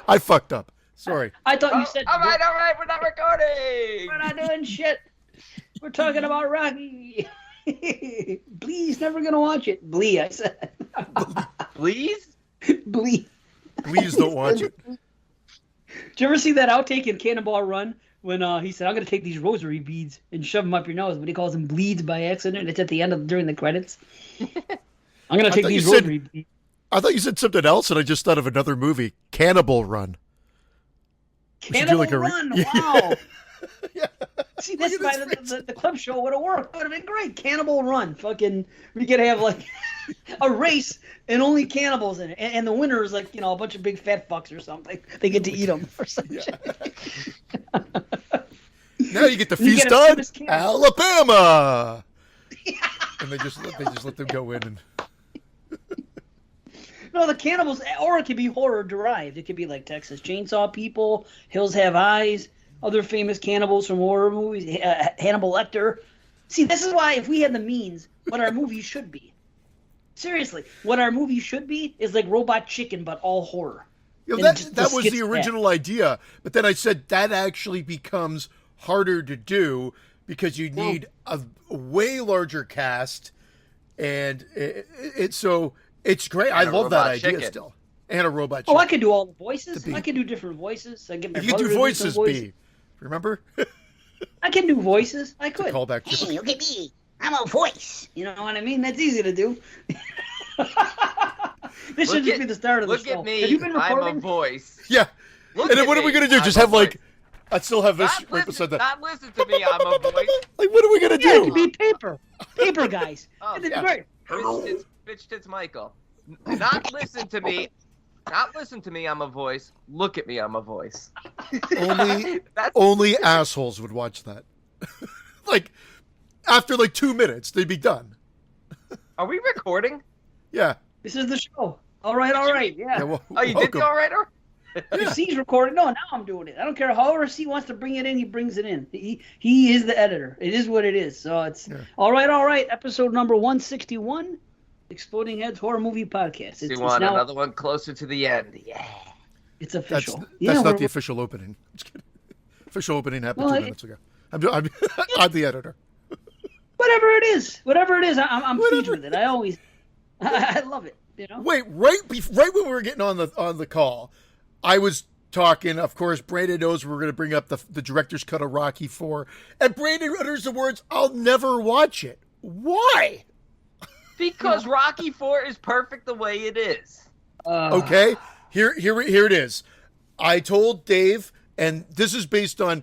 I fucked up. Sorry. I thought you said. All right, we're not recording. We're not doing shit. We're talking about Rocky. Blee's never gonna watch it. Blee, I said. Please? Blee. Please don't watch it. Did you ever see that outtake in Cannonball Run when he said, "I'm gonna take these rosary beads and shove them up your nose," but he calls them bleeds by accident? It's at the end during the credits. I'm gonna take these rosary beads. I thought you said something else, and I just thought of another movie, Cannibal Run. Cannibal Run, wow. Yeah. See, this by the clip show would have worked. Would have been great. Cannibal Run. Fucking, we could have like a race and only cannibals in it. And the winner is like, a bunch of big fat fucks or something. They get to eat them or something. Yeah. Now you get to feast on Alabama. And they just let them go in and. No, the cannibals, or it could be horror derived. It could be like Texas Chainsaw People, Hills Have Eyes, other famous cannibals from horror movies, Hannibal Lecter. See, this is why if we had the means, what our movie should be. Seriously, what our movie should be is like Robot Chicken, but all horror. That was the original idea, but then I said that actually becomes harder to do because you need a way larger cast, and it's great. I love that idea still. And a robot chicken. Oh, I could do all the voices. I could do different voices. I get my you could do voices, B. Remember? I can do voices. I could. Call back. Hey, look at me. I'm a voice. You know what I mean? That's easy to do. This should just be the start of the show. Look at me. Have you been recording? I'm a voice. Yeah. And then what are we going to do? Just have like... I still have this right beside that. Not listen to me, I'm a voice. Like, what are we going to do? Yeah, it could be paper. Paper guys. Great. Bitch tits Michael. Not listen to me. Not listen to me, I'm a voice. Look at me, I'm a voice. Only assholes would watch that. Like, after like 2 minutes, they'd be done. Are we recording? Yeah. This is the show. All right. Yeah. Well, oh, you did the all right? If C's recording, no, now I'm doing it. I don't care. However C wants to bring it in, he brings it in. He is the editor. It is what it is. So it's all right. Episode number 161, Exploding Heads Horror Movie Podcast. You want now, another one closer to the end? Yeah. It's official. That's not the official opening. Official opening happened 2 minutes ago. I'm the editor. Whatever it is, I'm pleased with it. I love it. Wait, right when we were getting on the call, I was talking. Of course, Brandon knows we're going to bring up the director's cut of Rocky IV, and Brandon utters the words, "I'll never watch it." Why? Because Rocky IV is perfect the way it is. Okay, here it is. I told Dave, and this is based on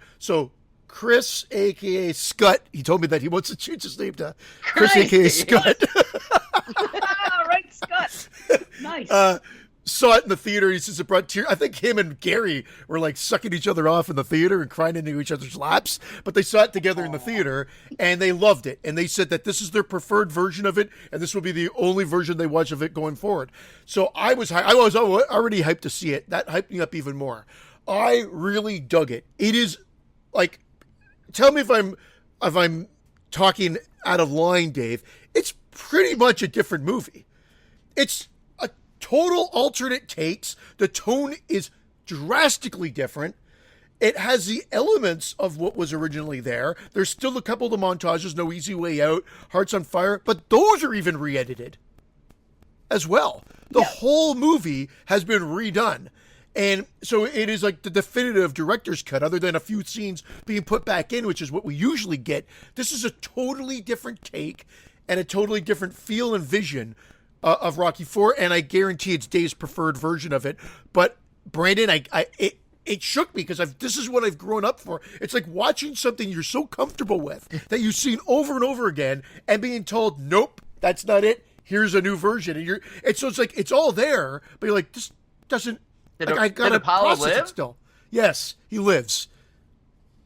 Chris, a.k.a. Scut. He told me that he wants to change his name to Chris, a.k.a. Scut. Right, Scut. Nice. Saw it in the theater. He says it brought tears. I think him and Gary were like sucking each other off in the theater and crying into each other's laps. But they saw it together in the theater, and they loved it. And they said that this is their preferred version of it, and this will be the only version they watch of it going forward. So I was already hyped to see it. That hyped me up even more. I really dug it. It is like, tell me if I'm talking out of line, Dave. It's pretty much a different movie. It's a total alternate takes. The tone is drastically different. It has the elements of what was originally there. There's still a couple of the montages, No Easy Way Out, Hearts on Fire, but those are even re-edited as well. The whole movie has been redone. And so it is like the definitive director's cut, other than a few scenes being put back in, which is what we usually get. This is a totally different take and a totally different feel and vision of Rocky IV, and I guarantee it's Dave's preferred version of it. But Brandon, it shook me because this is what I've grown up for. It's like watching something you're so comfortable with that you've seen over and over again, and being told, "Nope, that's not it. Here's a new version." And so it's like it's all there, but you're like, this doesn't. I gotta process it still. Yes, he lives.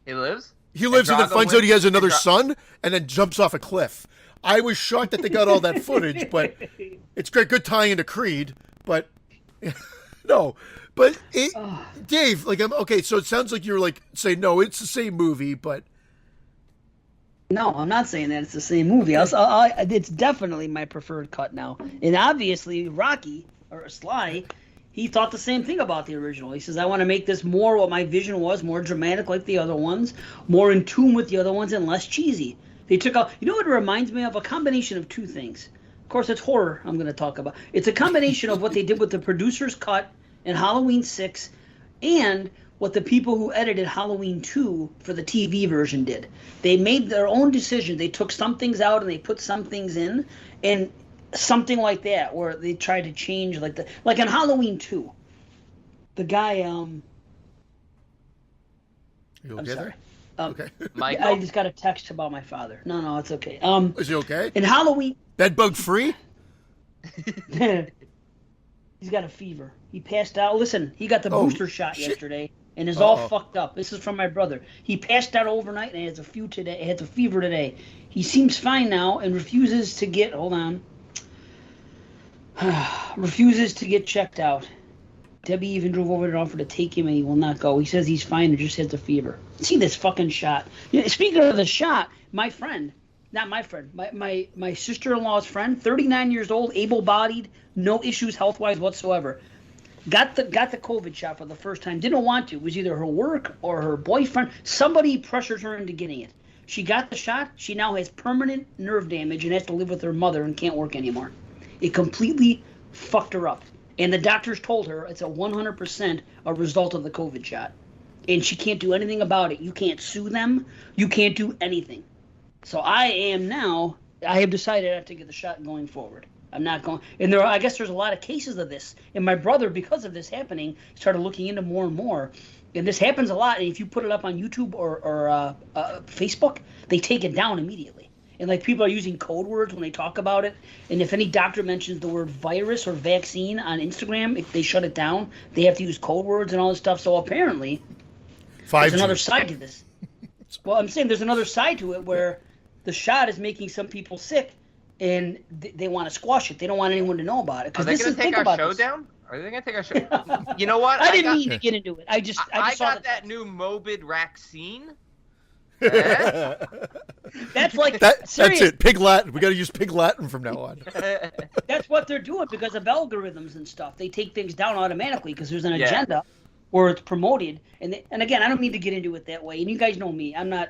He lives? He lives and then finds out he has another son and then jumps off a cliff. I was shocked that they got all that footage, but it's great. Good tie into Creed, but no. But Dave, okay, so it sounds like you're like saying, no, it's the same movie, but. No, I'm not saying that it's the same movie. It's definitely my preferred cut now. And obviously, Rocky, or Sly, he thought the same thing about the original. He says, I want to make this more what my vision was, more dramatic like the other ones, more in tune with the other ones, and less cheesy. They took out, you know what it reminds me of? A combination of two things. Of course, it's horror I'm going to talk about. It's a combination of what they did with the producer's cut in Halloween 6 and what the people who edited Halloween 2 for the TV version did. They made their own decision. They took some things out and they put some things in, and something like that where they tried to change like in Halloween 2. The guy You I'm okay sorry. there? Okay. Michael? I just got a text about my father. No, it's okay. Is he okay? In Halloween Bedbug free? he's got a fever. He passed out. Listen, he got the booster shot shit. yesterday and is all fucked up. This is from my brother. He passed out overnight and has a fever today. He seems fine now and refuses to get refuses to get checked out. Debbie even drove over and offered to take him and he will not go. He says he's fine and just has a fever. See this fucking shot. Yeah, speaking of the shot, my friend, not my friend, my sister-in-law's friend, 39 years old, able-bodied, no issues health-wise whatsoever. Got the COVID shot for the first time. Didn't want to. It was either her work or her boyfriend. Somebody pressured her into getting it. She got the shot. She now has permanent nerve damage and has to live with her mother and can't work anymore. It completely fucked her up. And the doctors told her it's a 100% a result of the COVID shot. And she can't do anything about it. You can't sue them. You can't do anything. So I have decided I have to get the shot going forward. I'm not going. And I guess there's a lot of cases of this. And my brother, because of this happening, started looking into more and more. And this happens a lot. And if you put it up on YouTube or Facebook, they take it down immediately. And like people are using code words when they talk about it. And if any doctor mentions the word virus or vaccine on Instagram, if they shut it down, they have to use code words and all this stuff. So apparently, 5G. there's another side to this. Well, I'm saying there's another side to it where the shot is making some people sick, and they want to squash it. They don't want anyone to know about it. Are they going to take our show down? Are they going to take our show? You know what? I didn't mean to get into it. I just I saw got that new Mobid vaccine. That's like That's serious. it. Pig Latin. We got to use Pig Latin from now on. That's what they're doing because of algorithms and stuff. They take things down automatically because there's an agenda where it's promoted. And again, I don't mean to get into it that way. And you guys know me. I'm not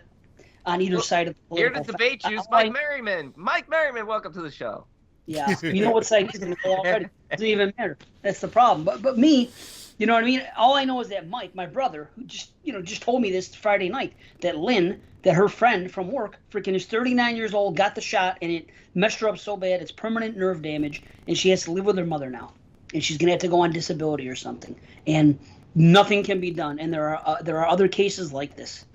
on either side of the Here political to debate you is Mike Merriman. Mike Merriman, welcome to the show. Yeah, you know what side he's going to go already. Doesn't even matter. That's the problem. But me, you know what I mean? All I know is that Mike, my brother, who just told me this Friday night, that Lynn, that her friend from work, freaking is 39 years old, got the shot, and it messed her up so bad, it's permanent nerve damage, and she has to live with her mother now. And she's going to have to go on disability or something. And nothing can be done. And there are other cases like this.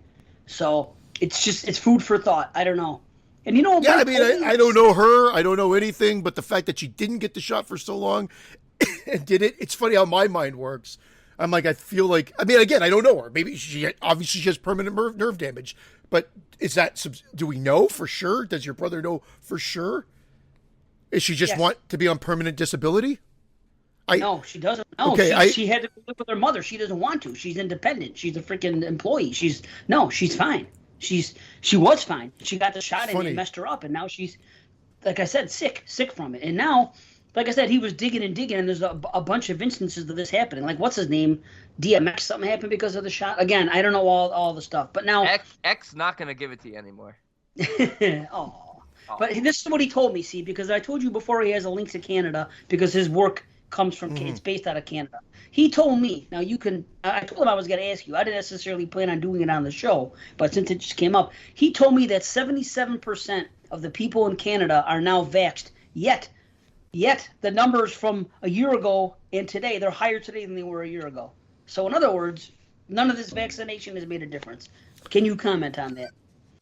So it's food for thought. I don't know. And you know, Yeah, I mean, I don't know her. I don't know anything, but the fact that she didn't get the shot for so long and did it, it's funny how my mind works. I'm like, I feel like, I mean, again, I don't know her. Maybe she has permanent nerve damage, but is that, do we know for sure? Does your brother know for sure? Is she just want to be on permanent disability? No, she doesn't. No, okay, she had to live with her mother. She doesn't want to. She's independent. She's a freaking employee. She's fine. She was fine. She got the shot and it messed her up, and now she's, like I said, sick from it. And now, like I said, he was digging, and there's a bunch of instances of this happening. Like, what's his name? DMX, something happened because of the shot. Again, I don't know all the stuff, but now X not gonna give it to you anymore. Oh. But this is what he told me. See, because I told you before, he has a link to Canada because his work comes from it's based out of Canada. He told me, now you can, I told him I was going to ask you. I didn't necessarily plan on doing it on the show, but since it just came up, he told me that 77% of the people in Canada are now vaxxed. Yet the numbers from a year ago and today, they're higher today than they were a year ago. So in other words, none of this vaccination has made a difference. Can you comment on that?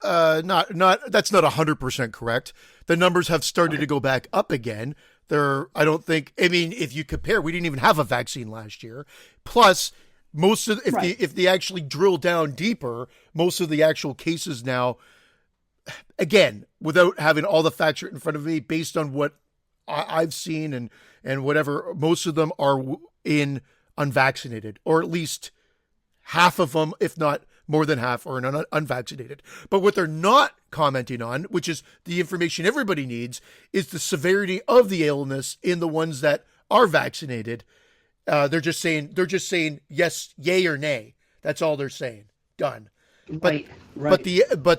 That's not 100% correct. The numbers have started to go back up again. If you compare, we didn't even have a vaccine last year. Plus, if they actually drill down deeper, most of the actual cases now, again, without having all the facts right in front of me, based on what I've seen and whatever, most of them are in unvaccinated, or at least half of them, if not more than half, are unvaccinated. But what they're not commenting on, which is the information everybody needs, is the severity of the illness in the ones that are vaccinated. They're just saying yes, yay or nay. That's all they're saying. Done. Right. But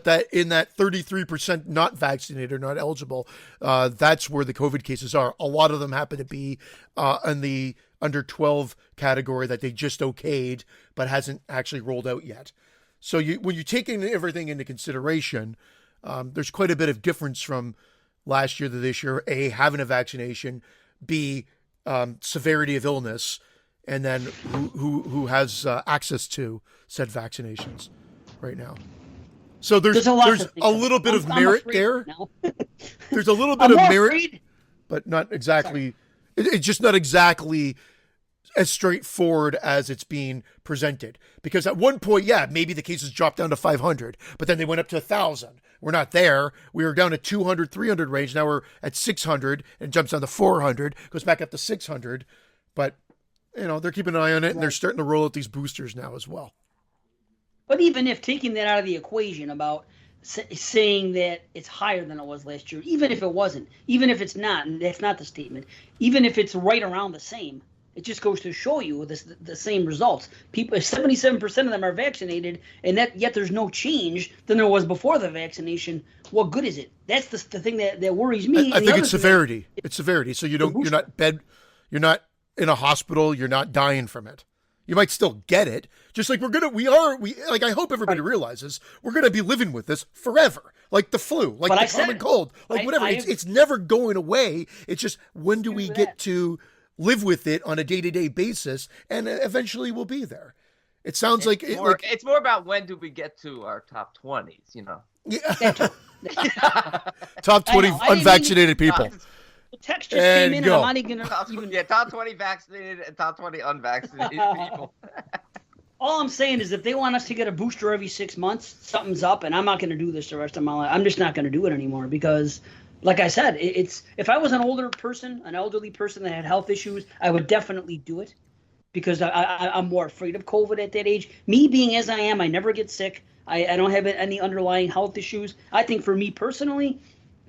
that in that 33% not vaccinated or not eligible, that's where the COVID cases are. A lot of them happen to be in the under 12 category that they just okayed, but hasn't actually rolled out yet. So when you're taking everything into consideration, there's quite a bit of difference from last year to this year. A, having a vaccination. B, severity of illness, and then who has access to said vaccinations right now. So there's a little bit of merit there. There's a little bit of merit, but not exactly. It's just not exactly as straightforward as it's being presented. Because at one point, yeah, maybe the cases dropped down to 500, but then they went up to 1,000. We're not there. We were down to 200, 300 range. Now we're at 600 and jumps down to 400, goes back up to 600. But, they're keeping an eye on it, and they're starting to roll out these boosters now as well. But even if taking that out of the equation about saying that it's higher than it was last year, even if it wasn't, even if it's not, and that's not the statement, even if it's right around the same, it just goes to show you the same results. People, 77% of them are vaccinated, and yet there's no change than there was before the vaccination. What good is it? That's the thing that worries me. I think it's severity. It's severity. So you're not in a hospital. You're not dying from it. You might still get it. Just like I hope everybody realizes we're going to be living with this forever. Like the flu, like the common cold, like whatever. It's never going away. It's just, when do we get to live with it on a day-to-day basis, and eventually we'll be there. It sounds it's more about when do we get to our top 20s, Yeah. Top 20 unvaccinated people. The text just came in, and I'm not even going to... top 20 vaccinated and top 20 unvaccinated people. All I'm saying is, if they want us to get a booster every 6 months, something's up, and I'm not going to do this the rest of my life. I'm just not going to do it anymore because... Like I said, if I was an elderly person that had health issues, I would definitely do it because I'm more afraid of COVID at that age. Me being as I am, I never get sick. I don't have any underlying health issues. I think for me personally,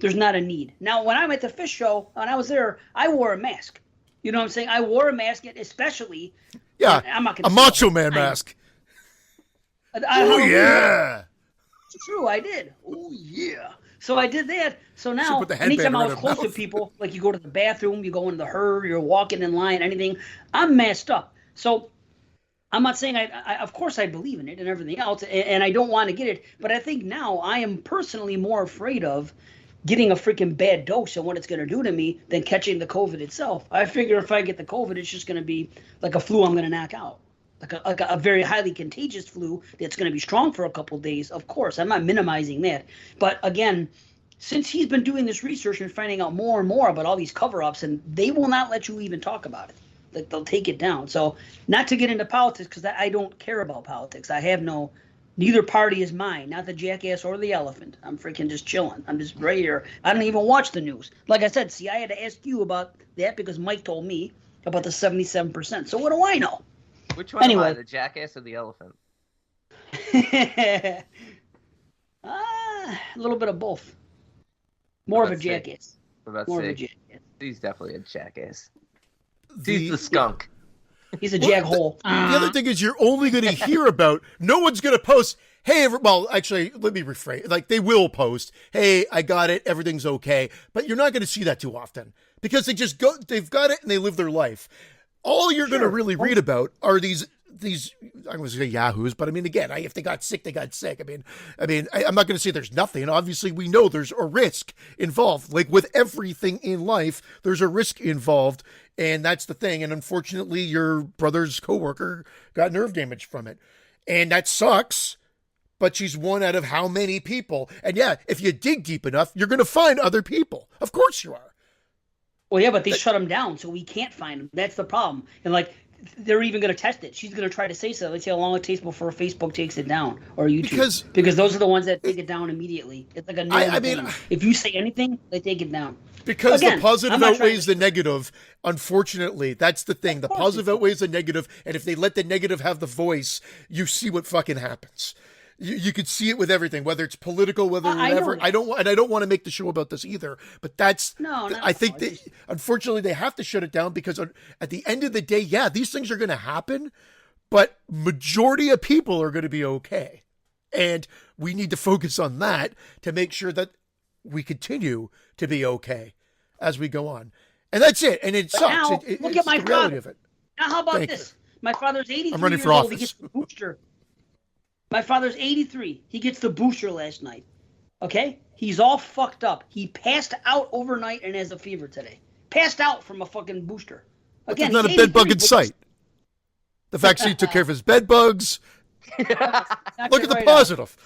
there's not a need. Now, when I'm at the fish show, when I was there, I wore a mask. You know what I'm saying? I wore a mask, especially. Yeah, I'm not gonna a Macho Man mask. Oh, yeah. It's true, I did. Oh, yeah. So I did that. So now, anytime I was close to people, like you go to the bathroom, you go into the herd, you're walking in line, anything, I'm masked up. So I'm not saying I of course I believe in it and everything else, and I don't want to get it. But I think now I am personally more afraid of getting a freaking bad dose and what it's going to do to me than catching the COVID itself. I figure if I get the COVID, it's just going to be like a flu I'm going to knock out. Like a very highly contagious flu that's going to be strong for a couple of days. Of course, I'm not minimizing that. But again, since he's been doing this research and finding out more and more about all these cover-ups, and they will not let you even talk about it. Like, they'll take it down. So not to get into politics, because I don't care about politics. I have neither party is mine, not the jackass or the elephant. I'm freaking just chilling. I'm just right here. I don't even watch the news. Like I said, see, I had to ask you about that because Mike told me about the 77%. So what do I know? Which one am I, the jackass or the elephant? A little bit of both. More of a jackass. More of a jackass. He's definitely a jackass. He's the skunk. He's a jackhole. The other thing is, you're only going to hear about, no one's going to post, hey, actually, let me rephrase. Like, they will post, hey, I got it, everything's okay. But you're not going to see that too often because they've got it and they live their life. All you're going to really read about are these I'm going to say yahoos, but I mean, again, if they got sick, they got sick. I'm not going to say there's nothing. Obviously, we know there's a risk involved. Like with everything in life, there's a risk involved, and that's the thing. And unfortunately, your brother's coworker got nerve damage from it, and that sucks. But she's one out of how many people? And yeah, if you dig deep enough, you're going to find other people. Of course you are. Well, yeah, but they shut them down, so we can't find them. That's the problem. And, like, they're even going to test it. She's going to try to say so. Let's see how long it takes before Facebook takes it down or YouTube. Because those are the ones that take it down immediately. It's like a known thing. If you say anything, they take it down. Because the positive outweighs the negative, unfortunately. That's the thing. The positive outweighs the negative, and if they let the negative have the voice, you see what fucking happens. You could see it with everything, whether it's political, whether I know whatever. that. I don't want to make the show about this either. But that's No, not I at think all. that unfortunately they have to shut it down because at the end of the day, yeah, these things are going to happen, but majority of people are going to be okay, and we need to focus on that to make sure that we continue to be okay as we go on. And that's it. And it But sucks. now, It- look it's at my the reality father. of it. Now, how about Thank this? My father's 83 I'm running years for old. He office. gets the booster. My father's 83. He gets the booster last night. Okay? He's all fucked up. He passed out overnight and has a fever today. Passed out from a fucking booster. Again, There's not a he's bed bug 83, in but sight. The vaccine took care of his bed bugs. knock Look it at the right out. positive.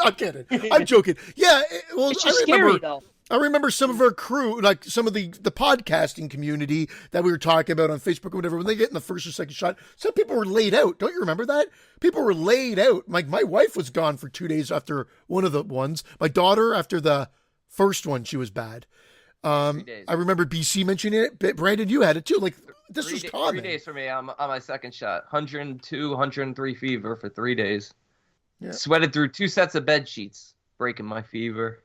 I'm kidding. I'm joking. Yeah, well, It's I just remember. scary, though. I remember some of our crew, like some of the podcasting community that we were talking about on Facebook or whatever, when they get in the first or second shot, some people were laid out. Don't you remember that? People were laid out. Like my wife was gone for 2 days after one of the ones. My daughter after the first one, she was bad. 3 days. I remember BC mentioning it, but Brandon, you had it too. Like this was common. 3 days for me on my second shot. 102, 103 fever for 3 days. Yeah. Sweated through 2 sets of bed sheets, breaking my fever.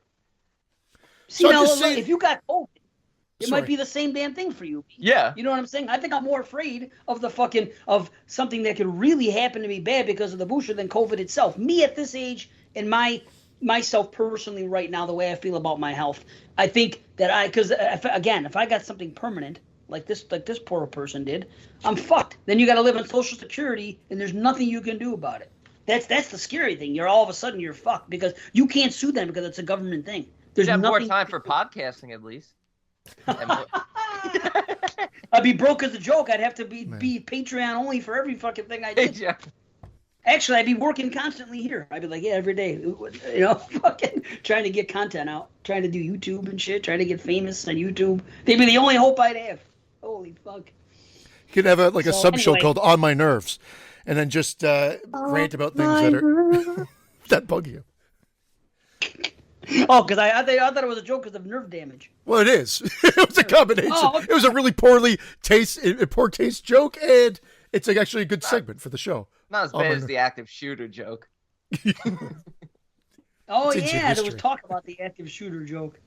See, So I'm now, just look, saying- if you got COVID, it Sorry. might be the same damn thing for you. Yeah. You know what I'm saying? I think I'm more afraid of of something that could really happen to me bad because of the booster than COVID itself. Me at this age and myself personally right now, the way I feel about my health, I think that because if I got something permanent like this poor person did, I'm fucked. Then you got to live on Social Security and there's nothing you can do about it. That's the scary thing. You're all of a sudden you're fucked because you can't sue them because it's a government thing. There's You'd have more nothing time for podcasting at least. And more- I'd be broke as a joke. I'd have to be Patreon only for every fucking thing I did. Yeah. Actually, I'd be working constantly here. I'd be like, yeah, every day, fucking trying to get content out, trying to do YouTube and shit, trying to get famous on YouTube. They'd be the only hope I'd have. Holy fuck. You could have a So, sub show anyway. called On My Nerves, and then just rant about things that are that bug you. Oh, because I thought it was a joke because of nerve damage. Well, it is. It was a combination. Oh, okay. It was a really poor taste joke, and it's actually a good segment for the show. Not as Oh, my bad as God. the active shooter joke. Oh, It's ancient yeah, there was history. talk about the active shooter joke.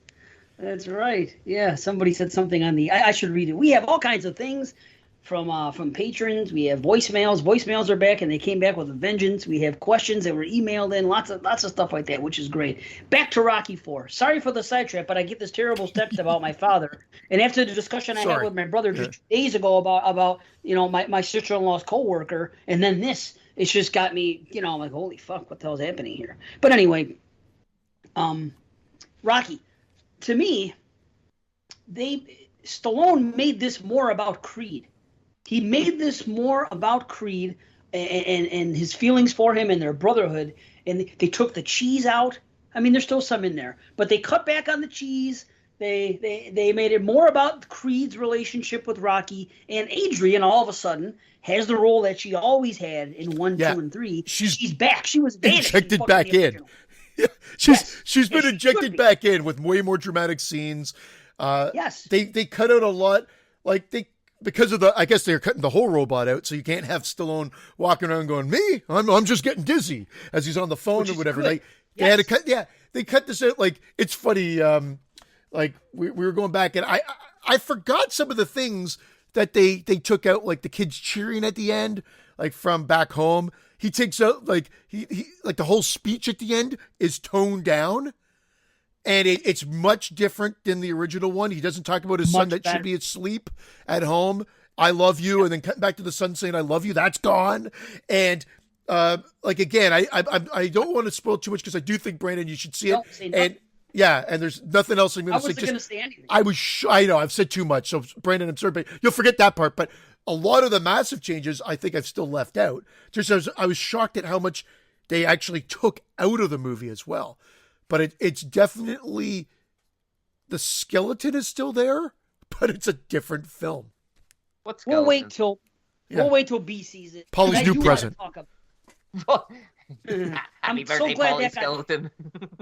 That's right. Yeah, somebody said something on the. I should read it. We have all kinds of things from patrons. We have voicemails. Voicemails are back, and they came back with a vengeance. We have questions that were emailed in. Lots of stuff like that, which is great. Back to Rocky IV. Sorry for the sidetrack, but I get this terrible text about my father. And after the discussion I had Sorry. with my brother just 2 days ago about my sister-in-law's coworker, and then this, it's just got me. I'm like, holy fuck, what the hell's happening here? But anyway, Rocky. To me, Stallone made this more about Creed. He made this more about Creed and his feelings for him and their brotherhood. And they took the cheese out. I mean, there's still some in there, but they cut back on the cheese. They made it more about Creed's relationship with Rocky, and Adrian all of a sudden has the role that she always had in 1, Yeah. 2, and 3. She's She's back. She was vanished injected fucking back the in. original. She's been Yes, she injected should be. back in with way more dramatic scenes. Yes. They cut out a lot, because of I guess they're cutting the whole robot out, so you can't have Stallone walking around going, "Me, I'm just getting dizzy" as he's on the phone Which or is whatever. good. They had to Yes. cut. Yeah, they cut this out. It's funny. We were going back and I forgot some of the things that they took out, like the kids cheering at the end, like from Back Home. He takes out he the whole speech at the end is toned down. And it's much different than the original one. He doesn't talk about his son Much that better. should be asleep at home. I love you, and then cut back to the son saying I love you. That's gone. And again, I don't want to spoil too much because I do think, Brandon, you should see it. Don't say nothing. And yeah, and there's nothing else I'm I going to say. wasn't going to say anything. I know I've said too much, so Brandon, I'm sorry, but you'll forget that part. But a lot of the massive changes, I think I've still left out. I was shocked at how much they actually took out of the movie as well. But it's definitely, the skeleton is still there, but it's a different film. What's We'll wait till B sees it. Paulie's I new do wanna present. talk about- Happy I'm so birthday, glad Paulie that got- Skeleton.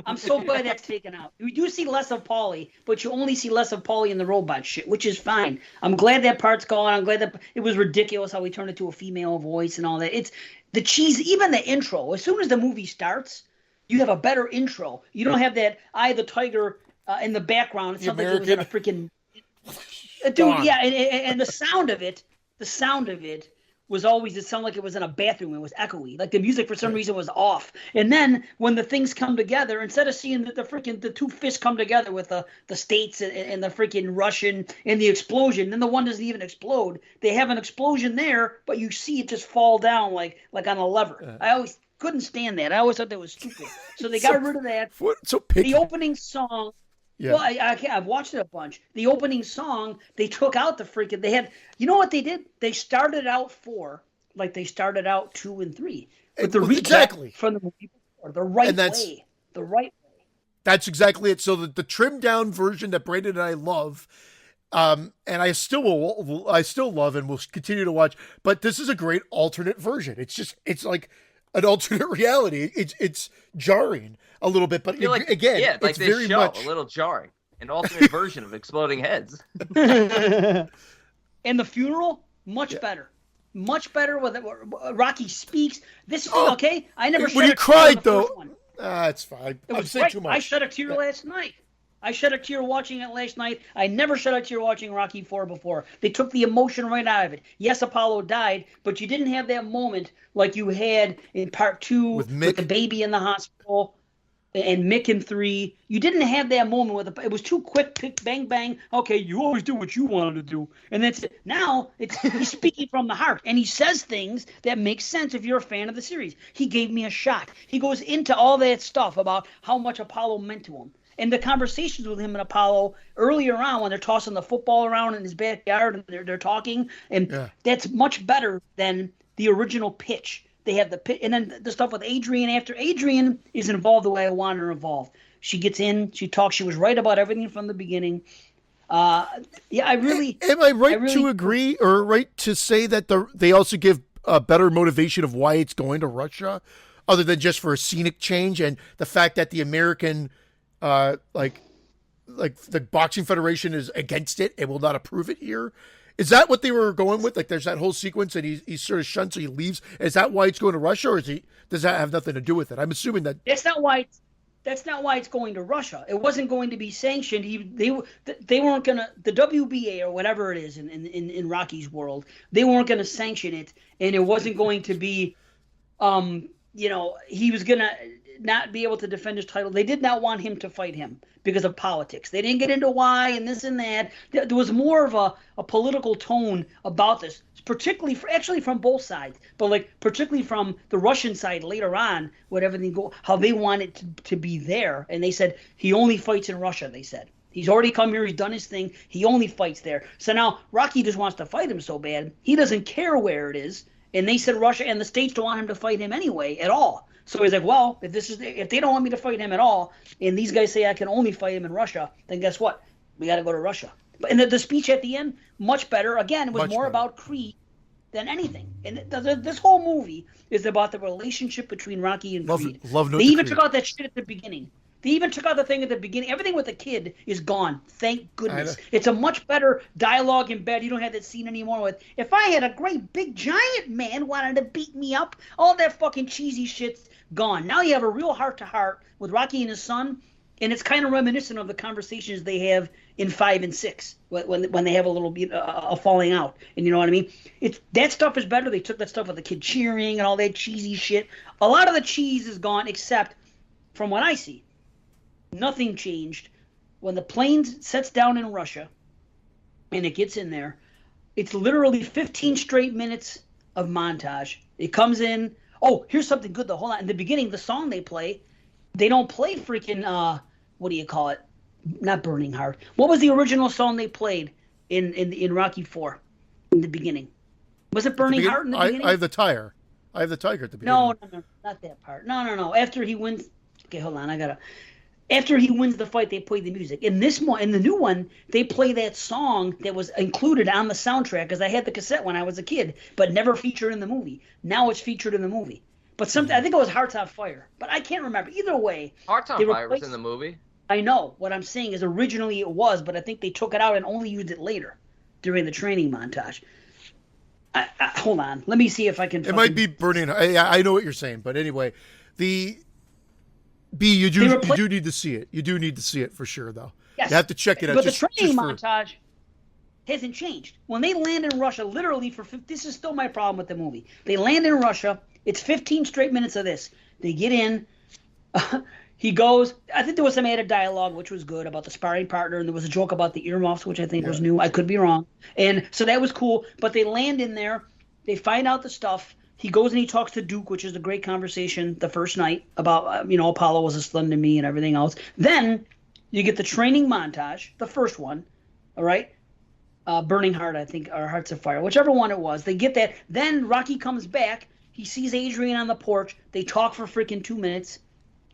I'm so glad that's taken out. We do see less of Paulie, but you only see less of Paulie in the robot shit, which is fine. I'm glad that part's gone. I'm glad that it was ridiculous how we turned it to a female voice and all that. The cheese, even the intro. As soon as the movie starts, you have a better intro. You don't have that Eye of the Tiger in the background. It sounds like it was in a freaking dude. Yeah, and the sound of it was always, it sounded like it was in a bathroom. It was echoey. Like the music for some reason was off. And then when the things come together, instead of seeing the two fists come together with the States and the freaking Russian and the explosion, then the one doesn't even explode. They have an explosion there, but you see it just fall down like on a lever. I always couldn't stand that. I always thought that was stupid. So they got rid of that. So picky. The opening song. Yeah. Well, I've watched it a bunch. The opening song, they took out the freaking. They had, you know what they did? They started out 4 like they started out 2 and 3, but the recap from the movie before, the right way. That's exactly it. So the trimmed down version that Brandon and I love, and I still love and will continue to watch. But this is a great alternate version. It's like an alternate reality. It's jarring a little bit, but again, yeah, like it's this very show, much a little jarring. An alternate version of Exploding Heads. And the funeral, much better. Much better with Rocky speaks. This okay. I never. When he cried though, it's fine. I'm saying too much. I shed a tear last night. I shed a tear watching it last night. I never shed a tear watching Rocky 4 before. They took the emotion right out of it. Yes, Apollo died, but you didn't have that moment like you had in part 2 with the baby in the hospital and Mick in 3. You didn't have that moment it was too quick, pick, bang, bang. Okay, you always do what you wanted to do. And that's it. Now he's speaking from the heart, and he says things that make sense if you're a fan of the series. He gave me a shot. He goes into all that stuff about how much Apollo meant to him. And the conversations with him and Apollo earlier on when they're tossing the football around in his backyard and they're talking, and that's much better than the original pitch. They have the pitch, and then the stuff with Adrian after Adrian is involved the way I want her involved. She gets in, she talks, she was right about everything from the beginning. I really. Am I right to agree or right to say that they also give a better motivation of why it's going to Russia, other than just for a scenic change and the fact that the American. Like the Boxing Federation is against it and will not approve it here. Is that what they were going with? Like, there's that whole sequence and he's sort of shunned, so he leaves. Is that why it's going to Russia, or does that have nothing to do with it? I'm assuming that that's not why it's going to Russia. It wasn't going to be sanctioned. They weren't going to, the WBA or whatever it is in Rocky's world. They weren't going to sanction it, and it wasn't going to be, he was going to not be able to defend his title. They did not want him to fight him because of politics. They didn't get into why and this and that. There was more of a political tone about this, particularly from both sides, but particularly from the Russian side later on, how they wanted to be there. And they said he only fights in Russia. They said he's already come here. He's done his thing. He only fights there. So now Rocky just wants to fight him so bad. He doesn't care where it is. And they said Russia and the States don't want him to fight him anyway at all. So he's like, well, if they don't want me to fight him at all, and these guys say I can only fight him in Russia, then guess what? We got to go to Russia. And the speech at the end, much better. Again, it was more about Creed than anything. And this whole movie is about the relationship between Rocky and Creed. They even took out that shit at the beginning. They even took out the thing at the beginning. Everything with the kid is gone. Thank goodness. It's a much better dialogue in bed. You don't have that scene anymore with, if I had a great big giant man wanted to beat me up, all that fucking cheesy shit's gone. Now you have a real heart-to-heart with Rocky and his son, and it's kind of reminiscent of the conversations they have in 5 and 6 when they have a little bit a falling out. And you know what I mean? That stuff is better. They took that stuff with the kid cheering and all that cheesy shit. A lot of the cheese is gone, except from what I see. Nothing changed. When the plane sets down in Russia and it gets in there, it's literally 15 straight minutes of montage. It comes in. Oh, here's something good though. Hold on. In the beginning, the song they don't play freaking, what do you call it? Not Burning Heart. What was the original song they played in Rocky 4 in the beginning? Was it Burning Heart in the beginning? I have the tiger at the beginning. No, not that part. No. After he wins. Okay, hold on. After he wins the fight, they play the music. In the new one, they play that song that was included on the soundtrack, because I had the cassette when I was a kid, but never featured in the movie. Now it's featured in the movie. But I think it was Hearts on Fire, but I can't remember. Either way, Hearts on Fire was in the movie. I know. What I'm saying is originally it was, but I think they took it out and only used it later during the training montage. Hold on. Let me see if I can. It might be burning. I know what you're saying, but anyway, you do need to see it. You do need to see it for sure, though. Yes. You have to check it out. But the training montage hasn't changed. When they land in Russia, literally this is still my problem with the movie. They land in Russia. It's 15 straight minutes of this. They get in. He goes. I think there was some added dialogue, which was good, about the sparring partner, and there was a joke about the earmuffs, which I think was new. I could be wrong. And so that was cool. But they land in there. They find out the stuff. He goes and he talks to Duke, which is a great conversation the first night about, Apollo was a son to me and everything else. Then you get the training montage, the first one, all right? Burning Heart, I think, or Hearts of Fire, whichever one it was. They get that. Then Rocky comes back. He sees Adrian on the porch. They talk for freaking 2 minutes.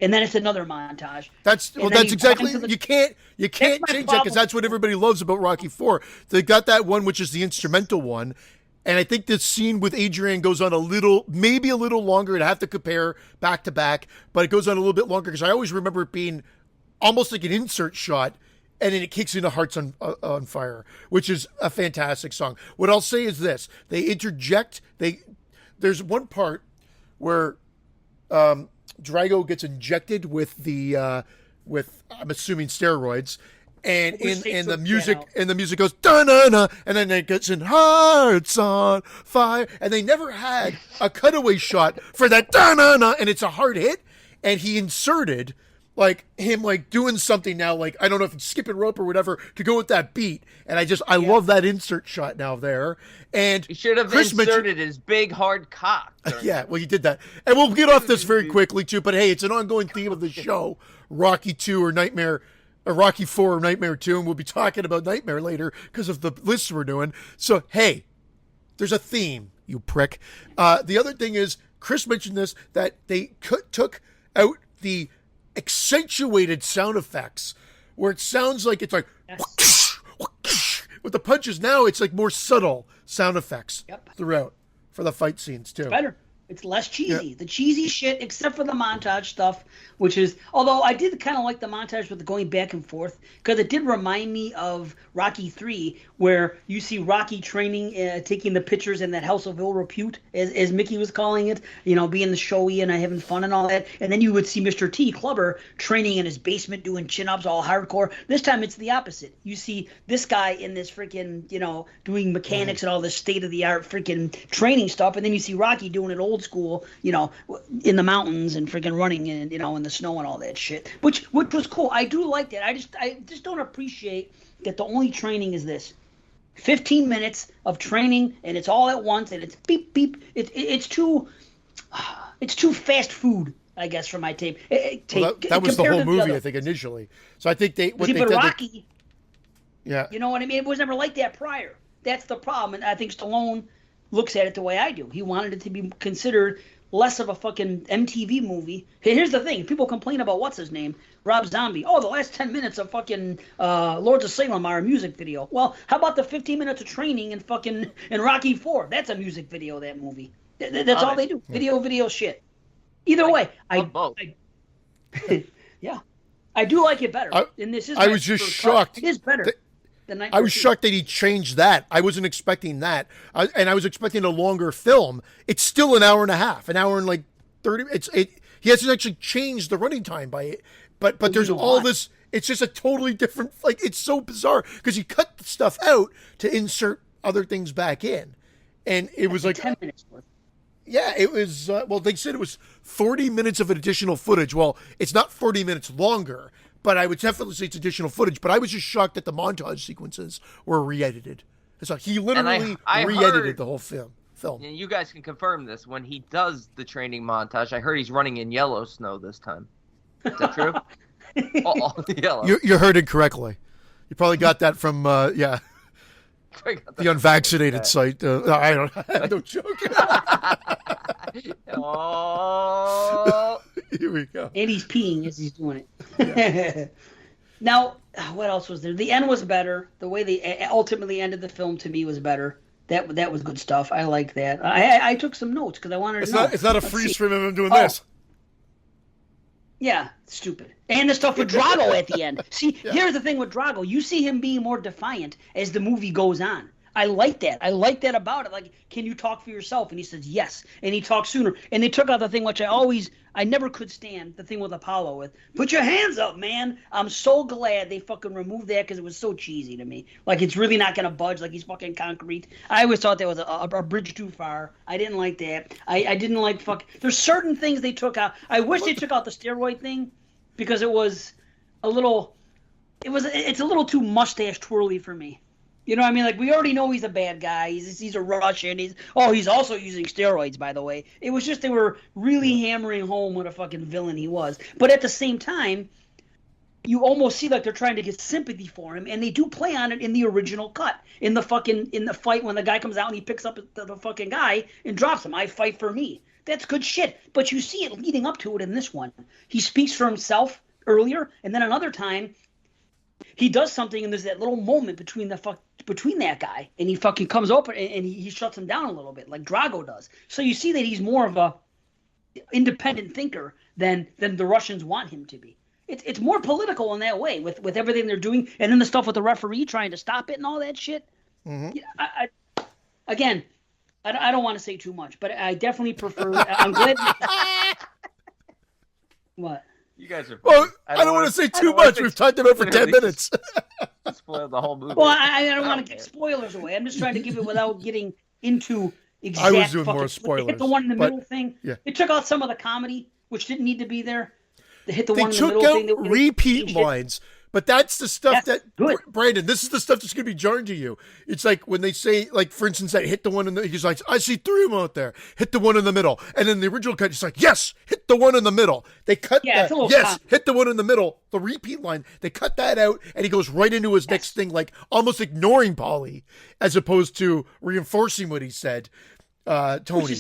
And then it's another montage. That's exactly you can't change that because that's what everybody loves about Rocky IV. They got that one, which is the instrumental one, and I think this scene with Adrian goes on maybe a little longer. I'd have to compare back to back, but it goes on a little bit longer because I always remember it being almost like an insert shot, and then it kicks into Hearts on Fire, which is a fantastic song. What I'll say is this: they interject. There's one part where Drago gets injected with I'm assuming steroids, and in the music goes da na na, and then it gets in Hearts on Fire, and they never had a cutaway shot for that da na na, and it's a hard hit, and he inserted him doing something now, I don't know if it's skipping rope or whatever to go with that beat, and I love that insert shot now there. And he should have inserted his big hard cock. Yeah, well, you did that, and we'll get off this very quickly too. But hey, it's an ongoing theme of the show: Rocky 2 or Nightmare, or Rocky 4 or Nightmare 2, and we'll be talking about Nightmare later because of the list we're doing. So hey, there's a theme, you prick. The other thing is, Chris mentioned this, that they took out the accentuated sound effects where it sounds like it's with the punches. Now it's more subtle sound effects throughout for the fight scenes too. It's better. It's less cheesy. Yeah. The cheesy shit, except for the montage stuff, which is, although I did kind of like the montage with the going back and forth, because it did remind me of Rocky 3, where you see Rocky training, taking the pictures in that House of Ill Repute, as Mickey was calling it, being the showy and having fun and all that. And then you would see Mr. T, Clubber, training in his basement, doing chin-ups, all hardcore. This time it's the opposite. You see this guy in this freaking, doing mechanics and all this state-of-the-art freaking training stuff, and then you see Rocky doing it old school, in the mountains and freaking running in, in the snow and all that shit, which was cool. I do like that. I just don't appreciate that the only training is this 15 minutes of training, and it's all at once, and it's beep beep. It's too fast food, I guess, for my tape. That was the whole movie, I think, initially. So I think Rocky. Yeah. You know what I mean? It was never like that prior. That's the problem, and I think Stallone looks at it the way I do. He wanted it to be considered less of a fucking MTV movie. Here's the thing. People complain about what's his name, Rob Zombie. Oh, the last 10 minutes of fucking Lords of Salem are a music video. Well, how about the 15 minutes of training in Rocky 4? That's a music video, that movie. That's all they do. Video shit. Either way, yeah. I do like it better. I was just shocked. It is better. I was shocked that he changed that. I wasn't expecting that. And I was expecting a longer film. It's still an hour and a half, an hour and 30. He hasn't actually changed the running time by it. But there's all this. It's just a totally different. It's so bizarre because he cut the stuff out to insert other things back in, and it was 10 minutes worth. Yeah, it was. They said it was 40 minutes of additional footage. Well, it's not 40 minutes longer. But I would definitely say it's additional footage. But I was just shocked that the montage sequences were re-edited. So he literally re-edited the whole film. And you guys can confirm this. When he does the training montage, I heard he's running in yellow snow this time. Is that true? Yellow. You heard it correctly. You probably got that from, the unvaccinated site. I don't joke. Oh. Here we go. And he's peeing as he's doing it. Yeah. Now, what else was there? The end was better. The way they ultimately ended the film to me was better. That was good stuff. I like that. I took some notes because I wanted to know. It's not a freeze frame of him doing this. Yeah, stupid. And the stuff with Drago at the end. See, here's the thing with Drago. You see him being more defiant as the movie goes on. I like that. I like that about it. Like, can you talk for yourself? And he says yes. And he talks sooner. And they took out the thing which I never could stand, the thing with Apollo with, put your hands up, man. I'm so glad they fucking removed that because it was so cheesy to me. Like, it's really not going to budge. Like, he's fucking concrete. I always thought that was a bridge too far. I didn't like that. I didn't like there's certain things they took out. I wish they took out the steroid thing because it was a little, it's a little too mustache twirly for me. You know what I mean? Like, we already know he's a bad guy. He's a Russian. He's also using steroids, by the way. It was just they were really hammering home what a fucking villain he was. But at the same time, you almost see like they're trying to get sympathy for him, and they do play on it in the original cut. In the fight when the guy comes out and he picks up the fucking guy and drops him. I fight for me. That's good shit. But you see it leading up to it in this one. He speaks for himself earlier, and then another time he does something, and there's that little moment between that guy, and he fucking comes over and he shuts him down a little bit, like Drago does. So you see that he's more of a independent thinker than the Russians want him to be. It's more political in that way with everything they're doing, and then the stuff with the referee trying to stop it and all that shit. Mm-hmm. Yeah, I don't want to say too much, but I definitely prefer. I'm glad. What? You guys are. Well, I don't want to say too much. We've talked about it for 10 minutes. Spoil the whole movie. Well, I don't want to give spoilers away. I'm just trying to give it without getting into exact. I was doing more spoilers. They hit the one in the middle thing. Yeah. They took out some of the comedy, which didn't need to be there. They hit the They one in the middle took thing. out repeat lines. But that's the stuff That's that, good. Brandon, this is the stuff that's going to be jarring to you. It's like when they say, like, for instance, that hit the one in the, he's like, I see three of them out there. Hit the one in the middle. And then the original cut, it's like, yes, hit the one in the middle. They cut that. Yes, hit the one in the middle. The repeat line, they cut that out, and he goes right into his next thing, like almost ignoring Paulie, as opposed to reinforcing what he said. Tony.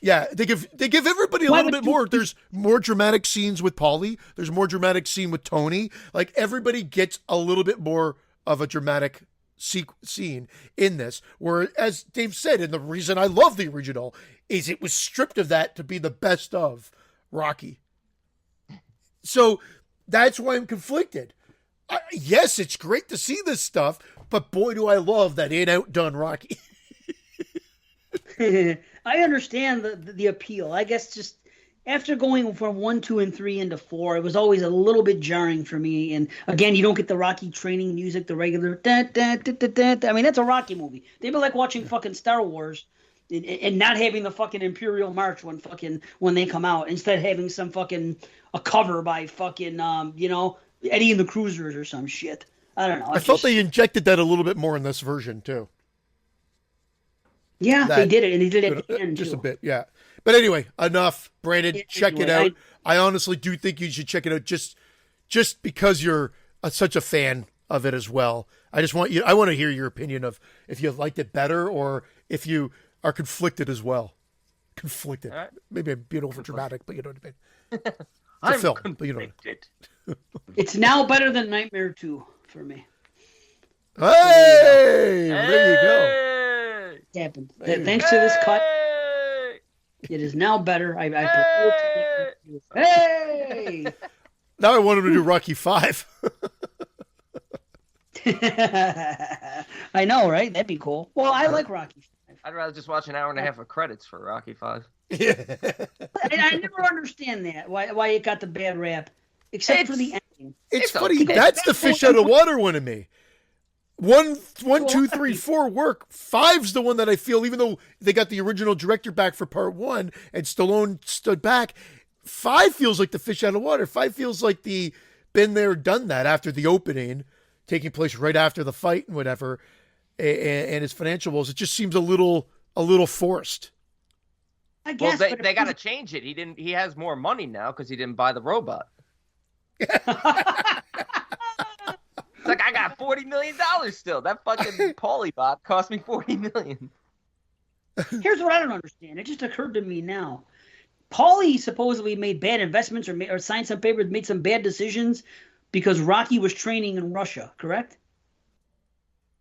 Yeah, they give everybody a little bit more. There's more dramatic scenes with Paulie. There's more dramatic scene with Tony. Like, everybody gets a little bit more of a dramatic scene in this. Where, as Dave said, and the reason I love the original is it was stripped of that to be the best of Rocky. So that's why I'm conflicted. Yes, it's great to see this stuff, but boy, do I love that it outdone Rocky. I understand the appeal. I guess just after going from 1, 2, and 3 into 4, it was always a little bit jarring for me. And again, you don't get the Rocky training music, the regular da da da da da. I mean, that's a Rocky movie. They'd be like watching fucking Star Wars and not having the fucking Imperial March when they come out. Instead, having some fucking a cover by fucking Eddie and the Cruisers or some shit. I don't know. I felt they injected that a little bit more in this version too. Yeah, they did it, and they did it at the end, just too. a bit, yeah. But anyway, enough. Brandon, check it out. I honestly do think you should check it out just because you're such a fan of it as well. I want to hear your opinion of if you liked it better or if you are conflicted as well. Conflicted. Right. Maybe I'm being over dramatic, but you know what I mean. It's a film, but you know. It's now better than Nightmare 2 for me. Hey! There you go. Happened. Thanks to this cut, it is now better. I prefer to. Hey! Now I want him to do Rocky 5. I know, right? That'd be cool. Well, I like Rocky 5. I'd rather just watch an hour and a half of credits for Rocky 5. Yeah. I never understand that. Why it got the bad rap, except for the ending. It's funny. Okay. That's the fish out of water one of me. 1, 2, 3, 4 work. 5's the one that I feel, even though they got the original director back for part 1 and Stallone stood back, 5 feels like the fish out of water. 5 feels like the been there, done that after the opening, taking place right after the fight and whatever, and his financial woes. It just seems a little forced. I guess. Well, they got to change it. He has more money now because he didn't buy the robot. It's like, I got $40 million still. That fucking Paulie bot cost me $40 million. Here's what I don't understand. It just occurred to me now. Paulie supposedly made bad investments or signed some papers, made some bad decisions because Rocky was training in Russia, correct?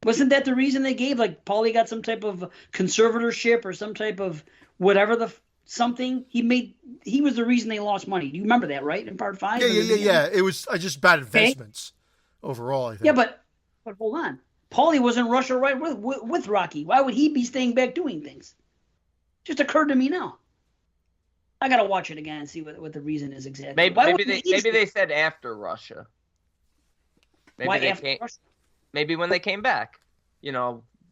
Wasn't that the reason they gave? Like, Paulie got some type of conservatorship or some type of whatever something he was the reason they lost money. Do you remember that, right? In part 5? Yeah. It was just bad investments. Okay. Overall, I think. Yeah, but hold on. Paulie was in Russia right with Rocky. Why would he be staying back doing things? Just occurred to me now. I gotta watch it again and see what the reason is exactly. Maybe they said after Russia. Why after Russia? Maybe when they came back,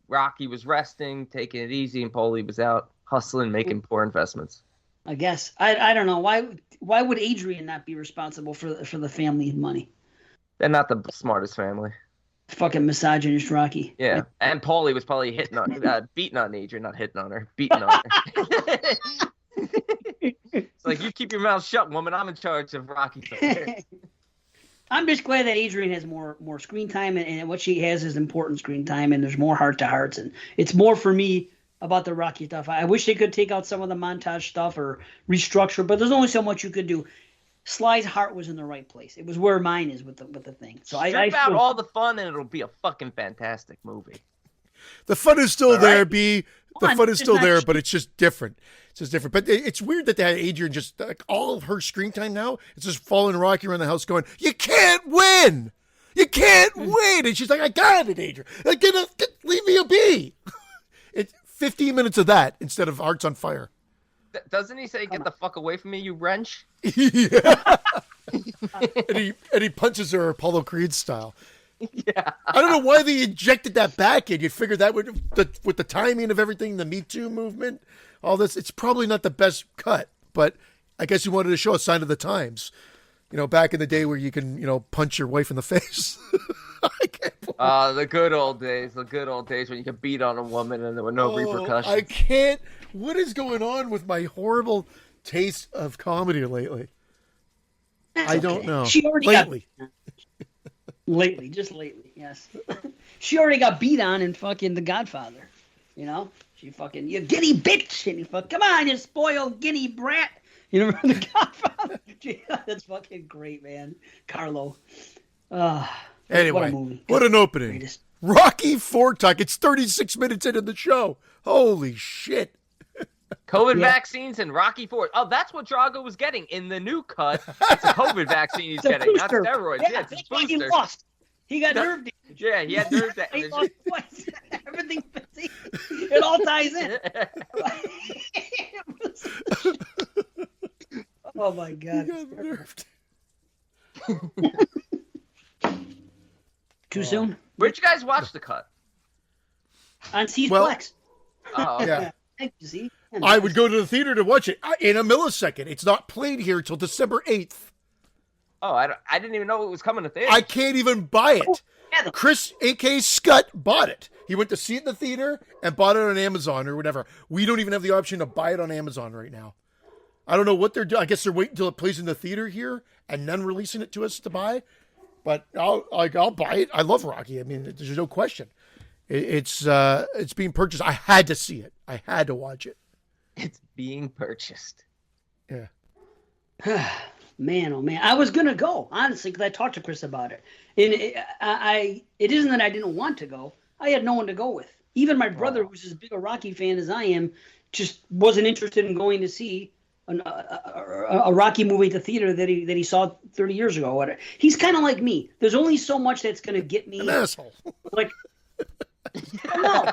Rocky was resting, taking it easy, and Paulie was out hustling, making poor investments. I guess I don't know why would Adrian not be responsible for the family money? They're not the smartest family. Fucking misogynist Rocky. Yeah, and Paulie was probably beating on Adrian, not hitting on her, beating on her. It's like, you keep your mouth shut, woman. I'm in charge of Rocky. I'm just glad that Adrian has more screen time, and what she has is important screen time, and there's more heart-to-hearts, and it's more for me about the Rocky stuff. I wish they could take out some of the montage stuff or restructure, but there's only so much you could do. Sly's heart was in the right place. It was where mine is with the thing. So Strip out all the fun, and it'll be a fucking fantastic movie. The fun is still there, B. The fun is it's still not there, cheap. but it's just different. It's just different. But it's weird that they had Adrian just like all of her screen time now. It's just following Rocky around the house going, "You can't win. You can't win." And she's like, "I got it, Adrian. Like, leave me a be." It's 15 minutes of that instead of Hearts on Fire. Doesn't he say, "Get the fuck away from me, you wrench"? Yeah. and he punches her Apollo Creed style. Yeah. I don't know why they injected that back in. You'd figure that with the timing of everything, the Me Too movement, all this, it's probably not the best cut. But I guess you wanted to show a sign of the times. Back in the day where you can, punch your wife in the face. I can't. The good old days when you could beat on a woman and there were no repercussions. I can't. What is going on with my horrible taste of comedy lately? I don't know. She already lately, yes. She already got beat on in fucking The Godfather. She fucking, "You guinea bitch," and you come on, you spoiled guinea brat. The Godfather. That's fucking great, man. Carlo. Anyway, what a movie. What an opening. Greatest. Rocky IV talk. It's 36 minutes into the show. Holy shit. COVID vaccines and Rocky IV. Oh, that's what Drago was getting in the new cut. It's a COVID vaccine he's getting, not steroids. Yeah, it's that's a why he booster. lost. He got nerve damage. Yeah, he had nerve He damage. lost twice. Everything, it all ties in. Oh my god. You got nerfed. Too soon? Where'd you guys watch the cut? On C-Plex. Well, Oh, Yeah. Thank you, see? I would go to the theater to watch it in a millisecond. It's not played here until December 8th. I didn't even know it was coming to theater. I can't even buy it. Yeah, Chris, a.k.a. Scott, bought it. He went to see it in the theater and bought it on Amazon or whatever. We don't even have the option to buy it on Amazon right now. I don't know what they're doing. I guess they're waiting until it plays in the theater here and then releasing it to us to buy. But I'll buy it. I love Rocky. I mean, there's no question. It's being purchased. I had to see it. I had to watch it. It's being purchased. Yeah. Man, oh man, I was gonna go honestly because I talked to Chris about it, and it isn't that I didn't want to go. I had no one to go with. Even my brother, who's as big a Rocky fan as I am, just wasn't interested in going to see a Rocky movie at the theater that he saw 30 years ago. Whatever. He's kind of like me. There's only so much that's gonna get me. An asshole. Like, no,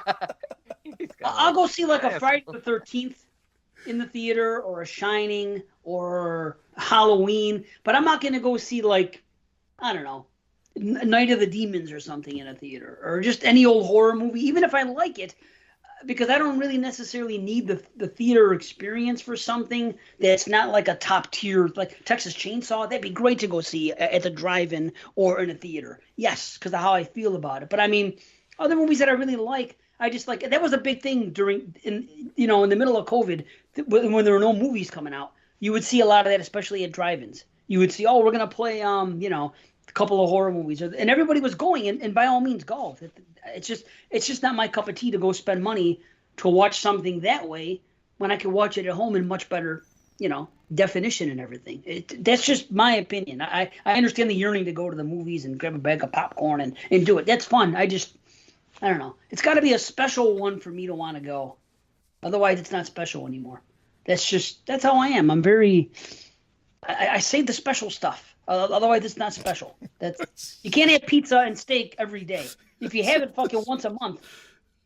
I'll go see like a Friday the 13th in the theater or a Shining or Halloween, but I'm not going to go see like, I don't know, Night of the Demons or something in a theater or just any old horror movie, even if I like it, because I don't really necessarily need the theater experience for something that's not like a top tier, like Texas Chainsaw. That'd be great to go see at the drive-in or in a theater. Yes, because of how I feel about it. But I mean, other movies that I really like, I just like. That was a big thing in the middle of COVID when there were no movies coming out. You would see a lot of that, especially at drive-ins. You would see, oh, we're gonna play, a couple of horror movies, and everybody was going, and by all means, go. It's just not my cup of tea to go spend money to watch something that way when I can watch it at home in much better, definition and everything. That's just my opinion. I understand the yearning to go to the movies and grab a bag of popcorn and do it. That's fun. I don't know. It's got to be a special one for me to want to go. Otherwise, it's not special anymore. That's how I am. I'm very, I save the special stuff. Otherwise, it's not special. That's you can't have pizza and steak every day. If you have it fucking once a month,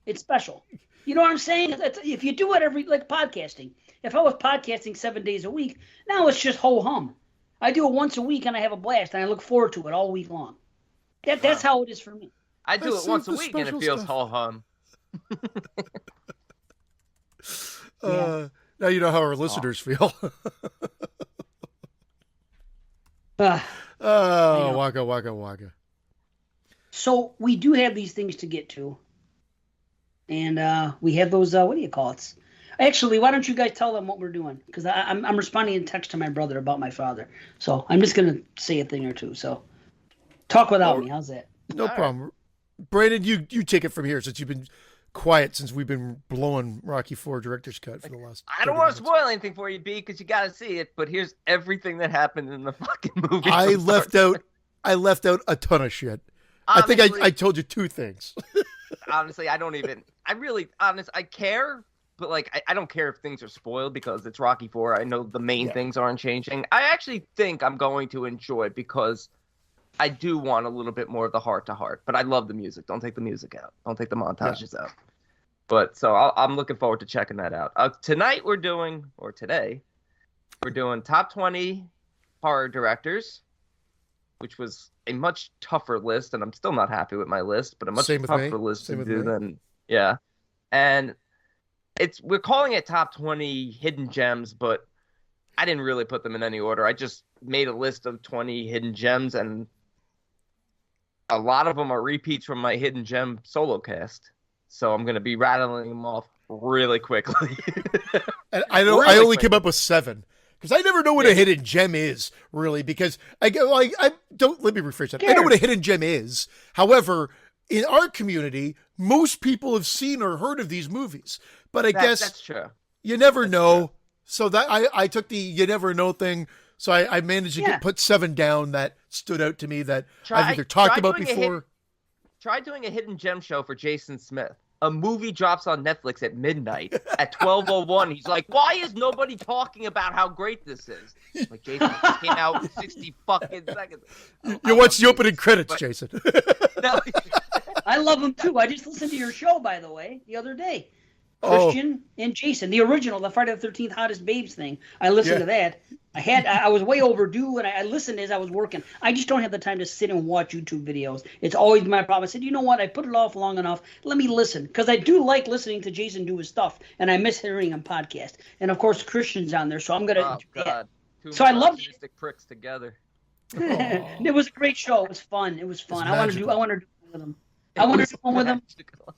it's special. You know what I'm saying? If you do it like podcasting. If I was podcasting 7 days a week, now it's just ho hum. I do it once a week and I have a blast and I look forward to it all week long. That's how it is for me. I do it once a week and it feels ho hum. Now you know how our listeners feel. Waka, waka, waka. So we do have these things to get to. And we have those, what do you call it? Actually, why don't you guys tell them what we're doing? Because I'm responding in text to my brother about my father. So I'm just going to say a thing or two. So talk without me. How's that? No problem. Brandon, you take it from here since you've been quiet since we've been blowing Rocky IV director's cut for the last. I don't want to spoil anything for you, B, because you got to see it. But here's everything that happened in the fucking movie. I left out a ton of shit. Honestly, I think I told you 2 things. Honestly, I care, but like I don't care if things are spoiled because it's Rocky IV. I know the main things aren't changing. I actually think I'm going to enjoy it because I do want a little bit more of the heart to heart. But I love the music. Don't take the music out. Don't take the montages out. But so I'm looking forward to checking that out. Today we're doing top 20 horror directors, which was a much tougher list, and I'm still not happy with my list, but a much tougher list to do than And we're calling it top 20 hidden gems, but I didn't really put them in any order. I just made a list of 20 hidden gems, and a lot of them are repeats from my hidden gem solo cast. So I'm going to be rattling them off really quickly. And I only came up with 7. Because I never know what a hidden gem is, really, because let me rephrase that. I know what a hidden gem is. However, in our community, most people have seen or heard of these movies. But I guess that's true. You never know. True. So that I took the you never know thing. So I managed to put 7 down that stood out to me that I've either talked about before. Try doing a hidden gem show for Jason Smith. A movie drops on Netflix at midnight at 12:01. He's like, "Why is nobody talking about how great this is?" Like, Jason, it came out in 60 fucking seconds. You watch the opening credits, Jason. No. I love them too. I just listened to your show, by the way, the other day. Christian and Jason, the original, the Friday the 13th Hottest Babes thing. I listened to that. I was way overdue, and I listened as I was working. I just don't have the time to sit and watch YouTube videos. It's always my problem. I said, you know what? I put it off long enough. Let me listen, because I do like listening to Jason do his stuff, and I miss hearing him podcast. And of course, Christian's on there, so I'm gonna. Oh God! So I love it. Pricks together. It was a great show. It was fun. I want to do one with him. I want to do one with him.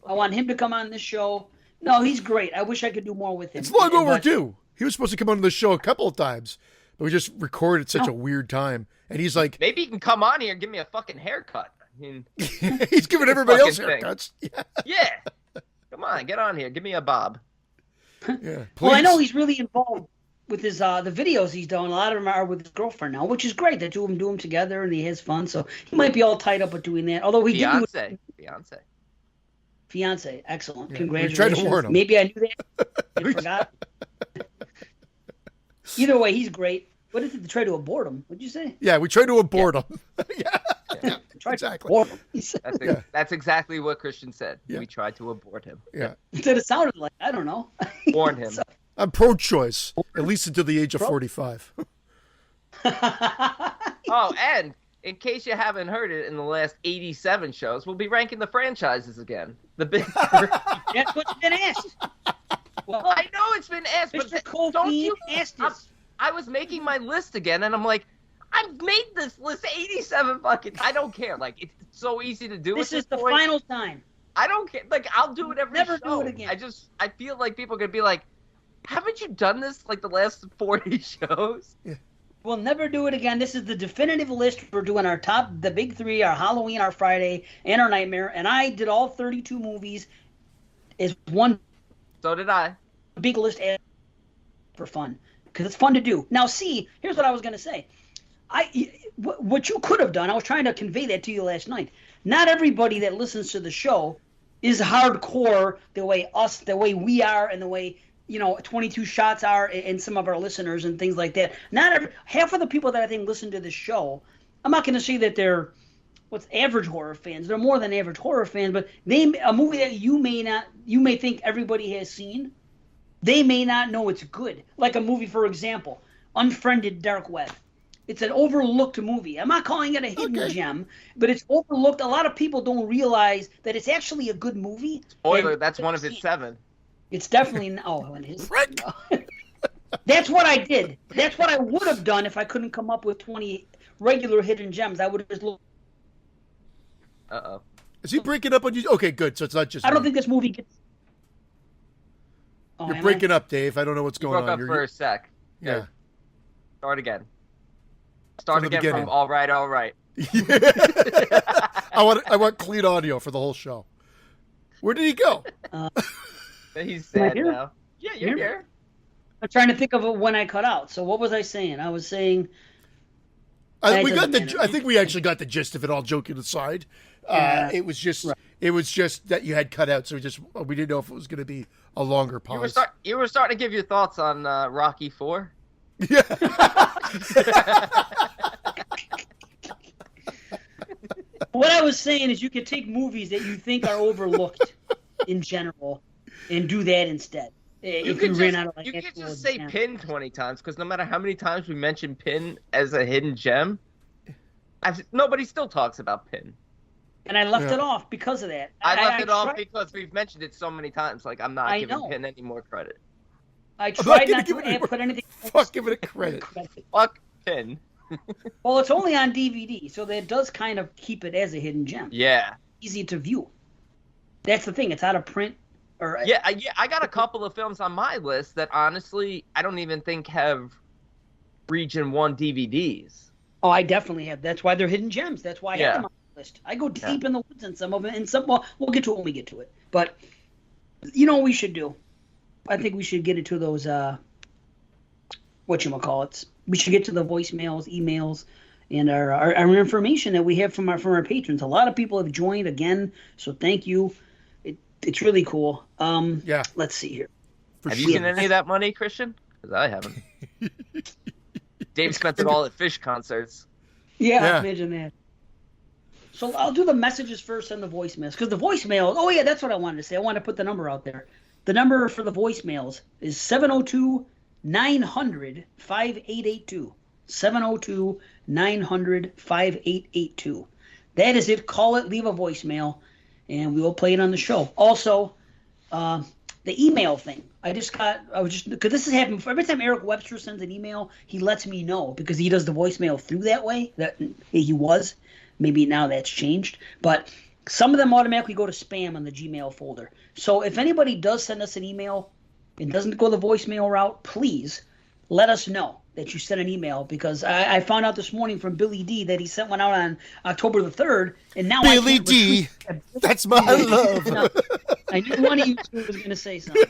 I want him to come on this show. No, he's great. I wish I could do more with him. It's long overdue. He was supposed to come on the show a couple of times, but we just recorded at such a weird time. And he's like, maybe he can come on here and give me a fucking haircut. I mean, he's giving everybody else haircuts. Yeah. Come on, get on here. Give me a bob. Yeah. Please. Well, I know he's really involved with his the videos he's done. A lot of them are with his girlfriend now, which is great. The two of them do them together, and he has fun. So he might be all tied up with doing that. Although he did Fiance, excellent. Yeah, congratulations. Tried to warn him. Maybe I knew that. I forgot. Either way, he's great. What did they try to abort him? What'd you say? Yeah, we tried to abort him. Exactly. That's exactly what Christian said. Yeah. We tried to abort him. Yeah. Instead, it sounded like, I don't know. Warn him. I'm pro-choice, at least until the age of 45. Oh, and in case you haven't heard it, in the last 87 shows, we'll be ranking the franchises again. The big three. That's what's been asked. Well, I know it's been asked, Mr. but don't you asked us. I was making my list again, and I'm like, I've made this list 87 fucking. I don't care. Like, it's so easy to do. This is the point. final time. I don't care. Like, I'll do it every Never show. do it again. I feel like people are gonna be like, haven't you done this like the last 40 shows? Yeah. We'll never do it again. This is the definitive list. We're doing the big 3, our Halloween, our Friday, and our Nightmare. And I did all 32 movies as one. So did I. Big list for fun, because it's fun to do. Now, see, here's what I was going to say. What you could have done, I was trying to convey that to you last night. Not everybody that listens to the show is hardcore the way we are and the way 22 shots are in some of our listeners and things like that. Half of the people that I think listen to this show, I'm not going to say that they're average horror fans. They're more than average horror fans, but a movie that you may think everybody has seen, they may not know it's good. Like a movie, for example, Unfriended Dark Web. It's an overlooked movie. I'm not calling it a hidden gem, but it's overlooked. A lot of people don't realize that it's actually a good movie. Spoiler, that's one of his 7. It's definitely one of his. That's what I did. That's what I would have done if I couldn't come up with 20 regular hidden gems. I would have just looked. Uh-oh. Is he breaking up on you? Okay, good. So it's not just. I don't think this movie gets. You're breaking up, Dave. I don't know what's going on. You broke up for a sec. Yeah. Start again. Start again from all right. I want clean audio for the whole show. Where did he go? He's sad now. Yeah, you're here. I'm trying to think of when I cut out. So what was I saying? I was saying. I think we actually got the gist of it. All joking aside, it was just that you had cut out, so we didn't know if it was going to be a longer pause. You were starting to give your thoughts on Rocky IV. Yeah. What I was saying is you could take movies that you think are overlooked in general and do that instead. You could just say Pin 20 times, because no matter how many times we mention Pin as a hidden gem, nobody still talks about Pin. And I left it off because of that. I left it off because we've mentioned it so many times. Like, I'm not giving Pin any more credit. I tried not to put anything. Fuck giving it credit. Fuck Pin. Well, it's only on DVD, so that does kind of keep it as a hidden gem. Yeah. Easy to view. That's the thing. It's out of print. I got a couple of films on my list that honestly I don't even think have Region 1 DVDs. Oh, I definitely have. That's why they're hidden gems. That's why I have them on my list. I go deep in the woods in some of them, and we'll get to it when we get to it. But you know what we should do? I think we should get into those whatchamacallits. We should get to the voicemails, emails, and our information that we have from our patrons. A lot of people have joined again, so thank you. It's really cool. Let's see here. Have you seen any of that money, Christian? Because I haven't. Dave spent it all at Fish concerts. Yeah, imagine that. So I'll do the messages first and the voicemails. Because the voicemails, oh yeah, that's what I wanted to say. I want to put the number out there. The number for the voicemails is 702-900-5882. 702-900-5882. That is it. Call it, leave a voicemail, and we will play it on the show. Also, the email thing. Because this has happened every time Eric Webster sends an email, he lets me know because he does the voicemail through that way. That he was. Maybe now that's changed. But some of them automatically go to spam on the Gmail folder. So if anybody does send us an email and doesn't go the voicemail route, please let us know that you sent an email, because I found out this morning from Billy D that he sent one out on October the 3rd, and now Billy D, that's my love. I knew one of you two was going to say something.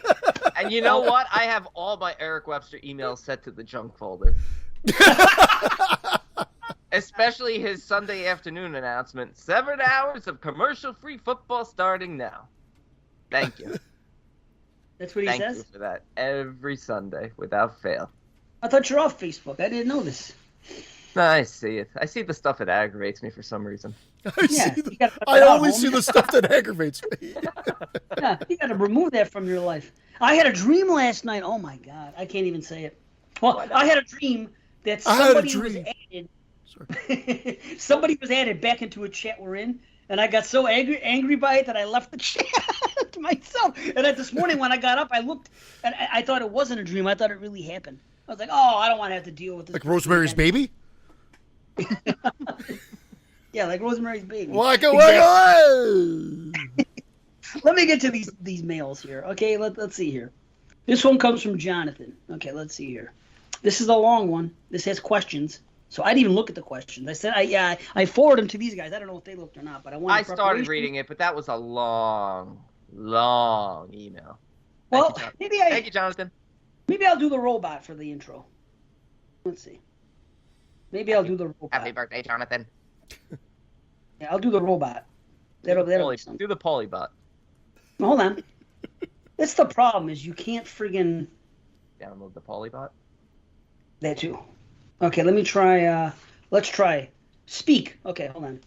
And you know what? I have all my Eric Webster emails set to the junk folder. Especially his Sunday afternoon announcement, 7 hours of commercial-free football starting now. Thank you. That's what he says? Thank you for that. Every Sunday, without fail. I thought you're off Facebook. I didn't know this. No, I see it. I see the stuff that aggravates me for some reason. I always see the stuff that aggravates me. Yeah, you got to remove that from your life. I had a dream last night. Oh, my God. I can't even say it. Well, I had a dream that somebody was added. Sorry. Somebody was added back into a chat we're in, and I got so angry by it that I left the chat to myself. And this morning when I got up, I looked, and I thought it wasn't a dream. I thought it really happened. I was like, oh, I don't want to have to deal with this. Like Rosemary's Baby? Yeah, like Rosemary's Baby. Walk away! Let me get to these mails here. Okay, let's see here. This one comes from Jonathan. Okay, let's see here. This is a long one. This has questions. So I didn't even look at the questions. I said, I forwarded them to these guys. I don't know if they looked or not, but I started reading it, but that was a long email. Well, Thank you, Jonathan. Maybe I'll do the robot for the intro. Let's see. Maybe I'll do the robot. Happy birthday, Jonathan. Yeah, I'll do the robot. That'll be something. Do the Polybot. Hold on. That's the problem, is you can't friggin' download the Polybot. That too. Okay, let me try. Let's try. Speak. Okay, hold on.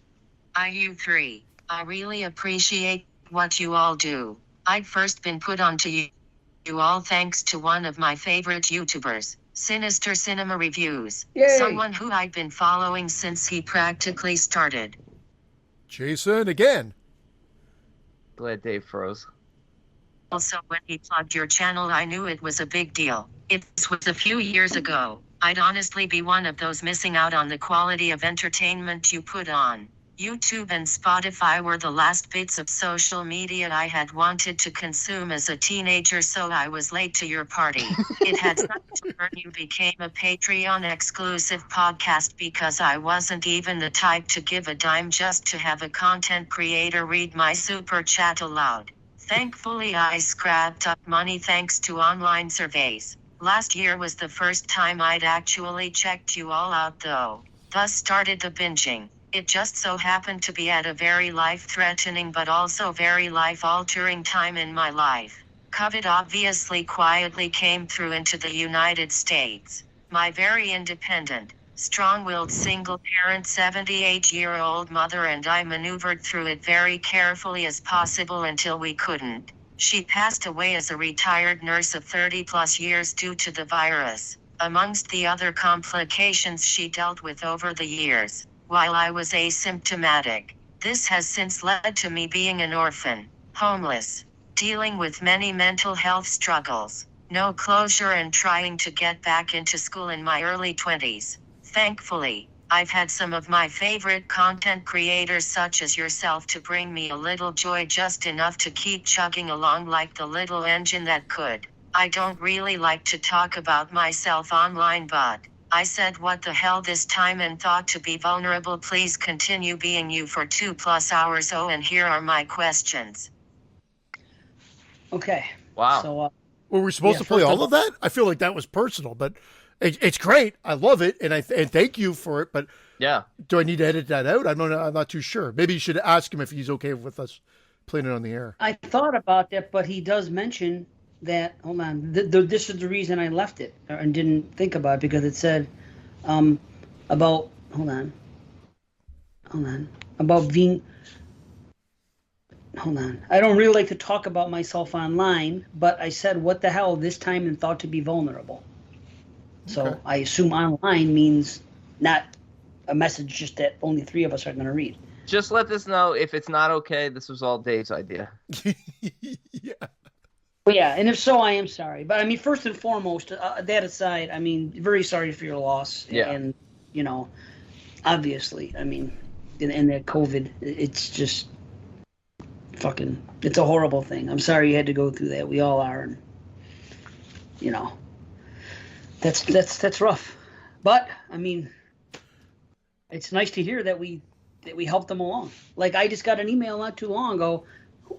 IU3. I really appreciate what you all do. I'd first been put onto you all thanks to one of my favorite YouTubers, Sinister Cinema Reviews. Yay. Someone who I'd been following since he practically started. Jason again. Glad Dave froze. Also, when he plugged your channel, I knew it was a big deal. It was a few years ago. I'd honestly be one of those missing out on the quality of entertainment you put on. YouTube and Spotify were the last bits of social media I had wanted to consume as a teenager, so I was late to your party. It had something to learn you became a Patreon exclusive podcast because I wasn't even the type to give a dime just to have a content creator read my super chat aloud. Thankfully, I scrapped up money thanks to online surveys. Last year was the first time I'd actually checked you all out though. Thus started the binging. It just so happened to be at a very life-threatening but also very life-altering time in my life. COVID obviously quietly came through into the United States. My very independent, strong-willed single-parent 78-year-old mother and I maneuvered through it very carefully as possible until we couldn't. She passed away as a retired nurse of 30-plus years due to the virus, amongst the other complications she dealt with over the years. While I was asymptomatic, this has since led to me being an orphan, homeless, dealing with many mental health struggles, no closure, and trying to get back into school in my early 20s. Thankfully, I've had some of my favorite content creators such as yourself to bring me a little joy, just enough to keep chugging along like the little engine that could. I don't really like to talk about myself online, but I said what the hell this time and thought to be vulnerable. Please continue being you for 2+ hours. Oh, and here are my questions. Okay. Wow. So, were we supposed to play all of that? I feel like that was personal, but it's great. I love it, and and thank you for it. But yeah, do I need to edit that out? I'm not too sure. Maybe you should ask him if he's okay with us playing it on the air. I thought about that, but he does mention that. Hold on. This is the reason I left it and didn't think about it, because it said about. Hold on. About being. Hold on. I don't really like to talk about myself online, but I said what the hell this time and thought to be vulnerable. So okay. I assume online means not a message just that only 3 of us are going to read. Just let us know if it's not okay. This was all Dave's idea. Yeah. Well, yeah, and if so, I am sorry. But I mean, first and foremost, that aside, I mean, very sorry for your loss. Yeah. And you know, obviously, I mean, in that COVID, it's just fucking, it's a horrible thing. I'm sorry you had to go through that. We all are, and you know, that's rough. But I mean, it's nice to hear that we helped them along. Like, I just got an email not too long ago.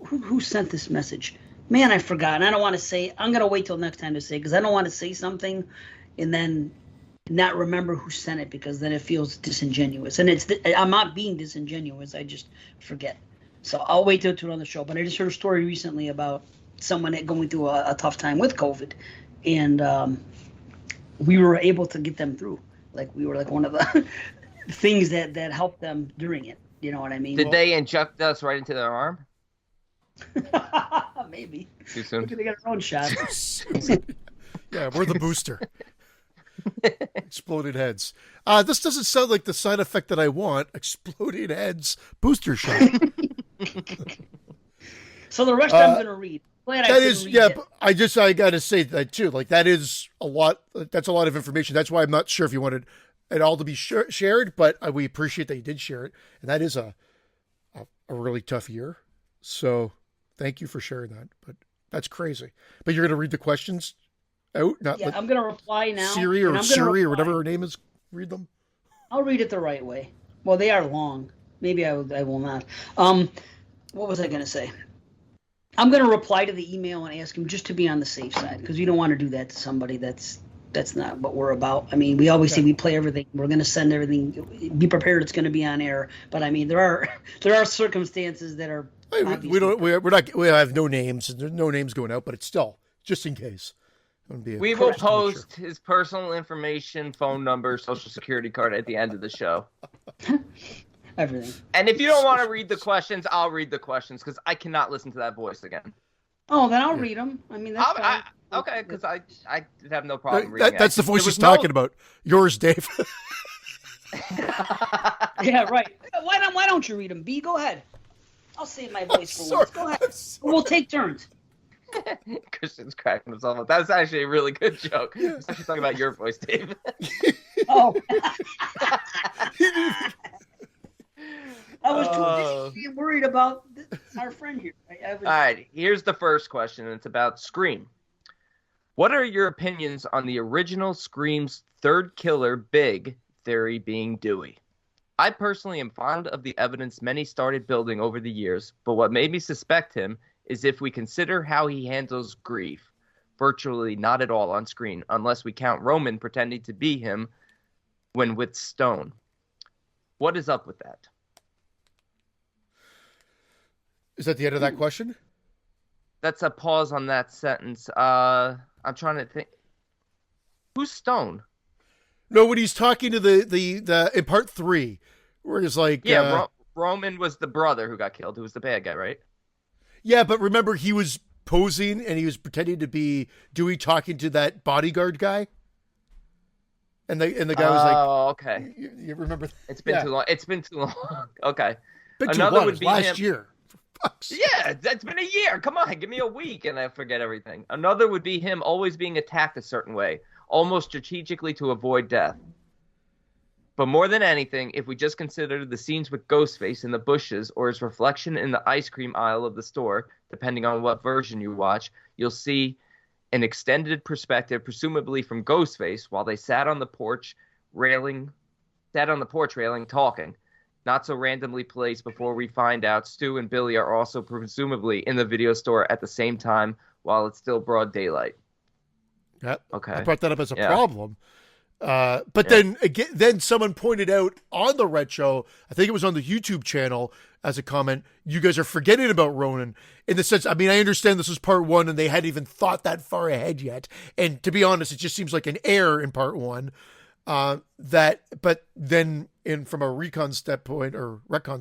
Who sent this message? Man, I forgot. And I don't want to say. I'm gonna wait till next time to say, because I don't want to say something and then not remember who sent it, because then it feels disingenuous. And I'm not being disingenuous. I just forget. So I'll wait till another show. But I just heard a story recently about someone going through a tough time with COVID, and we were able to get them through. Like, we were like one of the things that helped them during it. You know what I mean? Did they inject us right into their arm? Maybe. Too soon. They got their own shot. Yeah, we're the booster. Exploded heads. This doesn't sound like the side effect that I want. Exploded heads booster shot. So the rest I'm going to read. That is, yeah. But I got to say that too. Like, that is a lot. That's a lot of information. That's why I'm not sure if you wanted it all to be shared, but we appreciate that you did share it. And that is a really tough year. So thank you for sharing that. But that's crazy. But you're going to read the questions out? Not I'm going to reply now. Siri or whatever her name is. Read them. I'll read it the right way. Well, they are long. Maybe I will not. What was I going to say? I'm going to reply to the email and ask him just to be on the safe side, because you don't want to do that to somebody that's That's not what we're about. I mean, we always say we play everything. We're going to send everything. Be prepared. It's going to be on air. But I mean, there are circumstances that are. We have no names. There's no names going out, but it's still just in case. We will post his personal information, phone number, social security card at the end of the show. Everything. And if you don't want to read the questions, I'll read the questions because I cannot listen to that voice again. Oh, then I'll read them. I mean, that's fine. Okay, because I have no problem reading That's the voice he's talking about. Yours, Dave. Yeah, right. Why don't you read them, B? Go ahead. I'll save my voice for once. Go ahead. We'll take turns. Christian's cracking himself up. That's actually a really good joke. I'm actually talking about your voice, Dave. Oh. I was too worried about our friend here. All right, here's the first question, and it's about Scream. What are your opinions on the original Scream's third killer, Big, theory being Dewey? I personally am fond of the evidence many started building over the years, but what made me suspect him is if we consider how he handles grief. Virtually not at all on screen, unless we count Roman pretending to be him when with Stone. What is up with that? Is that the end of that question? That's a pause on that sentence. I'm trying to think. Who's Stone? No, when he's talking to the in part 3, where he's like, Roman was the brother who got killed, who was the bad guy, right? Yeah, but remember he was posing and he was pretending to be Dewey talking to that bodyguard guy, and the guy was like, "Oh, okay." You remember? It's been too long. It's been too long. Okay. Another would be last year. Yeah, that's been a year. Come on, give me a week and I forget everything. Another would be him always being attacked a certain way, almost strategically to avoid death. But more than anything, if we just consider the scenes with Ghostface in the bushes or his reflection in the ice cream aisle of the store, depending on what version you watch, you'll see an extended perspective, presumably from Ghostface, while they sat on the porch railing talking. Not so randomly placed before we find out Stu and Billy are also presumably in the video store at the same time while it's still broad daylight. Yeah. Okay. I brought that up as a problem. Then someone pointed out on the Red Show, I think it was on the YouTube channel as a comment, you guys are forgetting about Ronan in the sense, I mean, I understand this was part 1 and they hadn't even thought that far ahead yet. And to be honest, it just seems like an error in part 1. But then from a retcon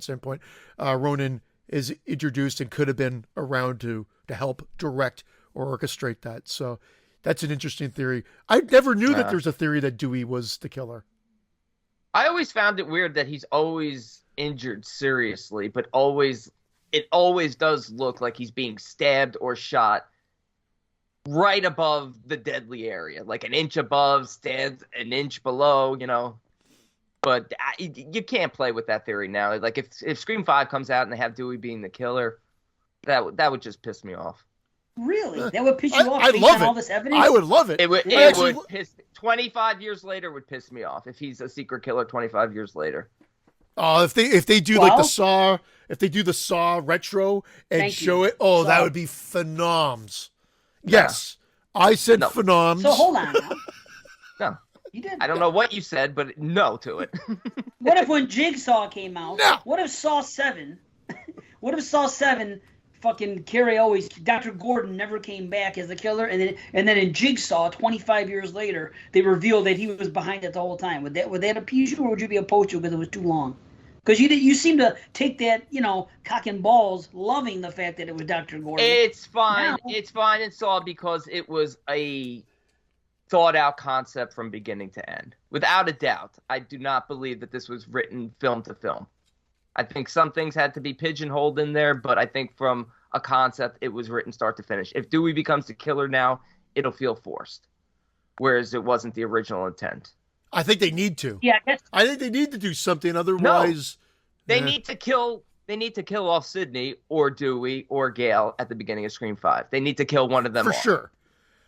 standpoint, Ronan is introduced and could have been around to help direct or orchestrate that. So that's an interesting theory. I never knew that there's a theory that Dewey was the killer. I always found it weird that he's always injured seriously, but it always does look like he's being stabbed or shot right above the deadly area, like an inch above, stands an inch below, But you can't play with that theory now. Like if Scream 5 comes out and they have Dewey being the killer, that would just piss me off. Really? That would piss you off? I'd love it. All this evidence? I would love it. It would piss. 25 years later would piss me off if he's a secret killer 25 years later. Oh, if they do like the Saw, if they do the Saw retro and show it, that would be phenoms. Yes, I said phenoms. So hold on now. No. You did. I don't know what you said, but no to it. What if when Jigsaw came out? No. What if Saw 7? What if Saw 7 fucking Dr. Gordon never came back as the killer, and then in Jigsaw 25 years later they revealed that he was behind it the whole time? Would that appease you, or would you be opposed to it because it was too long? Because you seem to take that, cock and balls, loving the fact that it was Dr. Gordon. It's fine. It's fine in Saw because it was a thought-out concept from beginning to end. Without a doubt, I do not believe that this was written film to film. I think some things had to be pigeonholed in there, but I think from a concept, it was written start to finish. If Dewey becomes the killer now, it'll feel forced, whereas it wasn't the original intent. I think they need to. Yeah, I think they need to do something. Otherwise, they need to kill. They need to kill off Sidney or Dewey or Gale at the beginning of Scream 5. They need to kill one of them for off. Sure.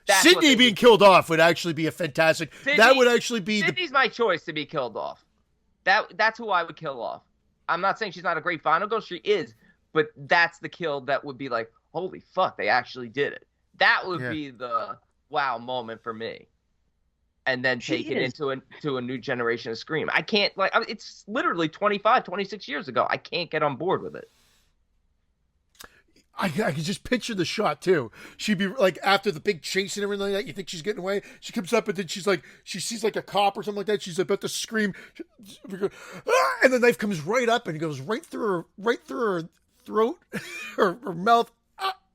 Sidney being killed off would actually be a fantastic. That would actually be Sidney's my choice to be killed off. That's who I would kill off. I'm not saying she's not a great final girl. She is, but that's the kill that would be like, holy fuck, they actually did it. That would be the wow moment for me. and then take it into a new generation of Scream. I can't, like, it's literally 25, 26 years ago. I can't get on board with it. I can just picture the shot too. She'd be like, after the big chase and everything like that, you think she's getting away. She comes up and then she's like, she sees like a cop or something like that. She's about to scream, and the knife comes right up and it goes right through her throat, her mouth,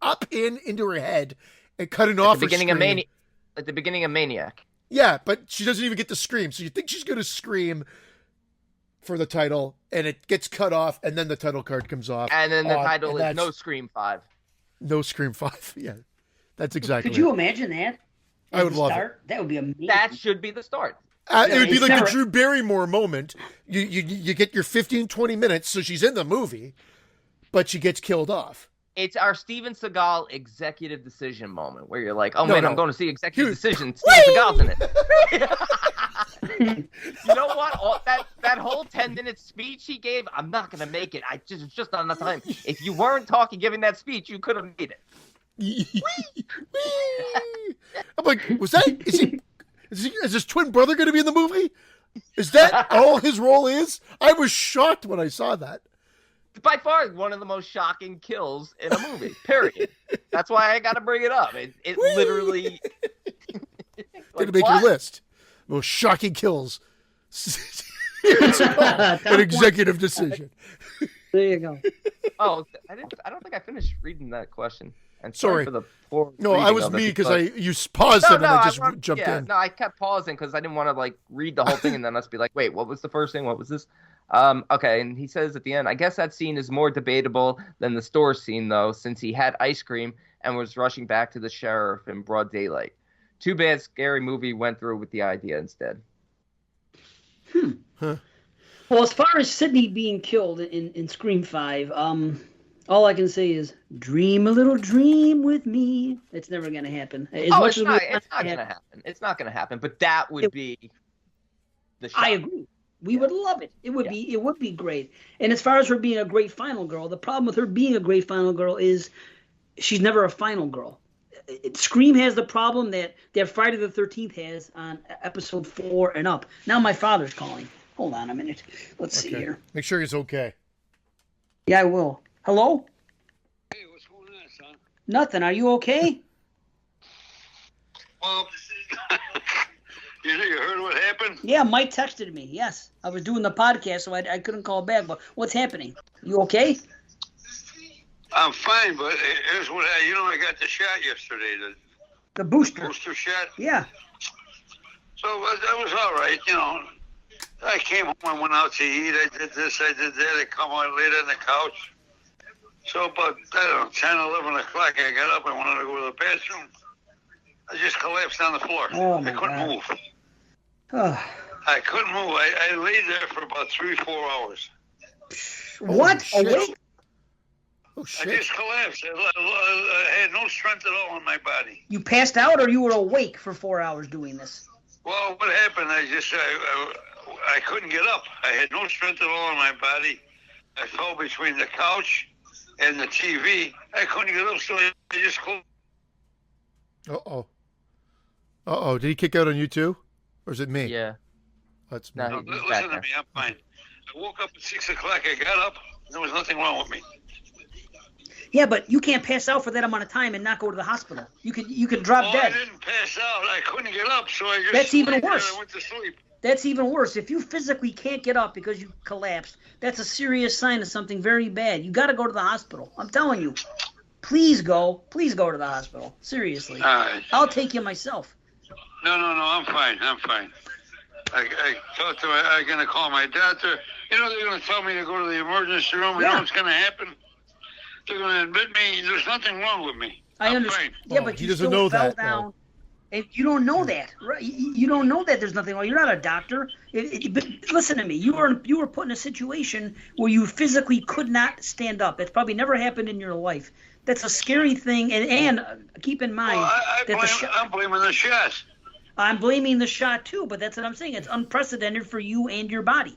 up into her head, and cutting off her scream. At the beginning of Maniac. Yeah, but she doesn't even get to scream. So you think she's going to scream for the title, and it gets cut off, and then the title card comes off. And then the title is No Scream 5. No Scream 5, yeah. That's exactly Could you imagine that? I would love it. That would be amazing. That should be the start. It would be like the Drew Barrymore moment. You get your 15, 20 minutes, so she's in the movie, but she gets killed off. It's our Steven Seagal executive decision moment, where you're like, I'm going to see executive decision. Steven Seagal's in it. You know what? That whole 10-minute speech he gave, I'm not going to make it. It's just not enough time. If you weren't giving that speech, you could have made it. I'm like, is his twin brother going to be in the movie? Is that all his role is? I was shocked when I saw that. By far one of the most shocking kills in a movie, period. That's why I got to bring it up. It literally... Gonna make your list. Most shocking kills. An executive decision. There you go. Oh, I don't think I finished reading that question. And sorry for the poor. No, I was me because you paused it and I just jumped in. No, I kept pausing because I didn't want to read the whole thing and then us be like, wait, what was the first thing? What was this? Okay, and he says at the end, I guess that scene is more debatable than the store scene though, since he had ice cream and was rushing back to the sheriff in broad daylight. Too bad Scary Movie went through with the idea instead. Huh. Well, as far as Sidney being killed in Scream 5, all I can say is dream a little dream with me. It's never going to happen. It's not going to happen. It's not going to happen, but that would be the shot. I agree. We would love it. It would be great. And as far as her being a great final girl, the problem with her being a great final girl is she's never a final girl. Scream has the problem that Friday the 13th has on episode 4 and up. Now my father's calling. Hold on a minute. Let's see here. Make sure he's okay. Yeah, I will. Hello? Hey, what's going on, son? Nothing. Are you okay? Well, you heard what happened? Yeah, Mike texted me. Yes. I was doing the podcast, so I couldn't call back. But what's happening? You okay? I'm fine, but here's what I got the shot yesterday. The booster. Booster shot? Yeah. So that was all right, I came home and went out to eat. I did this, I did that. I come out later on the couch. So about, 10, 11 o'clock, I got up. I wanted to go to the bathroom. I just collapsed on the floor. Oh, my I couldn't move. Oh. I couldn't move. I laid there for about 3-4 hours. What? Awake? Oh, shit. I just collapsed. I had no strength at all in my body. You passed out or you were awake for 4 hours doing this? Well, what happened, I couldn't get up. I had no strength at all in my body. I fell between the couch and the TV. I couldn't get up, so I just closed. Uh-oh. Did he kick out on you too? Or is it me? Yeah. That's me. No, listen to me. I'm fine. I woke up at 6 o'clock. I got up. There was nothing wrong with me. Yeah, but you can't pass out for that amount of time and not go to the hospital. You could drop dead. I didn't pass out. I couldn't get up, so I just That's even worse. I went to sleep. That's even worse. If you physically can't get up because you collapsed, that's a serious sign of something very bad. You got to go to the hospital. I'm telling you. Please go to the hospital. Seriously. All right. I'll take you myself. No, I'm fine. I talked to I'm going to call my doctor. They're going to tell me to go to the emergency room. You know what's going to happen? They're going to admit me. There's nothing wrong with me. I understand. Yeah, but you still fell down. And you don't know that, right? You don't know that there's nothing wrong. You're not a doctor. But listen to me. You were put in a situation where you physically could not stand up. It's probably never happened in your life. That's a scary thing. And keep in mind I'm blaming the shot. I'm blaming the shot too. But that's what I'm saying. It's unprecedented for you and your body.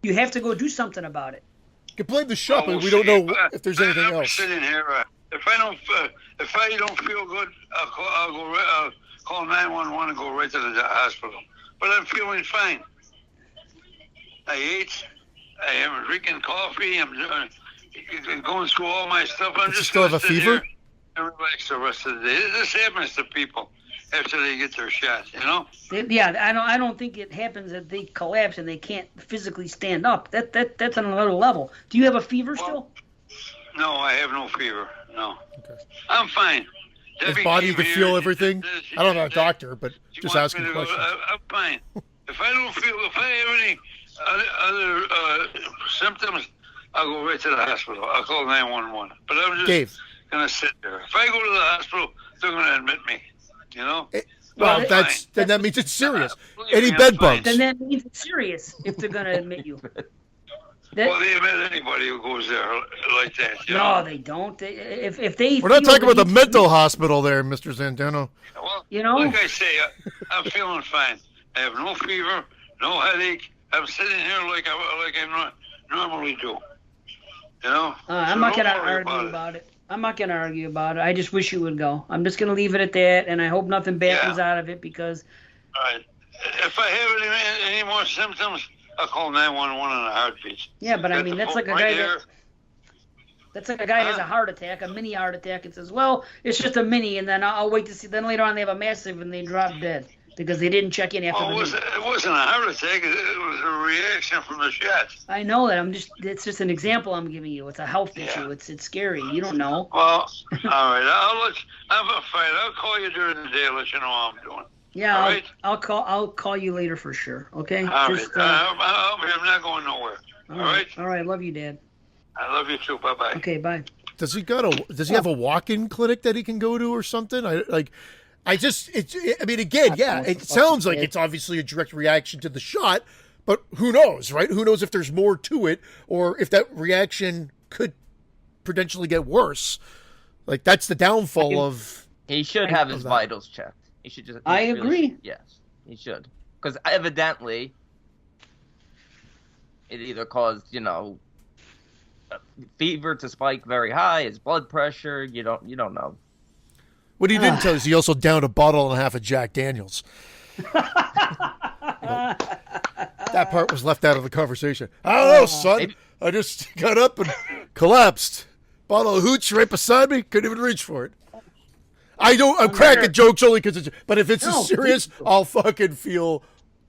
You have to go do something about it. You can blame the shot, but we don't know if there's anything else. I'm sitting here. If I don't feel good, I'll call 911 and go right to the hospital. But I'm feeling fine. I ate. I am drinking coffee. I'm going through all my stuff. I'm just still have a fever? And relax the rest of the day. This happens to people after they get their shots, you know? Yeah, I don't think it happens that they collapse and they can't physically stand up. That's on another level. Do you have a fever still? No, I have no fever. No. Okay. I'm fine. His body can feel everything? I don't know a doctor, but just asking questions. I'm fine. If I have any other symptoms, I'll go right to the hospital. I'll call 911. But I'm just going to sit there. If I go to the hospital, they're going to admit me. You know? Well, then that means it's serious. Any bed bugs? Then that means it's serious if they're going to admit you. Well, they admit anybody who goes there like that. No, they don't. If they We're not talking about the mental hospital there, Mr. Zandano. Well, you know, like I say, I'm feeling fine. I have no fever, no headache. I'm sitting here like I normally do. You know? I'm not going to argue about it. I'm not going to argue about it. I just wish you would go. I'm just going to leave it at that, and I hope nothing bad comes out of it because... All right. If I have any more symptoms, I'll call 911 in a heartbeat. Yeah, but I mean, that's like a guy that's like a guy has a heart attack, a mini heart attack, and says, well, it's just a mini, and then I'll wait to see. Then later on they have a massive, and they drop dead because they didn't check in after the mini. It wasn't a heart attack. It was a reaction from the shots. I know that. It's just an example I'm giving you. It's a health issue. It's scary. You don't know. Well, all right. I'm fine. I'll call you during the day. Let you know how I'm doing. Yeah, all right? I'll call you later for sure. Okay. All right. I'm not going nowhere. All right. All right. Love you, Dad. I love you too. Bye bye. Okay. Bye. Does he have a walk-in clinic that he can go to or something? It sounds like it's obviously a direct reaction to the shot, but who knows, right? Who knows if there's more to it or if that reaction could potentially get worse. Like that's the downfall of. He should have his vitals checked. He should just. I agree. Yes, he should, because evidently it either caused fever to spike very high, his blood pressure. You don't know. What he didn't tell us, he also downed a bottle and a half of Jack Daniels. That part was left out of the conversation. I don't know, son. Maybe. I just got up and collapsed. Bottle of hooch right beside me. Couldn't even reach for it. I'm cracking jokes only because it's. But if it's serious, I'll fucking feel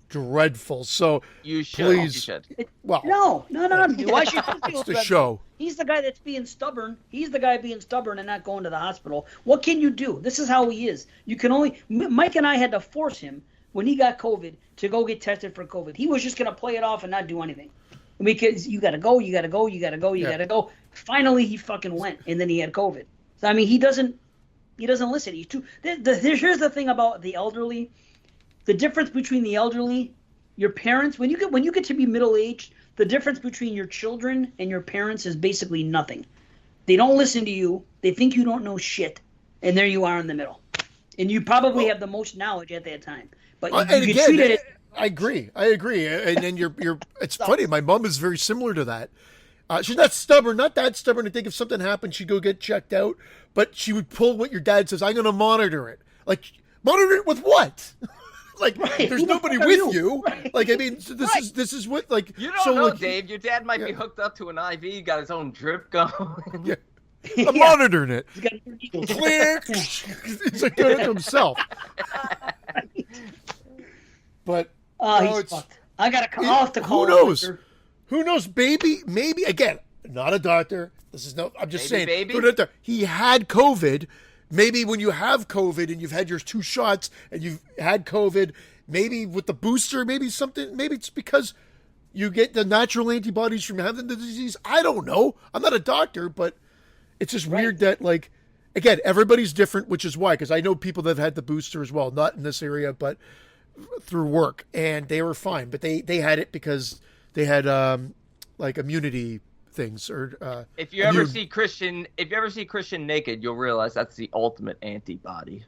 dreadful. So you should. Please. You should. Well, no. Why should you feel it's the show. He's the guy that's being stubborn. He's the guy being stubborn and not going to the hospital. What can you do? This is how he is. You can only. Mike and I had to force him when he got COVID to go get tested for COVID. He was just going to play it off and not do anything. Because you got to go. Finally, he fucking went, and then he had COVID. So I mean, he doesn't listen. He's too. Here's the thing about the elderly. The difference between the elderly, your parents, when you get to be middle aged, the difference between your children and your parents is basically nothing. They don't listen to you. They think you don't know shit, and there you are in the middle. And you probably have the most knowledge at that time. But you get treated it. I agree. And then you're. It's funny. My mom is very similar to that. She's not stubborn, not that stubborn to think if something happened, she'd go get checked out. But she would pull what your dad says. I'm going to monitor it. Like, monitor it with what? Like, there's nobody with you. Right. Like, I mean, this is what, like. You don't know, Dave. Your dad might be hooked up to an IV. He got his own drip going. Yeah. I'm monitoring it. Clear. He's like doing it to himself. But he's fucked. I got to call off the call. Who knows? Later. Who knows? Maybe again. Not a doctor. This is no. I'm just saying. He had COVID. Maybe when you have COVID and you've had your 2 shots and you've had COVID, maybe with the booster, maybe it's because you get the natural antibodies from having the disease. I don't know. I'm not a doctor, but it's just weird that, like, again, everybody's different, which is why, because I know people that have had the booster as well, not in this area, but through work, and they were fine. But they had it because they had like immunity things or if you ever see Christian naked, you'll realize that's the ultimate antibody.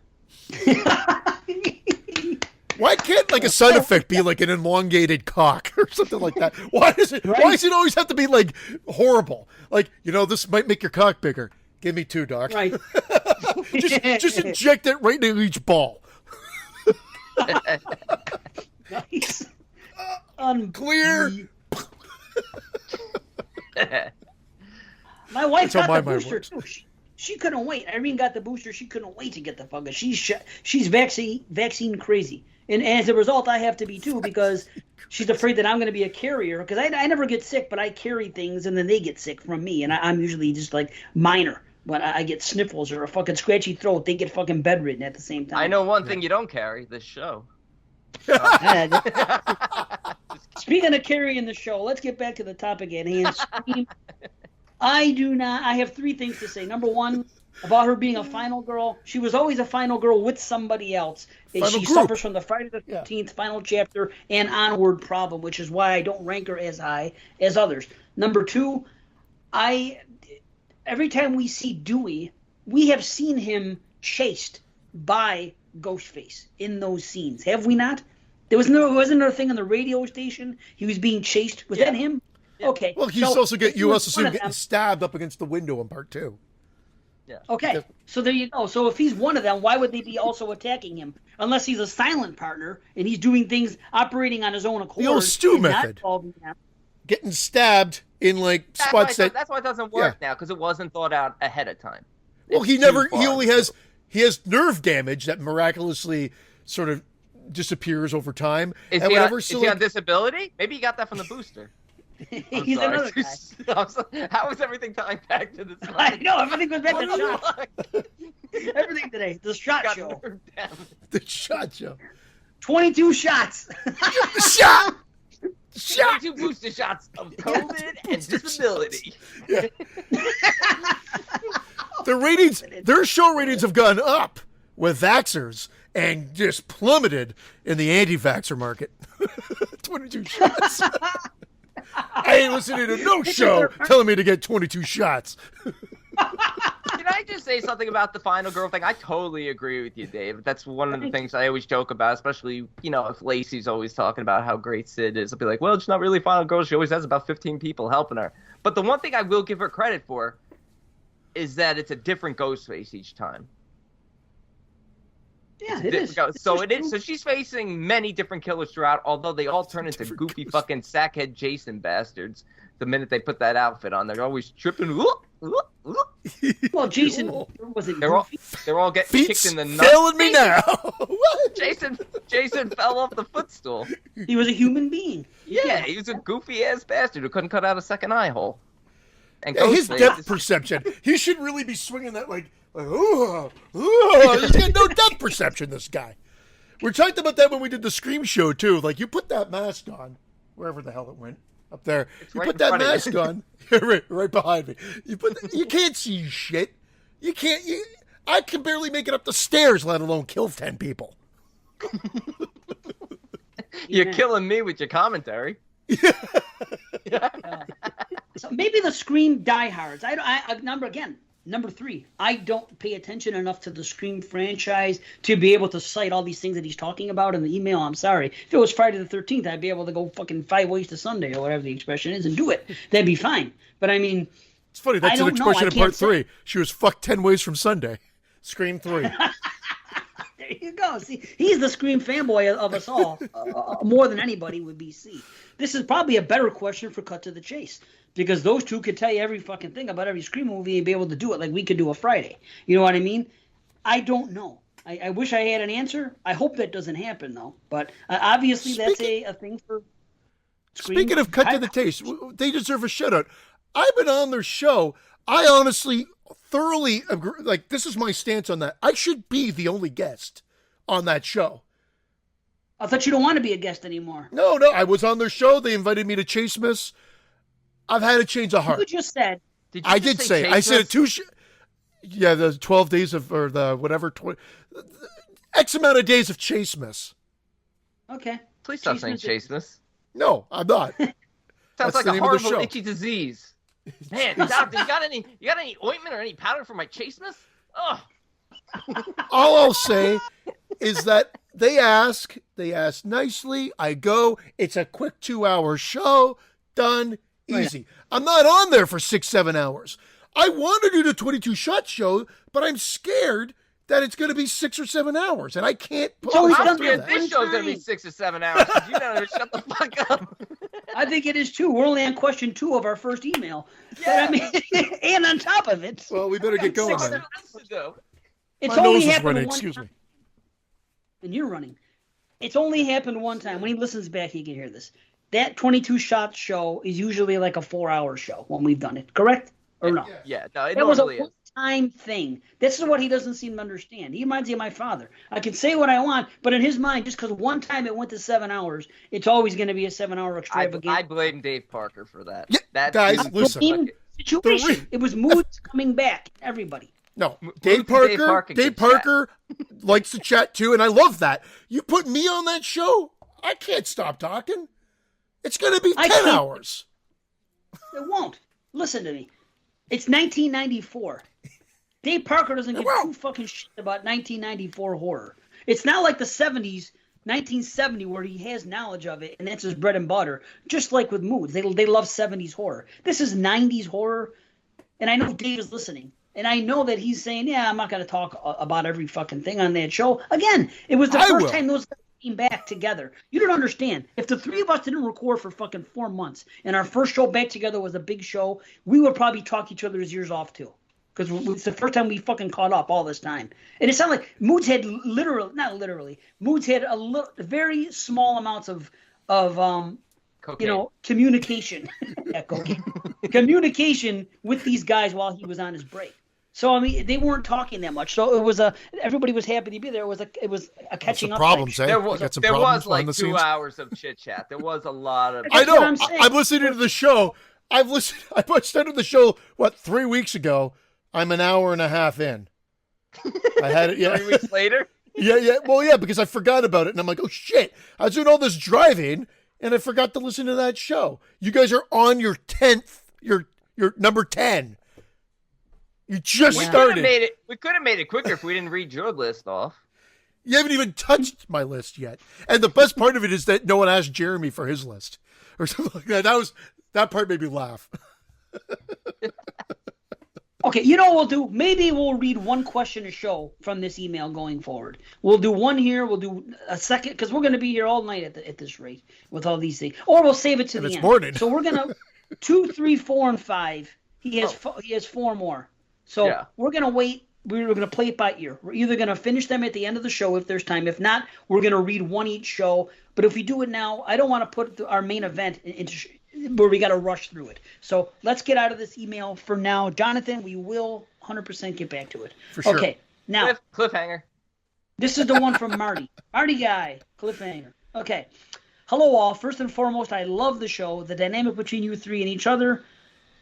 Why can't like a side effect be like an elongated cock or something like that? Why does it always have to be like horrible? Like, this might make your cock bigger. Give me 2, doc. Right. just inject it right into each ball. Nice. Clear. My wife That's how got my the mind booster works. too. She couldn't wait. Irene got the booster. She couldn't wait to get the fucker. She's vaccine crazy, and as a result, I have to be too because she's afraid that I'm going to be a carrier. Because I never get sick, but I carry things, and then they get sick from me, and I'm usually just like minor. When I get sniffles or a fucking scratchy throat, they get fucking bedridden at the same time. I know one thing you don't carry: this show. Speaking of carrying the show, let's get back to the topic at hand. Scream. I have three things to say. Number one, about her being a final girl. She was always a final girl with somebody else. And she suffers from the Friday the 13th final chapter and onward problem, which is why I don't rank her as high as others. Number two, every time we see Dewey, we have seen him chased by Ghostface in those scenes. Have we not? Wasn't there a thing on the radio station? He was being chased. Was that him? Yeah. Okay. Well, you also see him getting stabbed up against the window in part 2. Yeah. Okay. So there you go. So if he's one of them, why would they be also attacking him? Unless he's a silent partner and he's doing things operating on his own accord. The old Stu method. Getting stabbed in spots that's why it doesn't work now, because it wasn't thought out ahead of time. Well, he has nerve damage that miraculously sort of disappears over time. Is he on disability? Maybe he got that from the booster. He's another guy. How is everything tying back to this? I know, everything goes back to shots. Everything today. The shot show. The shot show. 22 shots. Shot! 22 booster shots of COVID and disability. Yeah. Their show ratings have gone up with vaxxers and just plummeted in the anti-vaxxer market. 22 shots. I ain't listening to no show telling me to get 22 shots. Can I just say something about the final girl thing? I totally agree with you, Dave. That's one of the things I always joke about, especially, if Lacey's always talking about how great Sid is. I'll be like, well, she's not really a final girl. She always has about 15 people helping her. But the one thing I will give her credit for is that it's a different Ghostface each time. Yeah, it is. So she's facing many different killers throughout, although they all turn into goofy fucking sackhead Jason bastards the minute they put that outfit on. They're always tripping. Well, Jason wasn't. They're all getting Feet's kicked in the nuts. Failing me now. What? Jason fell off the footstool. He was a human being. Yeah, he was a goofy ass bastard who couldn't cut out a second eye hole. And his depth perception. He should really be swinging that he's got no depth perception, this guy. We talked about that when we did the Scream show, too. You put that mask on, wherever the hell it went, up there. You put that mask on, right behind me. You can't see shit. I can barely make it up the stairs, let alone kill 10 people. You're killing me with your commentary. So maybe the Scream diehards. Number 3, I don't pay attention enough to the Scream franchise to be able to cite all these things that he's talking about in the email. I'm sorry. If it was Friday the 13th, I'd be able to go fucking 5 ways to Sunday or whatever the expression is and do it. That'd be fine. But I mean, it's funny. That's an expression in part 3. She was fucked 10 ways from Sunday. Scream 3. There you go. See, he's the Scream fanboy of us all, more than anybody with BC. This is probably a better question for Cut to the Chase. Because those two could tell you every fucking thing about every Scream movie and be able to do it like we could do a Friday. You know what I mean? I don't know. I wish I had an answer. I hope that doesn't happen, though. But obviously that's a thing for Scream. Speaking of Cut to the Chase, they deserve a shout-out. I've been on their show. I honestly, thoroughly agree. This is my stance on that. I should be the only guest on that show. I thought you don't want to be a guest anymore. No. I was on their show. They invited me to Chase Miss. I've had a change of heart. You just said. I did say. I said it too. Yeah, the 12 days or the whatever, X amount of days of Chase Miss. Okay. Please stop saying Chase Miss. No, I'm not. Sounds like a horrible itchy disease. Man, doctor, you got any ointment or any powder for my Chase Miss? Ugh. All I'll say is that they ask nicely. I go. It's a quick 2-hour show. Done. Easy. Right. I'm not on there for 6-7 hours. I want to do the 22 shot show, but I'm scared that it's going to be 6 or 7 hours, and I can't. So he's I'm done scared that this one show's gonna be time. 6 or 7 hours. 'Cause you never shut the fuck up. I think it is too. We're only on question 2 of our first email. Yeah. But, I mean, and on top of it, Well, we better get going Six then. hours to do. it's My only nose is happened running. one Excuse time. me. And you're running. It's only happened one time. When he listens back, he can hear this. That 22 shot show is usually like a 4-hour show when we've done it. Correct or no? Yeah, no, it That was a normally is. one-time thing. This is what he doesn't seem to understand. He reminds me of my father. I can say what I want, but in his mind, just because one time it went to 7 hours, it's always going to be a 7-hour extravaganza. I blame Dave Parker for that. Yeah, That guys, dude- listen. Same situation. It was moods coming back. Everybody. No, Dave Parker Dave can chat. Parker likes to chat too, and I love that. You put me on that show, I can't stop talking. It's going to be I 10 can't. hours. It won't. Listen to me. It's 1994. Dave Parker doesn't give Wow. two fucking shit about 1994 horror. It's not like the 70s, 1970, where he has knowledge of it, and that's his bread and butter. Just like with moods. They love 70s horror. This is 90s horror, and I know Dave is listening. And I know that he's saying, yeah, I'm not going to talk about every fucking thing on that show. Again, it was the I first will. time those guys came back together. You don't understand. If the three of us didn't record for fucking 4 months and our first show back together was a big show, we would probably talk each other's ears off too. Because it's the first time we fucking caught up all this time. And it sounded like Moods had Moods had very small amounts of Cocaine. communication. Yeah, cocaine. Communication with these guys while he was on his break. So I mean, they weren't talking that much. So it was everybody was happy to be there. It was a catching Some up. problems, type eh? show. There was, got some there problems was like behind the 2 scenes. hours of chit chat. There was a lot of. I That's what know. I'm saying. I'm listening to the show. I started the show, 3 weeks ago? I'm an hour and a half in. I had it, yeah. 3 weeks later. Yeah. Well, yeah, because I forgot about it. And I'm like, oh, shit. I was doing all this driving, and I forgot to listen to that show. You guys are on your 10th, your number 10. You just We could started. have made it. We could have made it quicker if we didn't read your list off. You haven't even touched my list yet. And the best part of it is that no one asked Jeremy for his list or something like that. That part made me laugh. Okay, you know what we'll do? Maybe we'll read one question a show from this email going forward. We'll do one here. We'll do a second because we're going to be here all night at this rate with all these things. Or we'll save it to And the it's end. morning. So we're gonna 2, 3, 4, and 5. He has 4 more. So Yeah. we're gonna wait. We're gonna play it by ear. We're either gonna finish them at the end of the show if there's time. If not, we're gonna read one each show. But if we do it now, I don't want to put our main event into where we got to rush through it. So let's get out of this email for now. Jonathan, we will 100% get back to it. For sure. Okay, now Cliffhanger. this is the one from Marty. Marty guy, cliffhanger. Okay. Hello all. First and foremost, I love the show. The dynamic between you three and each other,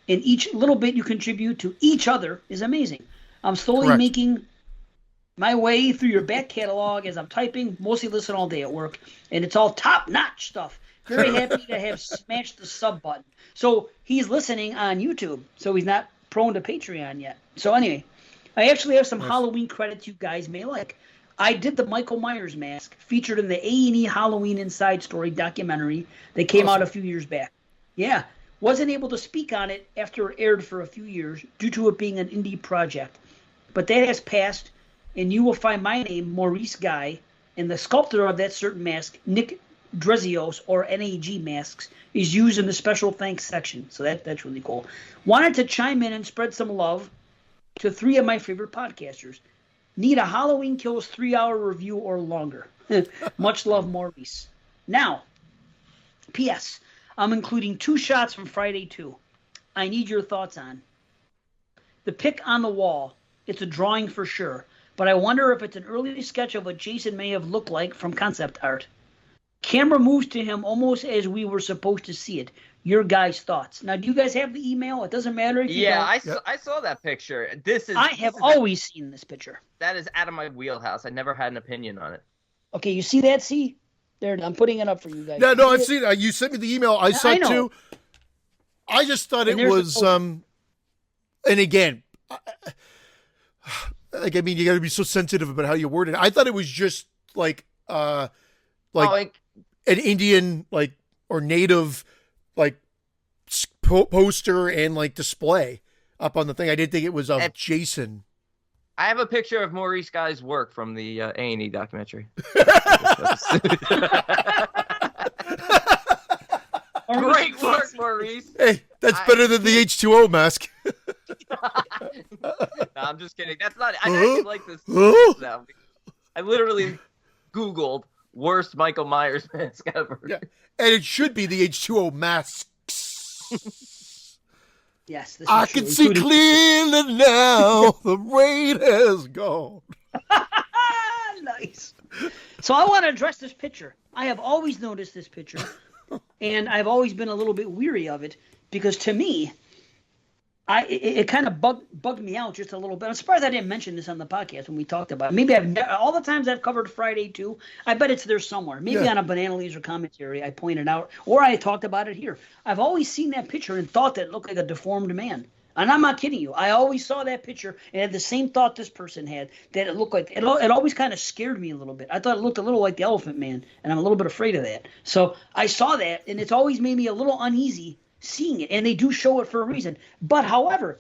and each little bit you contribute to each other is amazing. I'm slowly Correct. making my way through your back catalog as I'm typing, mostly listen all day at work, and it's all top-notch stuff. Very happy to have smashed the sub button. So he's listening on YouTube, so he's not prone to Patreon yet. So anyway, I actually have some Halloween credits you guys may like. I did the Michael Myers mask featured in the A&E Halloween Inside Story documentary that came out a few years back. Yeah, wasn't able to speak on it after it aired for a few years due to it being an indie project. But that has passed, and you will find my name, Maurice Guy, and the sculptor of that certain mask, Nick Drezios, or NAG masks, is used in the special thanks section. So that's really cool. Wanted to chime in and spread some love to 3 of my favorite podcasters. Need a Halloween Kills 3-hour review or longer. Much love, Maurice. Now, P.S. I'm including 2 shots from Friday 2. I need your thoughts on. The pic on the wall. It's a drawing for sure, but I wonder if it's an early sketch of what Jason may have looked like from concept art. Camera moves to him almost as we were supposed to see it. Your guys' thoughts. Now, do you guys have the email? It doesn't matter if you don't. I saw that picture. I have always seen this picture. That is out of my wheelhouse. I never had an opinion on it. Okay, you see that? See? There, I'm putting it up for you guys. Yeah, no, I've seen it. You sent me the email. I saw it know. too. I just thought And it there's was, the photo. and again, like, I mean, you got to be so sensitive about how you word it. I thought it was just like an Indian, like, or native, like, poster and like display up on the thing. I didn't think it was of Jason. I have a picture of Maurice Guy's work from the A&E documentary. Great work, Maurice. Hey, that's better than the H2O mask. No, I'm just kidding. That's not. I actually like this now. I literally Googled worst Michael Myers mask ever. Yeah. And it should be the H2O masks. Yes, this I is can true, see including- clearly now. The rain has gone. Nice. So I want to address this picture. I have always noticed this picture, and I've always been a little bit weary of it because to me, it kind of bugged me out just a little bit. I'm surprised I didn't mention this on the podcast when we talked about it. Maybe all the times I've covered Friday 2, I bet it's there somewhere. Maybe on a Banana Laser commentary I pointed out, or I talked about it here. I've always seen that picture and thought that it looked like a deformed man. And I'm not kidding you. I always saw that picture and had the same thought this person had, that it looked like it always kind of scared me a little bit. I thought it looked a little like the Elephant Man, and I'm a little bit afraid of that. So I saw that, and it's always made me a little uneasy seeing it, and they do show it for a reason. But however,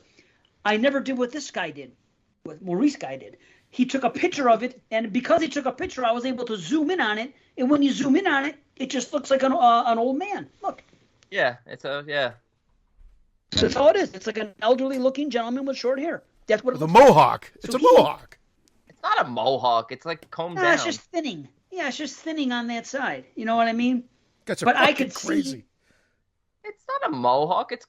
I never did what this guy did, what Maurice Guy did. He took a picture of it, and because he took a picture, I was able to zoom in on it. And when you zoom in on it, it just looks like an old man. Look. Yeah, it's a So that's all it is. It's like an elderly-looking gentleman with short hair. That's what it The looks like. mohawk. It's a mohawk. It's not a mohawk. It's like combed down. It's just thinning. Yeah, it's just thinning on that side. You know what I mean? That's But I fucking could crazy. see. It's not a mohawk. It's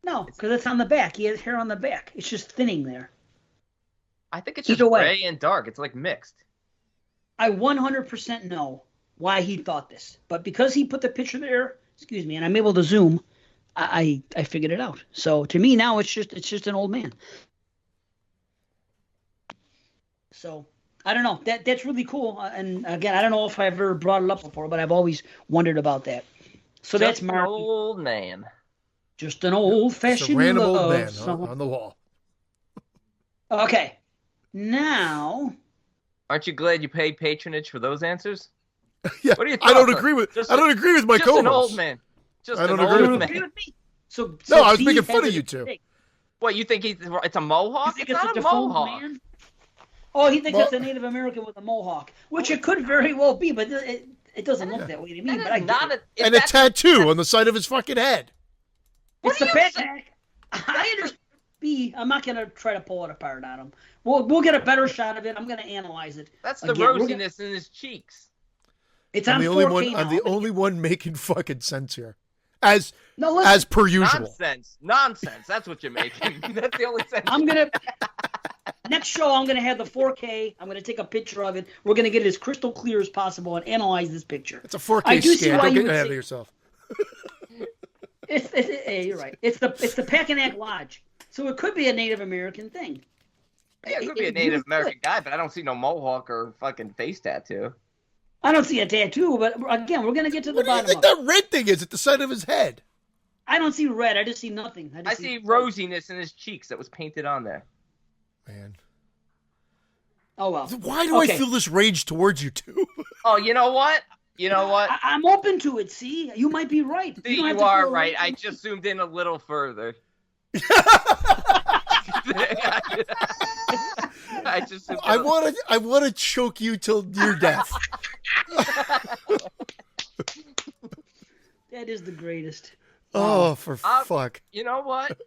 No, because it's on the back. He has hair on the back. It's just thinning there. I think it's just Either way. gray and dark. It's like mixed. I 100% know why he thought this. But because he put the picture there, and I'm able to zoom, I figured it out. So to me now it's just an old man. So I don't know. That's really cool. And again, I don't know if I've ever brought it up before, but I've always wondered about that. So that's an Mark. old man. Just an old-fashioned It's a random old love man song. on the wall. Okay. Now. Aren't you glad you paid patronage for those answers? Yeah, What are your I don't thoughts on- agree with. just I don't agree with my Just co-host. an old man. Just I don't an agree old with man. Agree with me. So I was B making has fun of a you two. mistake. What, you think it's a mohawk? You think It's it's a not a deformed mohawk. man? Oh, he thinks Well- it's a Native American with a mohawk, which it could very well be, but it doesn't look that way to me. That But is I get not it. a, And a tattoo on the side of his fucking head. It's the do you backpack. I understand. B. I'm not gonna try to pull it apart on him. We'll get a better shot of it. I'm gonna analyze it. That's the Again, we're rosiness in his cheeks. It's I'm on the only 4K one. now. I'm the only one making fucking sense here, as No, listen. as per usual. Nonsense. That's what you're making. That's the only sense. I'm gonna next show. I'm gonna have the 4K. I'm gonna take a picture of it. We're gonna get it as crystal clear as possible and analyze this picture. It's a 4K I do see scan. why Don't you get would ahead say- of yourself. Hey, you're right. It's the Packanack Lodge, so it could be a Native American thing. Yeah, it could be a It Native really American could. guy, but I don't see no mohawk or fucking face tattoo. I don't see a tattoo, but again, we're gonna get to the What do you bottom think of that it. red thing is at the side of his head? I don't see red. I just see nothing. I just see rosiness in his cheeks that was painted on there. Man, Oh well. why do Okay. I feel this rage towards you two? Oh, you know what? You know what? I'm open to it. See, you might be right. See, don't have you to are feel right. I right. just zoomed in a little further. I just zoomed in I a- want to choke you till near death. That is the greatest. Oh, for fuck! You know what?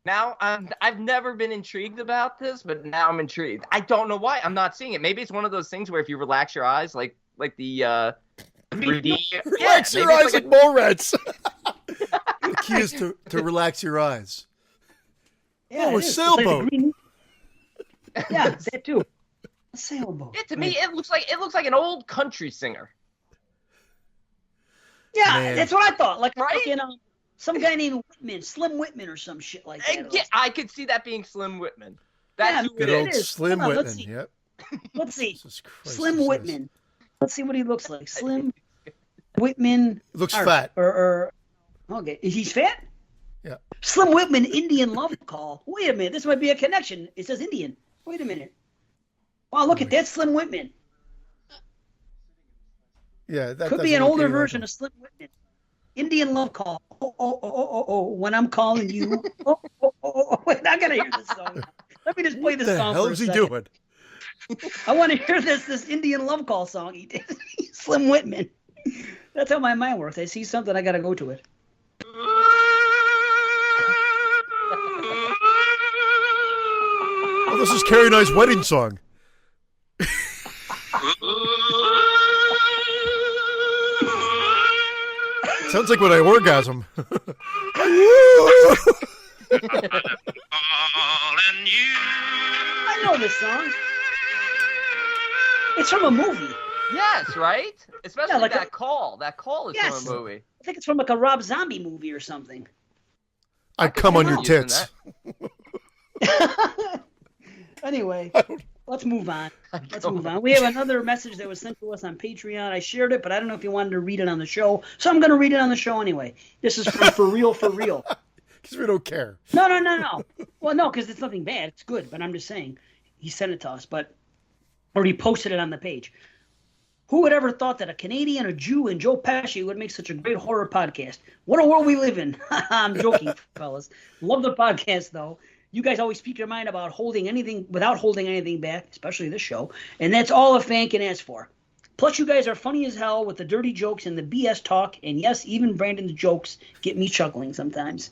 Now I've never been intrigued about this, but now I'm intrigued. I don't know why I'm not seeing it. Maybe it's one of those things where if you relax your eyes, like the 3D, Relax yeah, your maybe eyes it's like Morats. The key is to relax your eyes. Yeah, Oh, a it is. It's like the sailboat. green- Yeah, that too. A sailboat. Yeah, to me, it looks like an old country singer. Yeah, Man. that's what I thought. Like, Right? fucking, some guy named Whitman, Slim Whitman or some shit like that. And yeah, I could see that being Slim Whitman. That's Yeah, who Good it old is. is. Slim Hold on, let's Whitman. see. Yep. Let's see. Jesus Christ, Slim this is- Whitman. Let's see what he looks like. Slim Whitman. Looks Art, fat. Or okay, he's fat. Yeah. Slim Whitman, Indian love call. Wait a minute, this might be a connection. It says Indian. Wait a minute. Wow, look at that, Slim Whitman. Yeah, that Could be an older version of Slim Whitman. Indian love call. Oh, when I'm calling you. Oh. Wait, I gotta hear this song. Let me just play this What the song hell for a is he second. doing? I want to hear this Indian love call song he did. Slim Whitman. That's how my mind works. I see something, I got to go to it. Oh, this is Carrie and I's wedding song. Sounds like when I orgasm. I know this song. It's from a movie. Yes, right? Especially like that call. That call is Yes. from a movie. I think it's from like a Rob Zombie movie or something. I come on your Using tits. Anyway, let's move on. Let's move on. We have another message that was sent to us on Patreon. I shared it, but I don't know if you wanted to read it on the show, so I'm going to read it on the show anyway. This is from For Real, For Real. Because we don't care. No. Well, no, because it's nothing bad. It's good, but I'm just saying he sent it to us, or he posted it on the page. Who would ever thought that a Canadian, a Jew, and Joe Pesci would make such a great horror podcast? What a world we live in. I'm joking, fellas. Love the podcast, though. You guys always speak your mind about without holding anything back, especially this show, and that's all a fan can ask for. Plus, you guys are funny as hell with the dirty jokes and the BS talk, and yes, even Brandon's jokes get me chuckling sometimes.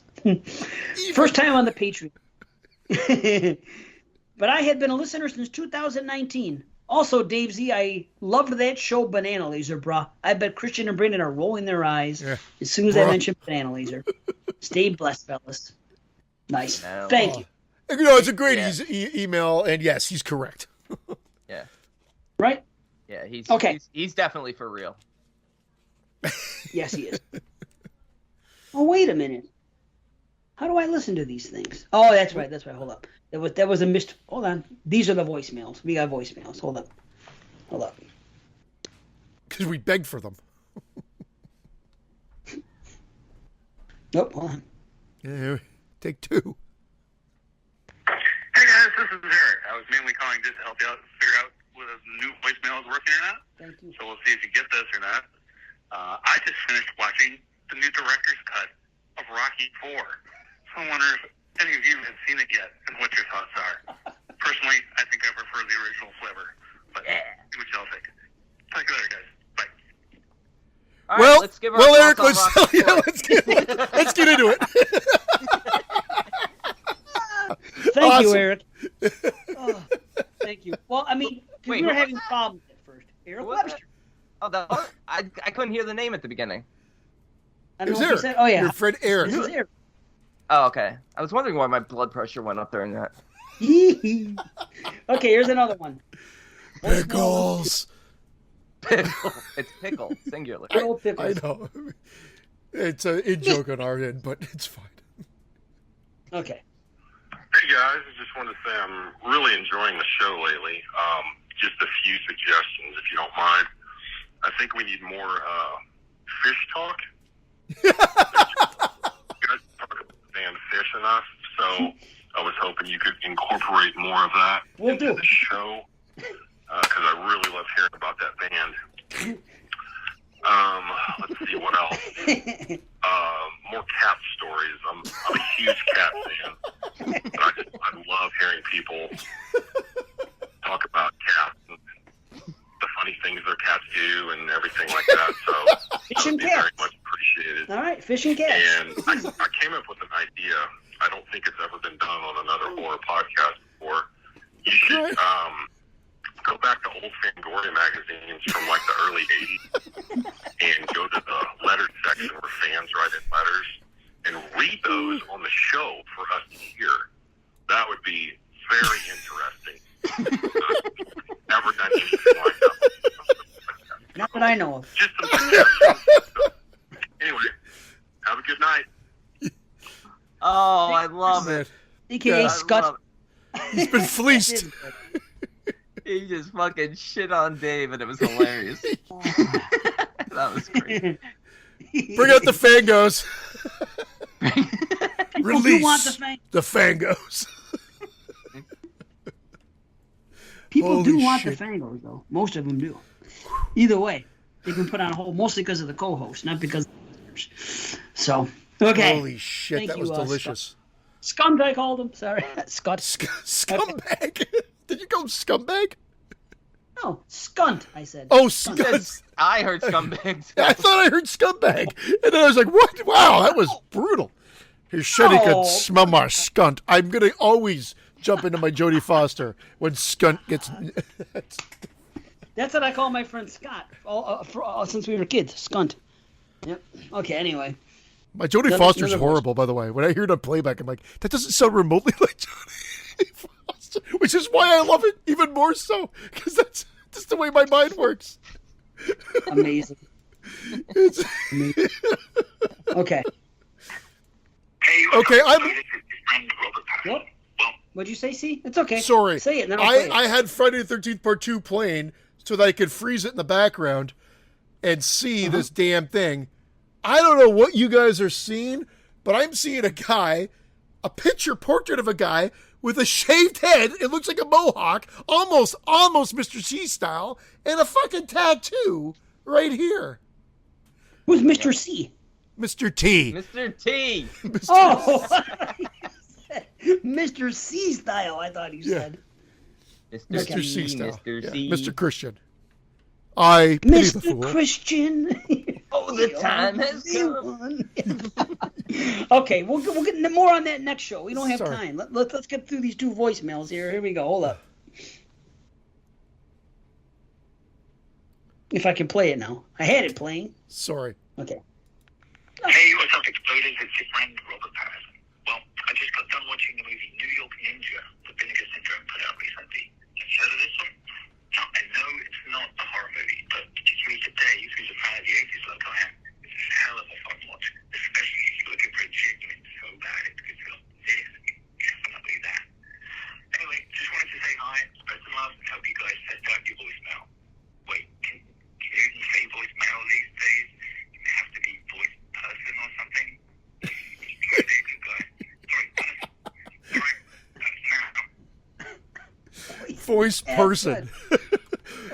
First time on the Patreon. But I had been a listener since 2019. Also, Dave Z, I loved that show, Banana Laser, brah. I bet Christian and Brandon are rolling their eyes as soon as I mention Banana Laser. Stay blessed, fellas. Nice. Thank you. You know, it's a great email, and yes, he's correct. Yeah. Right? Yeah, Okay. He's definitely for real. Yes, he is. Oh, wait a minute. How do I listen to these things? Oh, that's right. Hold up. That was a missed. Hold on. These are the voicemails. We got voicemails. Hold up. Because we begged for them. Nope. Hold on. Yeah, take two. Hey guys, this is Eric. I was mainly calling just to help you out figure out whether the new voicemail is working or not. Thank you. So we'll see if you get this or not. I just finished watching the new director's cut of Rocky IV. So I wonder if any of you have seen it yet and what your thoughts are. Personally, I think I prefer the original flavor, but see what y'all think. Talk to you later, guys. Bye. All right, let's give our Eric, thoughts on Rocky IV. let's get into it. Thank Awesome. you, Eric. Oh, thank you. Well, I mean, 'cause Wait, we were what having was that? problems at first. Eric What was Webster. I couldn't hear the name at the beginning. I It don't was know if Eric. you said. Oh yeah. Your friend Eric. This is Eric. Oh, okay. I was wondering why my blood pressure went up during that. Okay, here's another one. Pickles. Pickle. It's pickle, singular. Good old Pickles. I know. It's a in-joke on our end, but it's fine. Okay. Hey guys, I just wanted to say I'm really enjoying the show lately. Just a few suggestions, if you don't mind. I think we need more fish talk. You guys talk about the band Fish enough, so I was hoping you could incorporate more of that into the show, because I really love hearing about that band. Let's see what else. More cat stories. I'm a huge cat fan. But I love hearing people talk about cats and the funny things their cats do and everything like that. So Fish and that would be very cats. much appreciated. All right, fish and cats. And I came up with an idea. I don't think it's ever been done on another horror podcast before. You should go back to old Fangoria magazines from like the early 80s and go to the letter section where fans write in letters and read those on the show for us to hear. That would be very interesting. Never done anything like that. Not that I know of. Just some suggestions. Anyway, have a good night. Oh, I love it. AKA I Scott. love He's been fleeced. it. He just fucking shit on Dave, and it was hilarious. That was great. Bring out the Fangos. People do want the fang. the Fangos. People do Holy want shit. the Fangos, though. Most of them do. Either way, they can put on a hold, mostly because of the co-host, not because of the listeners. So, okay. Holy shit, Thank that you, was delicious. Scunt, I called him. Sorry. Scott. Scumbag. Did you call him scumbag? No, scunt, I said. Oh, Skunt. scunt. I heard scumbag. I thought I heard scumbag. And then I was like, what? Wow, that was brutal. He said he could smell my skunt. I'm going to always jump into my Jodie Foster when skunt gets... That's what I call my friend Scott since we were kids. Scunt. Yep. Okay, anyway. My Jodie Foster's horrible, by the way. When I hear it on playback, I'm like, that doesn't sound remotely like Jodie Foster. Which is why I love it even more so. Because that's just the way my mind works. Amazing. Amazing. Okay. Okay, What? What'd you say, C? It's okay. Sorry. Say it, and then I'll play it. I had Friday the 13th Part 2 playing so that I could freeze it in the background and see this damn thing. I don't know what you guys are seeing, but I'm seeing a picture portrait of a guy with a shaved head. It looks like a mohawk, almost Mr. C style, and a fucking tattoo right here. Who's Mr. C? Mr. T. Mr. T. Oh! Mr. C style, I thought he said. Mr. C style. Mr. C. Mr. Christian. I pity the Mr. fool. Christian. Oh, the time has come. Okay, we'll get more on that next show. We don't have Sorry. time. Let's get through these 2 voicemails here. Here we go. Hold up. If I can play it now. I had it playing. Sorry. Okay. Hey, what's up, Exploders? It's your friend, Robert Patterson. Well, I just got done watching the movie New York Ninja, the Vinegar Syndrome put out recently. Have you heard of this one? Now, I know it's not a horror movie, but particularly today, who's a fan of the 80s like I am, it's a hell of a fun watch, especially if you're looking for a genuine so bad it's good film. This, definitely that. Anyway, just wanted to say hi, spread some love, and hope you guys set out your voicemail. Wait, can you even say voicemail these days? You have to be voice person or something. You're a good guy. Sorry, Voice person.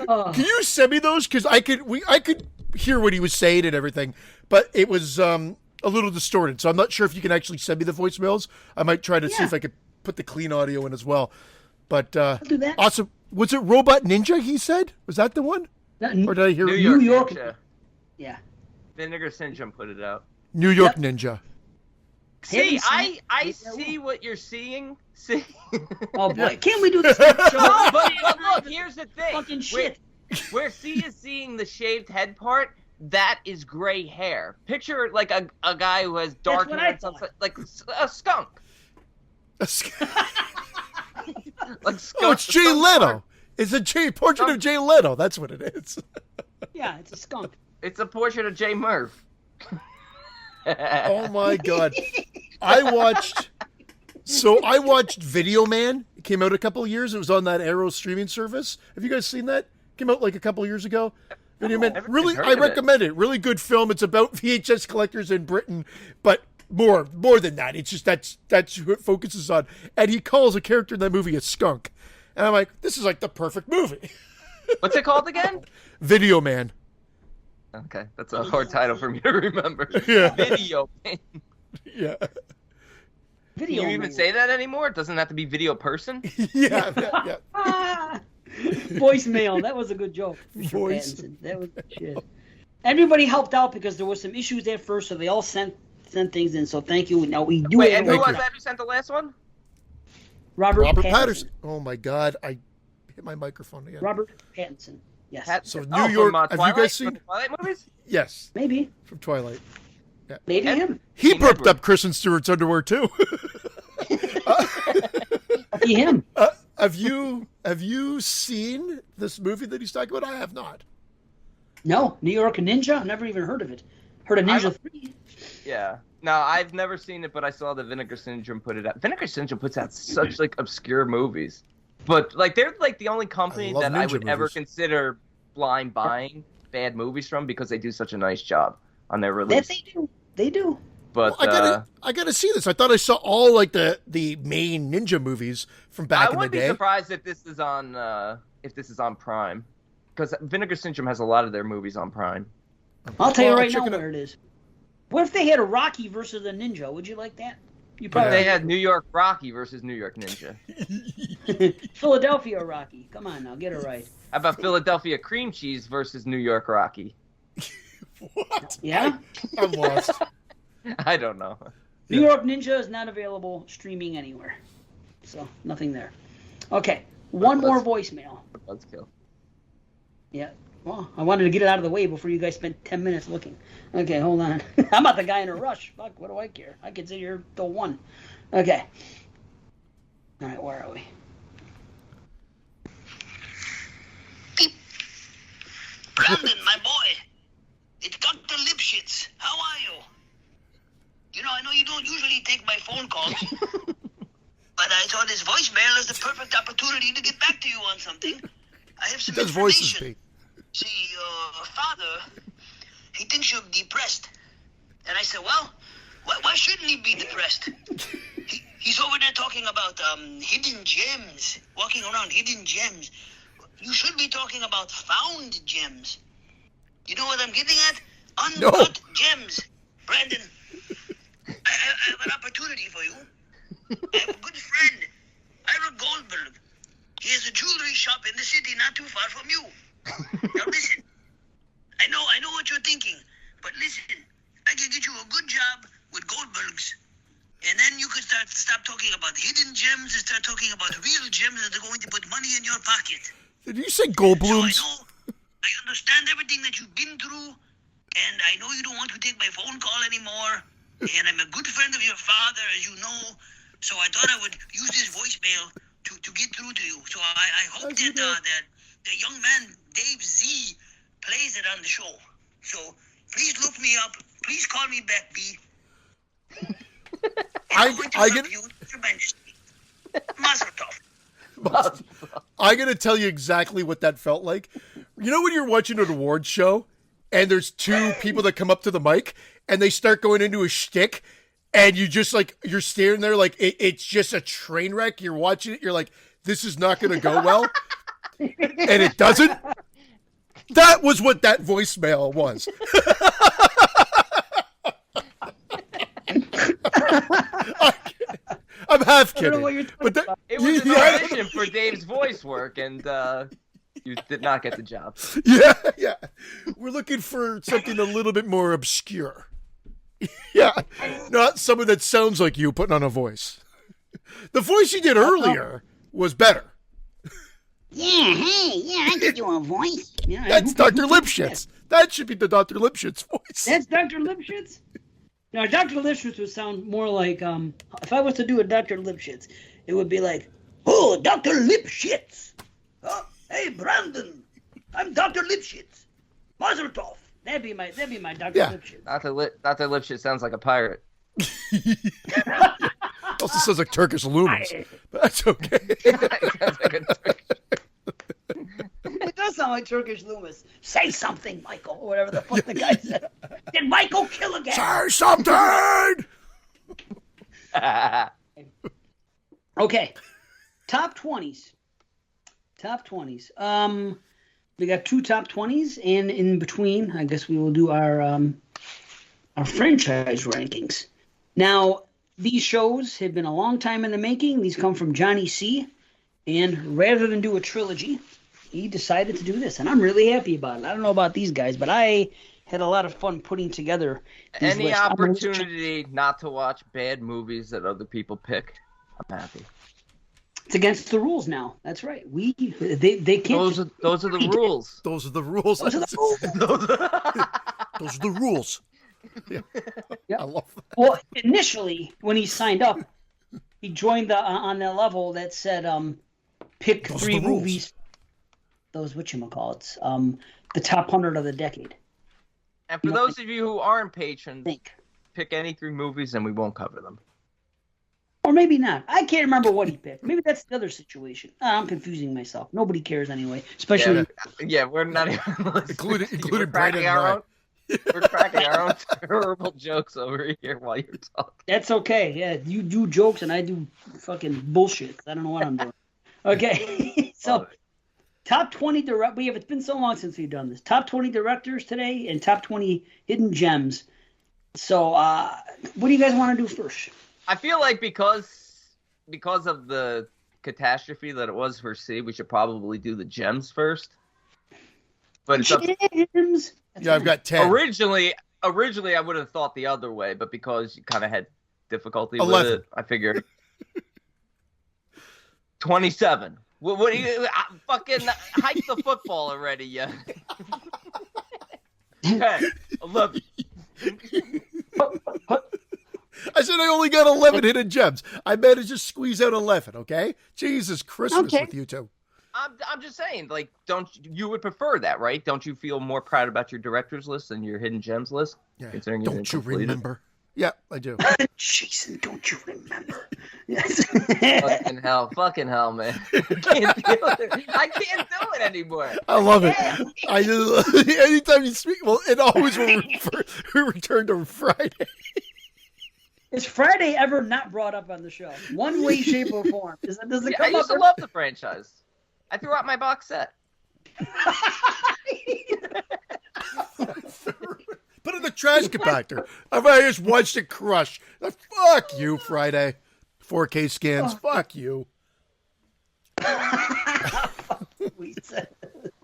Oh. Can you send me those? Because I could hear what he was saying and everything, but it was a little distorted. So I'm not sure if you can actually send me the voicemails. I might try to see if I could put the clean audio in as well. But I'll do that. awesome. Was it Robot Ninja? He said, was that the one? Or did I hear New York. Ninja. Yeah. Vinegar Syndrome put it out. New York Ninja? See, I see what you're seeing. See. Oh boy, can't we do this next show? No, but look, here's the thing. Fucking shit. Where C is seeing the shaved head part, that is gray hair. Picture like a guy who has dark what hair, I and stuff thought. like a skunk. Like skunk. Oh, it's Jay skunk Leno. part. It's a portrait of Jay Leno. That's what it is. Yeah, it's a skunk. It's a portrait of Jay Murph. Oh my god. I watched Video Man. It came out a couple of years. It was on that Arrow streaming service. Have you guys seen that? Came out like a couple of years ago. Video Man. Never Really, heard I of it. recommend it. Really good film. It's about VHS collectors in Britain, but more than that. It's just that's who it focuses on. And he calls a character in that movie a skunk. And I'm like, this is like the perfect movie. What's it called again? Video Man. Okay, that's a hard title for me to remember. Yeah. Video. Yeah. Video. Can you even say that anymore? It doesn't have to be video person. Yeah. Ah! Voicemail. That was a good joke. Mr. Voice. Pattinson. That was shit. Everybody helped out because there were some issues at first, so they all sent things in. So thank you. Now we do Wait, have and who was that who sent the last one? Robert Patterson. Oh my God! I hit my microphone again. Robert Pattinson. Yes. So Oh, New York. from, Have you Twilight? guys seen? From the Twilight movies? Yes, Maybe. from Twilight. Maybe And- him. He King burped Edward. up Kristen Stewart's underwear too. Be him. Have you seen this movie that he's talking about? I have not. No. New York Ninja? I've never even heard of it. Heard of Ninja 3? Yeah. No, I've never seen it, but I saw the Vinegar Syndrome put it out. Vinegar Syndrome puts out such like obscure movies, but like they're like the only company love that I ninja would ever movies. consider blind buying bad movies from because they do such a nice job on their That release. they do. They do. But I gotta see this. I thought I saw all like the main ninja movies from back I in the wouldn't be day. surprised if this is on Prime, because Vinegar Syndrome has a lot of their movies on Prime. I'll tell you Well, right check now it out. where it is. What if they had a Rocky versus a ninja? Would you like that? You But probably they had New York Rocky versus New York Ninja. Philadelphia Rocky. Come on now, get it right. How about Philadelphia Cream Cheese versus New York Rocky? What? Yeah? I'm lost. I don't know. New York Ninja is not available streaming anywhere. So, nothing there. Okay, one more voicemail. Buzzkill. Yeah. Well, I wanted to get it out of the way before you guys spent 10 minutes looking. Okay, hold on. I'm not the guy in a rush. Fuck, what do I care? I can sit here till 1. Okay. All right, where are we? Brandon, my boy. It's Dr. Lipschitz. How are you? You know, I know you don't usually take my phone calls, but I thought this voicemail is the perfect opportunity to get back to you on something. I have some Does voices information. speak? See, your father, he thinks you're depressed. And I said, well, why shouldn't he be depressed? He's over there talking about hidden gems, walking around hidden gems. You should be talking about found gems. You know what I'm getting at? Uncut gems. Brandon, I have an opportunity for you. I have a good friend, Ira Goldberg. He has a jewelry shop in the city not too far from you. Now listen, I know what you're thinking, but listen, I can get you a good job with Goldberg's, and then you can stop talking about hidden gems and start talking about real gems that are going to put money in your pocket. Did you say Goldblums? So I understand everything that you've been through, and I know you don't want to take my phone call anymore, and I'm a good friend of your father, as you know, so I thought I would use this voicemail to get through to you. So I hope that the young man, Dave Z, plays it on the show. So please look me up. Please call me back, B. I get you tremendously. Mazel tov. I'm going to tell you exactly what that felt like. You know when you're watching an awards show and there's two people that come up to the mic and they start going into a shtick and you just like, you're staring there like it's just a train wreck. You're watching it. You're like, this is not going to go well. And it doesn't. That was what that voicemail was. I'm half kidding. But that, It was an audition for Dave's voice work, and you did not get the job. Yeah. We're looking for something a little bit more obscure. Yeah, not someone that sounds like you putting on a voice. The voice you did earlier was better. Yeah, I give you a voice. Yeah, That's Dr. Lipschitz. That should be the Dr. Lipschitz voice. That's Dr. Lipschitz? Now, Dr. Lipschitz would sound more like, if I was to do a Dr. Lipschitz, it would be like, oh, Dr. Lipschitz. Oh, hey, Brandon, I'm Dr. Lipschitz. Mazel tov. That'd be my Dr. Lipschitz. Dr. Lipschitz sounds like a pirate. Also sounds like Turkish Loomis, but that's okay. It does sound like Turkish Loomis. Say something, Michael, or whatever the fuck the guy said. Did Michael kill again? Say something! Okay. Top 20s. We got 2 top 20s, and in between, I guess we will do our franchise rankings. Now, these shows have been a long time in the making. These come from Johnny C. And rather than do a trilogy, he decided to do this. And I'm really happy about it. I don't know about these guys, but I had a lot of fun putting together these Any lists. opportunity not to watch bad movies that other people pick, I'm happy. It's against the rules now. That's right. They can't. Those are the rules. Those are the rules. Those are the rules. Those are the rules. Yeah. Yeah. I love that. Well, initially, when he signed up, he joined on that level that said, pick Those are 3 the rules. movies. Those whatchamacallits. The top 100 of the decade. And for those of you who aren't patrons, Think. pick any 3 movies and we won't cover them. Or maybe not. I can't remember what he picked. Maybe that's the other situation. I'm confusing myself. Nobody cares anyway. Especially. Yeah, we're not even Including we're Brandon cracking and our I. own. We're cracking our own terrible jokes over here while you're talking. That's okay. Yeah, you do jokes and I do fucking bullshit. I don't know what I'm doing. Okay. So, top 20 directors. It's been so long since we've done this. Top 20 directors today and top 20 hidden gems. So, what do you guys want to do first? I feel like because of the catastrophe that it was for C, we should probably do the gems first. But it's gems. Yeah, I've got 10. Originally, I would have thought the other way, but because you kind of had difficulty 11. with it, I figured 27. What do you fucking hike the football already? Yeah. 10, 11. I said I only got 11 hidden gems. I managed to squeeze out 11. Okay, Jesus Christmas with you two. I'm just saying, like, don't you would prefer that, right? Don't you feel more proud about your director's list than your hidden gems list? Yeah. Considering don't you remember? Yeah, I do. Jason, don't you remember? Fucking hell, man! I can't do it anymore. I love it. I just, anytime you speak, well, it always will return to Friday. Is Friday ever not brought up on the show? One way, shape, or form? Does it come I used up? to love the franchise. I threw out my box set. Put it in the trash compactor. I just watched it crush. Fuck you, Friday. 4K scans. Fuck you.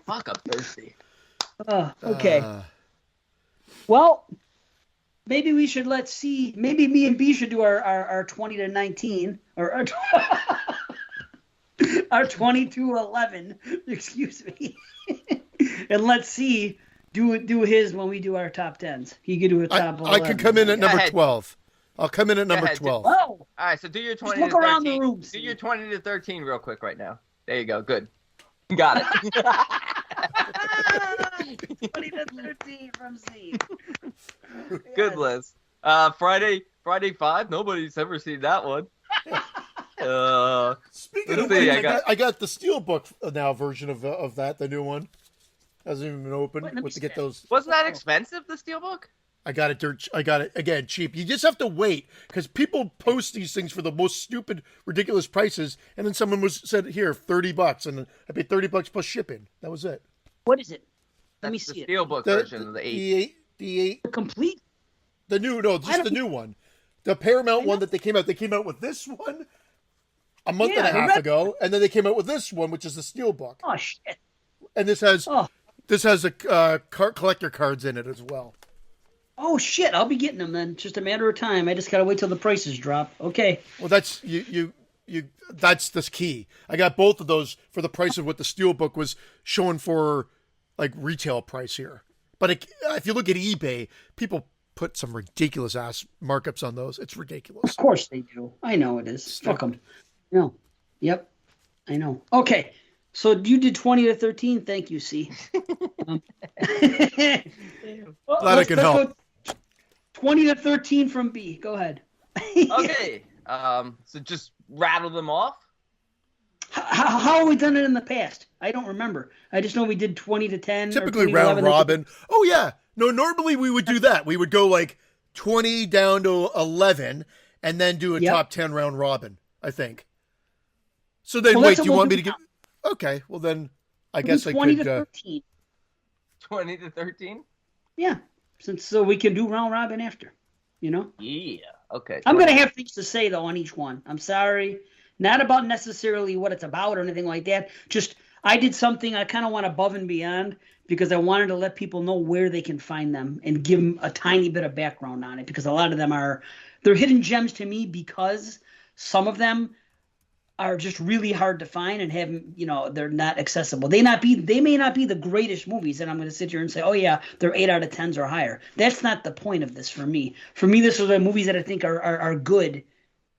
Fuck, I'm thirsty. Okay. Well, maybe we should maybe me and B should do our 20 to 19 or our 20 to 11. Excuse me. And let's see. Do his when we do our top 10s. He could do a top 11. I could come in at number 12. I'll come in at number 12. Oh. All right, so do your 20 look to 13. around the room. Do your 20 to 13 real quick right now. There you go. Good. Got it. 20 to 13 from Z. Good list. Friday 5. Nobody's ever seen that one. Speaking of which, I got the Steelbook now version of that, the new one. Hasn't even been open. To get those. Wasn't that expensive, the Steelbook? I got it again cheap. You just have to wait because people post these things for the most stupid, ridiculous prices, and then someone said here $30, and I paid $30 plus shipping. That was it. What is it? Let That's me see the it. Steelbook version of the 8. The 8. Complete. The new one. The Paramount one that they came out. They came out with this one a month and a half ago, and then they came out with this one, which is the Steelbook. Oh shit! And this has a collector cards in it as well. Oh shit! I'll be getting them then. Just a matter of time. I just gotta wait till the prices drop. Okay. Well, that's you. That's the key. I got both of those for the price of what the Steelbook was showing for, like retail price here. But if you look at eBay, people put some ridiculous ass markups on those. It's ridiculous. Of course they do. I know it is. Fuck them. No. Yep. I know. Okay. So you did 20 to 13. Thank you, C. Glad I can help. 20 to 13 from B. Go ahead. Okay. So just rattle them off. How have we done it in the past? I don't remember. I just know we did 20 to 10. Typically round robin. Oh yeah. No, normally we would do that. We would go like 20 down to 11 and then do a top 10 round robin, I think. So then wait, do you want me to give? Okay, well then I guess I could. 20 to 13. 20 to 13? Yeah. So we can do round robin after, Yeah. Okay. I'm going to have things to say, though, on each one. I'm sorry. Not about necessarily what it's about or anything like that. Just I did something I kind of went above and beyond because I wanted to let people know where they can find them and give them a tiny bit of background on it because a lot of them they're hidden gems to me because some of them are just really hard to find and have, they're not accessible. They may not be the greatest movies, and I'm going to sit here and say, oh yeah, they're 8 out of 10s or higher. That's not the point of this for me. For me, this are movies that I think are good,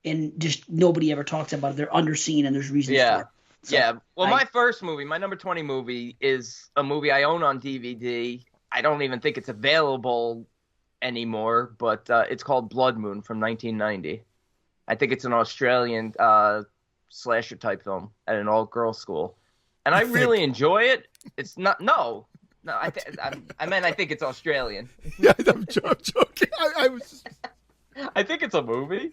and just nobody ever talks about it. They're underseen, and there's reasons for it. So Well, my first movie, my number 20 movie, is a movie I own on DVD. I don't even think it's available anymore, but it's called Blood Moon from 1990. I think it's an Australian slasher type film at an all-girls school, and I really enjoy it. It's not I think it's Australian. Yeah, I'm joking. I was just... I think it's a movie.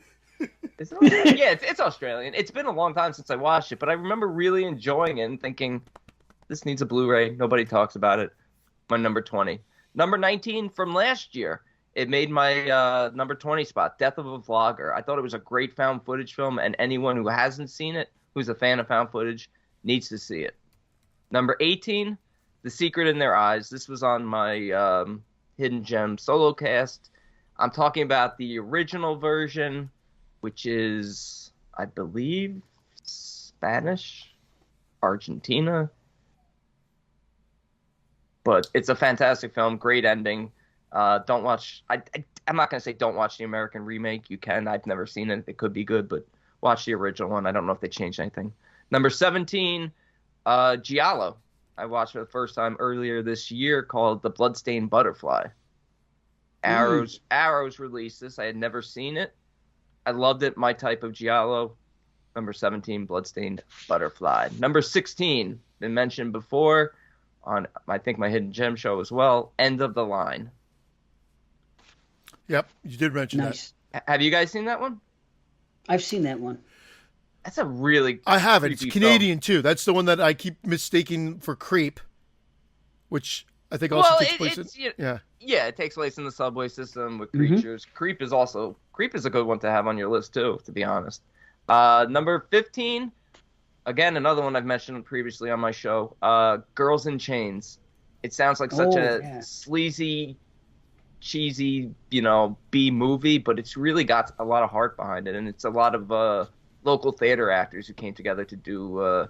It's Australian. It's been a long time since I watched it, but I remember really enjoying it and thinking this needs a Blu-ray. Nobody talks about it. My number 20. Number 19 from last year It made my number 20 spot, Death of a Vlogger. I thought it was a great found footage film, and anyone who hasn't seen it, who's a fan of found footage, needs to see it. Number 18, The Secret in Their Eyes. This was on my Hidden Gem solo cast. I'm talking about the original version, which is, I believe, Spanish, Argentina. But it's a fantastic film, great ending. Don't watch. I'm not gonna say don't watch the American remake. You can. I've never seen it. It could be good, but watch the original one. I don't know if they changed anything. Number 17, Giallo. I watched for the first time earlier this year, called The Bloodstained Butterfly. Arrows released this. I had never seen it. I loved it. My type of Giallo. Number 17, Bloodstained Butterfly. Number 16, been mentioned before on, I think, my Hidden Gem show as well, End of the Line. Yep, you did mention that. Have you guys seen that one? I've seen that one. That's a really I haven't. It's Canadian film. too. That's the one that I keep mistaking for Creep, which I think also takes place in... Yeah, it takes place in the subway system with creatures. Creep is a good one to have on your list too, to be honest. Number 15, again, another one I've mentioned previously on my show, Girls in Chains. It sounds like such a sleazy, cheesy, B movie, but it's really got a lot of heart behind it, and it's a lot of local theater actors who came together to do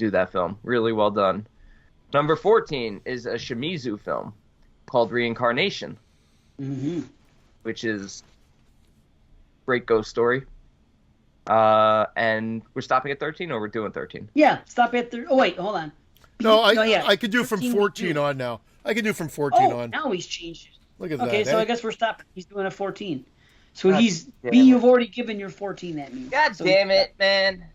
that film. Really well done. Number 14 is a Shimizu film called Reincarnation, which is a great ghost story. And we're stopping at 13, or we're doing 13? Yeah, stop at 13. Oh, wait, hold on. I could do from 14 on now. I can do from 14 on. Now he's changed it. Look at that. Okay, so I guess we're stopping. He's doing a 14. So you've already given your 14, that means. God damn it, man.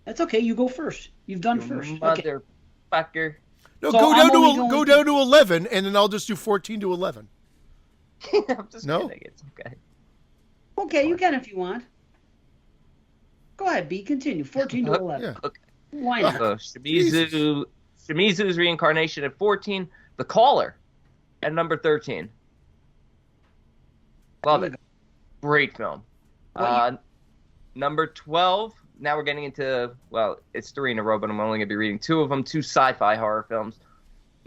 That's okay. You go first. You've done first. Motherfucker. No, go down to 11, and then I'll just do 14 to 11. I'm just kidding. It's okay. Okay, you can if you want. Go ahead, B. Continue. 14 to 11. Yeah. Okay. Why not? Shimizu's Reincarnation at 14. The Caller at number 13. Love it. Great film. Number 12. Now we're getting into, it's 3 in a row, but I'm only going to be reading 2 of them. 2 sci-fi horror films.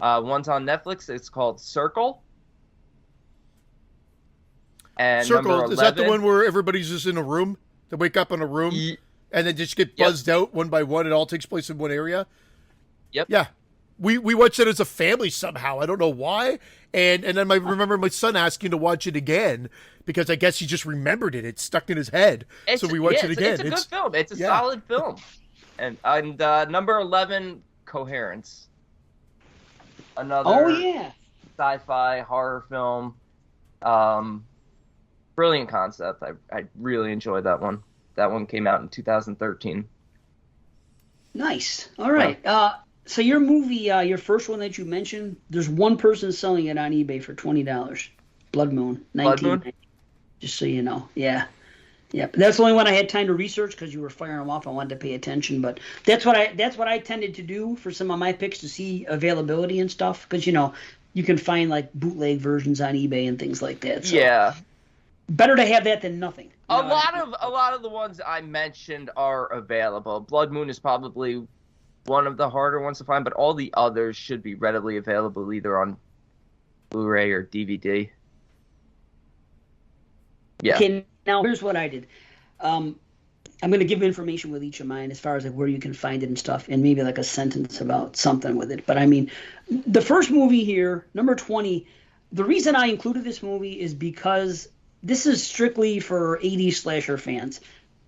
One's on Netflix. It's called Circle. And Circle, number 11, is that the one where everybody's just in a room? They wake up in a room and then just get buzzed out one by one. It all takes place in one area? Yep. Yeah. We watched it as a family somehow. I don't know why. And then I remember my son asking to watch it again because I guess he just remembered it. It stuck in his head. So we watched it again. It's a good film. It's a solid film. And number 11, Coherence. Another sci-fi horror film. Brilliant concept. I really enjoyed that one. That one came out in 2013. Nice. All right. So your movie, your first one that you mentioned, there's one person selling it on eBay for $20. Blood Moon, 1990. Just so you know. Yeah. Yeah. That's the only one I had time to research because you were firing them off. I wanted to pay attention, but that's what I tended to do for some of my picks, to see availability and stuff, because you can find like bootleg versions on eBay and things like that. So yeah. Better to have that than nothing. A lot of the ones I mentioned are available. Blood Moon is probably one of the harder ones to find, but all the others should be readily available either on Blu-ray or DVD. Yeah. Okay, now here's what I did. I'm going to give information with each of mine as far as like where you can find it and stuff, and maybe like a sentence about something with it. But I mean, the first movie here, number 20, the reason I included this movie is because this is strictly for 80s slasher fans,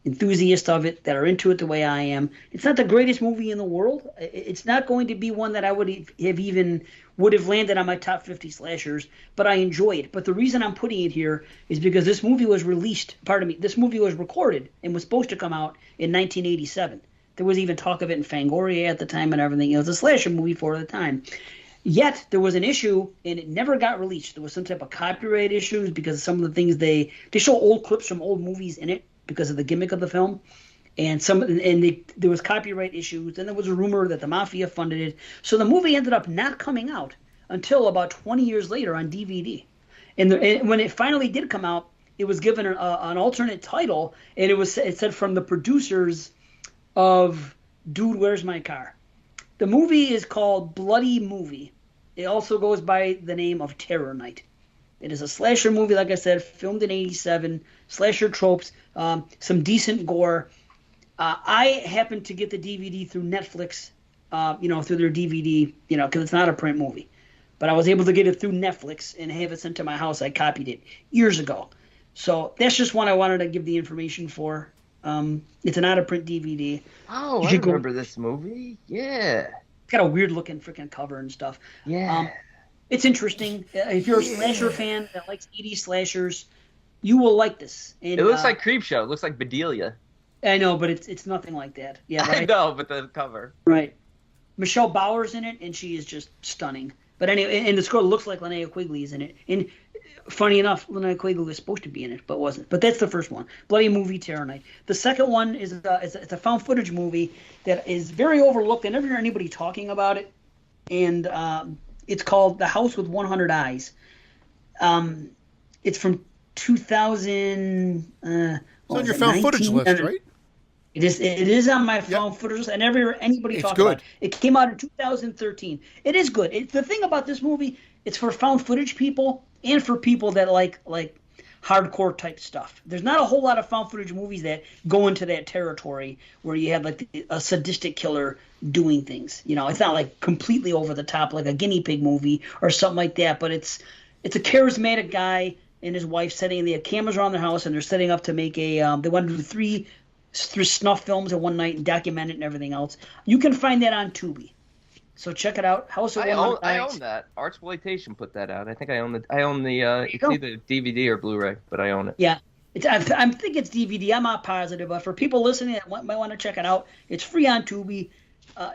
enthusiasts of it, that are into it the way I am. It's not the greatest movie in the world. It's not going to be one that I would have landed on my top 50 slashers, but I enjoy it. But the reason I'm putting it here is because this movie was this movie was recorded and was supposed to come out in 1987. There was even talk of it in Fangoria at the time and everything. It was a slasher movie for the time. Yet there was an issue, and it never got released. There was some type of copyright issues because some of the things they show old clips from old movies in it because of the gimmick of the film, and there was copyright issues. And there was a rumor that the mafia funded it, so the movie ended up not coming out until about 20 years later on DVD. And when it finally did come out, it was given an alternate title, and it said from the producers of Dude, Where's My Car? The movie is called Bloody Movie. It also goes by the name of Terror Night. It is a slasher movie, like I said, filmed in '87. Slasher tropes, some decent gore. I happened to get the DVD through Netflix, through their DVD, because it's not a print movie. But I was able to get it through Netflix and have it sent to my house. I copied it years ago. So that's just one I wanted to give the information for. It's an out-of-print DVD. Oh, I remember this movie. Yeah. It's got a weird-looking freaking cover and stuff. Yeah. It's interesting. If you're a slasher fan that likes 80s slashers, you will like this. And, it looks like Creepshow. It looks like Bedelia. I know, but it's nothing like that. Yeah, right? I know, but the cover. Right. Michelle Bauer's in it, and she is just stunning. But anyway, and the score looks like Linnea Quigley is in it. And funny enough, Linnea Quigley was supposed to be in it, but wasn't. But that's the first one, Bloody Movie, Terror Night. The second one is it's a found footage movie that is very overlooked. I never hear anybody talking about it. And it's called The House with 100 Eyes. It's from 2000. It's on your found footage list, right? It is on my found footage list. I never hear anybody talk about it. It came out in 2013. It is good. The thing about this movie, it's for found footage people and for people that like hardcore type stuff. There's not a whole lot of found footage movies that go into that territory where you have like a sadistic killer doing things. It's not like completely over the top like a guinea pig movie or something like that, but it's a charismatic guy and his wife setting the cameras around their house, and they're setting up to make they want to do three snuff films in one night and document it and everything else. You can find that on Tubi. So check it out. House of 100 I Eyes. own that. Artsploitation put that out. I think I own the it's either DVD or Blu-ray, but I own it. Yeah. I think it's DVD. I'm not positive, but for people listening that might want to check it out, it's free on Tubi.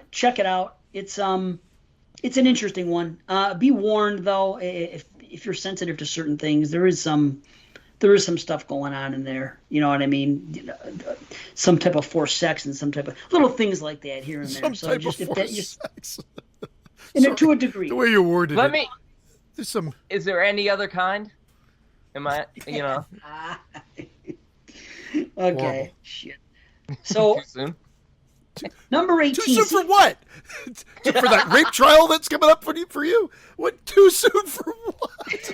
Check it out. It's an interesting one. Be warned though, if you're sensitive to certain things, there is some stuff going on in there. You know what I mean? Some type of forced sex and some type of little things like that here and there. Some type of forced sex. To a degree. The way you worded it. There's some. Is there any other kind? Am I? Okay. Horrible. Shit. So Too soon? number 18. Too soon for what? For that rape trial that's coming up for you? What? Too soon for what?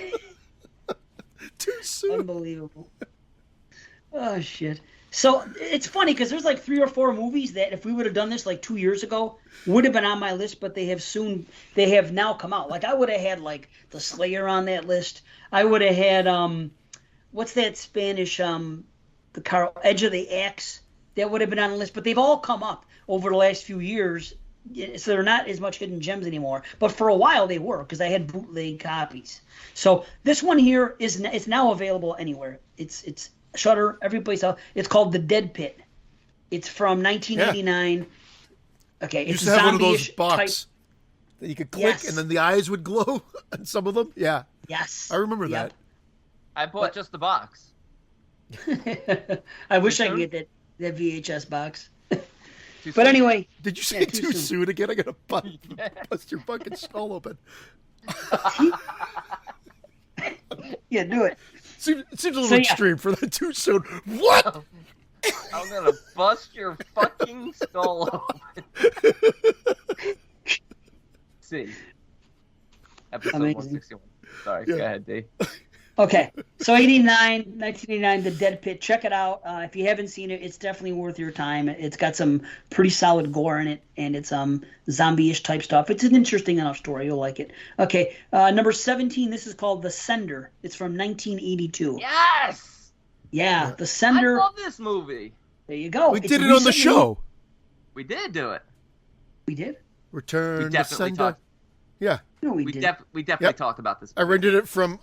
Too soon. Unbelievable. Oh shit. So it's funny because there's like 3 or 4 movies that if we would have done this like 2 years ago would have been on my list, but they have now come out. Like I would have had like The Slayer on that list. I would have had what's that Spanish the car Edge of the Axe, that would have been on the list, but they've all come up over the last few years, so they're not as much hidden gems anymore. But for a while they were, because I had bootleg copies. So this one here it's now available anywhere. It's Shudder, every place else. It's called The Dead Pit. It's from 1989. Yeah. Okay, you it's used to have one of those zombie-ish boxes that you could click and then the eyes would glow on some of them. Yeah. Yes. I remember that. I bought just the box. I wish I could get that VHS box. But anyway. Did you say too soon again? I got to bust your fucking skull open. Yeah, do it. It seems a little extreme for that too soon. What? I'm going to bust your fucking skull open. See. Episode 161. Sorry, go ahead, D. Okay, so 1989, The Dead Pit. Check it out. If you haven't seen it, it's definitely worth your time. It's got some pretty solid gore in it, and it's zombie-ish type stuff. It's an interesting enough story. You'll like it. Okay, number 17. This is called The Sender. It's from 1982. Yes. Yeah, The Sender. I love this movie. There you go. We did it on the show. We did do it. We did. Return to Sender. Yeah. No, we definitely talked about this. I rented it from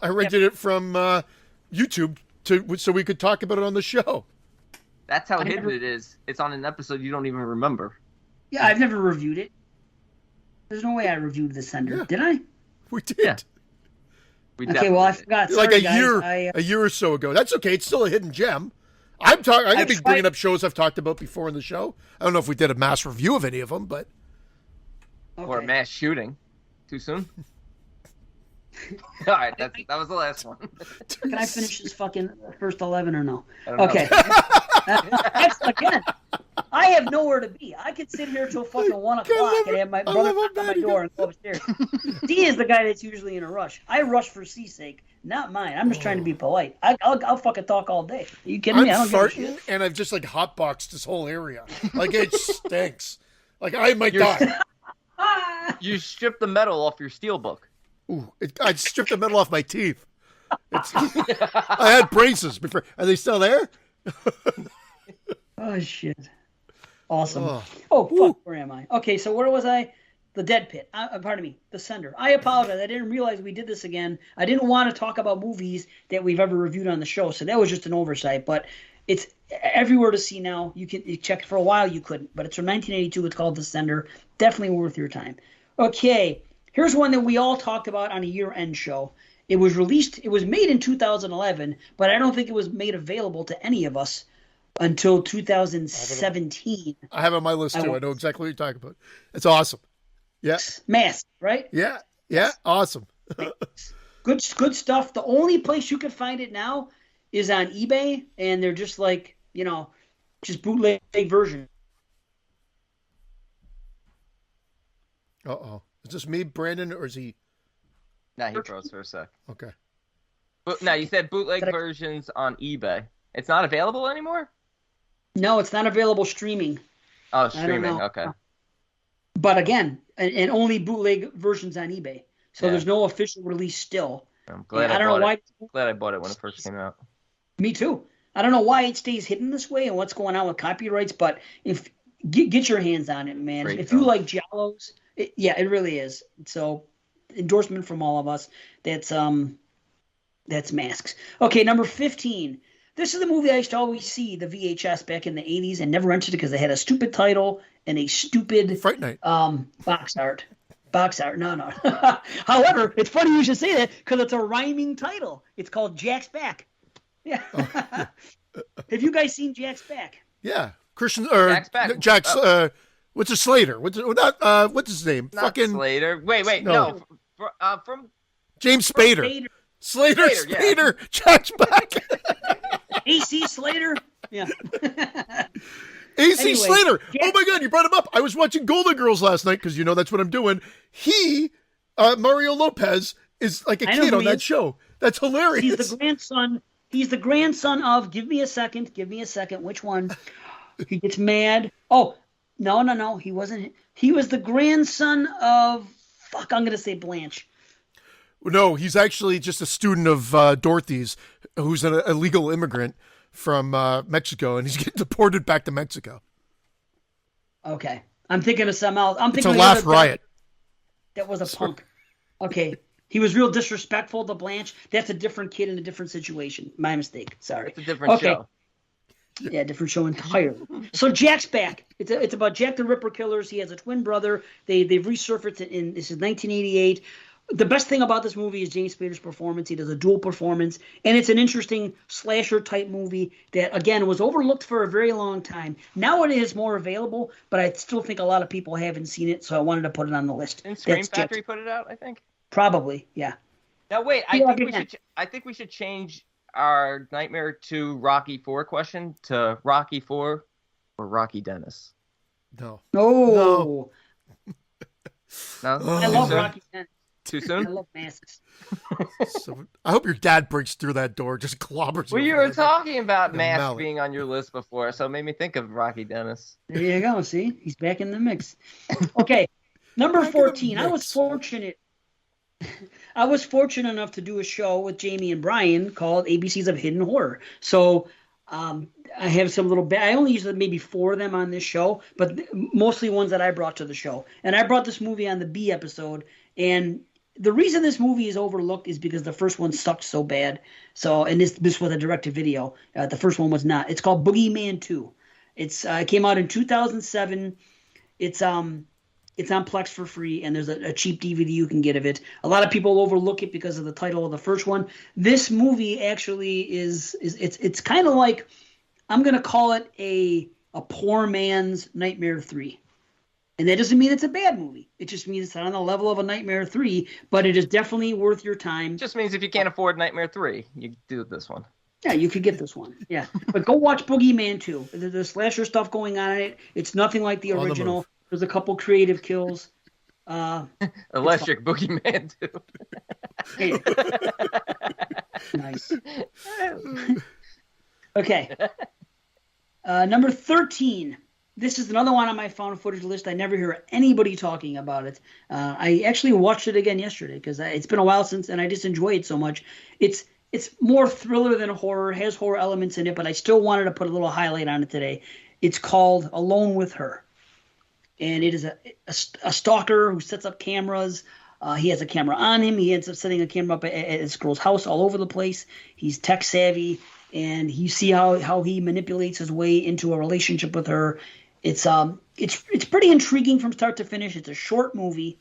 YouTube so we could talk about it on the show. That's how hidden it is. It's on an episode you don't even remember. Yeah, I've never reviewed it. There's no way I reviewed The Sender. Did I? We did. Yeah. Okay, well I forgot. Sorry, like a year or so ago. That's okay. It's still a hidden gem. I'm gonna be bringing up shows I've talked about before in the show. I don't know if we did a mass review of any of them, but or a mass shooting. Too soon? All right, that was the last one. Can I finish this fucking first 11 or no? I don't know. Okay. Again, I have nowhere to be. I could sit here till fucking 1 o'clock and have my brother knock on my door and go upstairs. D is the guy that's usually in a rush. I rush for C's sake, not mine. I'm just trying to be polite. I'll fucking talk all day. Are you kidding me? I don't give a shit. And I've just like hotboxed this whole area. Like it stinks. Like I might die. You stripped the metal off your steelbook. Ooh, I stripped the metal off my teeth. I had braces before. Are they still there? Oh shit! Awesome. Oh fuck! Where am I? Okay, so where was I? The Dead Pit. Pardon me. The Sender. I apologize. I didn't realize we did this again. I didn't want to talk about movies that we've ever reviewed on the show, so that was just an oversight. But it's everywhere to see now. You check it for a while. You couldn't, but it's from 1982. It's called The Sender. Definitely worth your time. Okay, here's one that we all talked about on a year-end show. It was released. It was made in 2011, but I don't think it was made available to any of us until 2017. I have it on my list too. I know exactly what you're talking about. It's awesome. Yeah. Mask, right? Yeah. Yeah. Awesome. Good stuff. The only place you can find it now is on eBay, and they're just like, just bootleg version. Uh-oh. Is this me, Brandon, or is he? Nah, he froze for a sec. Okay. But now you said bootleg versions on eBay. It's not available anymore? No, it's not available streaming. Oh, streaming. Okay. But again, and only bootleg versions on eBay. So there's no official release still. I'm glad glad I bought it when it first came out. Me too. I don't know why it stays hidden this way and what's going on with copyrights, but if get your hands on it, man. Great if film. you like giallos, it really is. So endorsement from all of us. That's Masks. Okay, number 15. This is the movie I used to always see the VHS back in the 80s and never rented it because they had a stupid title and a stupid Fright Night. box art. No. However, it's funny you should say that because it's a rhyming title. It's called Jack's Back. Yeah. Have you guys seen Jack's Back? Yeah. Jack's what's his Slater? What's his name? Not fucking Slater. Wait. No. From James Spader. Slater. Yeah. Jack's Back. AC Slater. Yeah. AC Slater. Oh my God, you brought him up. I was watching Golden Girls last night because that's what I'm doing. He, Mario Lopez, is like a kid on that show. That's hilarious. He's the grandson of. Give me a second. Which one? He gets mad. Oh, no. He wasn't. He was the grandson of. Fuck, I'm gonna say Blanche. No, he's actually just a student of Dorothy's, who's an illegal immigrant from Mexico, and he's getting deported back to Mexico. Okay. I'm thinking of something else. I'm thinking it's a laugh riot. That was a punk. Okay. He was real disrespectful to Blanche. That's a different kid in a different situation. My mistake. Sorry. It's a different show. Yeah, different show entirely. So Jack's Back. It's about Jack the Ripper killers. He has a twin brother. They've resurfaced it in this is 1988. The best thing about this movie is James Spader's performance. He does a dual performance, and it's an interesting slasher-type movie that, again, was overlooked for a very long time. Now it is more available, but I still think a lot of people haven't seen it, so I wanted to put it on the list. Didn't Scream Factory put it out, I think? Probably, yeah. Now, wait, I think we should change our Nightmare 2 Rocky 4 question to Rocky 4 or Rocky Dennis. No. No. I love Rocky Dennis. Too soon? I love Masks. So, I hope your dad breaks through that door, just clobbers. Well, you were talking about Mask being on your list before, so it made me think of Rocky Dennis. There you go. See, he's back in the mix. Okay, number 14. I was fortunate enough to do a show with Jamie and Brian called ABCs of Hidden Horror. So I have some little I only used maybe 4 of them on this show, but mostly ones that I brought to the show. And I brought this movie on the B episode, and the reason this movie is overlooked is because the first one sucked so bad. So, and this was a direct-to-video. The first one was not. It's called Boogeyman 2. It came out in 2007. It's on Plex for free, and there's a cheap DVD you can get of it. A lot of people overlook it because of the title of the first one. This movie actually it's kind of like, I'm gonna call it a poor man's Nightmare 3. And that doesn't mean it's a bad movie. It just means it's not on the level of a Nightmare 3, but it is definitely worth your time. Just means if you can't afford Nightmare 3, you do this one. Yeah, you could get this one. Yeah. But go watch Boogeyman 2. There's slasher stuff going on in it. It's nothing like the original. There's a couple creative kills. Electric Boogeyman 2. Hey. Nice. Okay. Number 13. This is another one on my found footage list. I never hear anybody talking about it. I actually watched it again yesterday because it's been a while since, and I just enjoy it so much. It's more thriller than horror, has horror elements in it, but I still wanted to put a little highlight on it today. It's called Alone with Her. And it is a stalker who sets up cameras. He has a camera on him. He ends up setting a camera up at this girl's house all over the place. He's tech savvy, and you see how he manipulates his way into a relationship with her. It's pretty intriguing from start to finish. It's a short movie,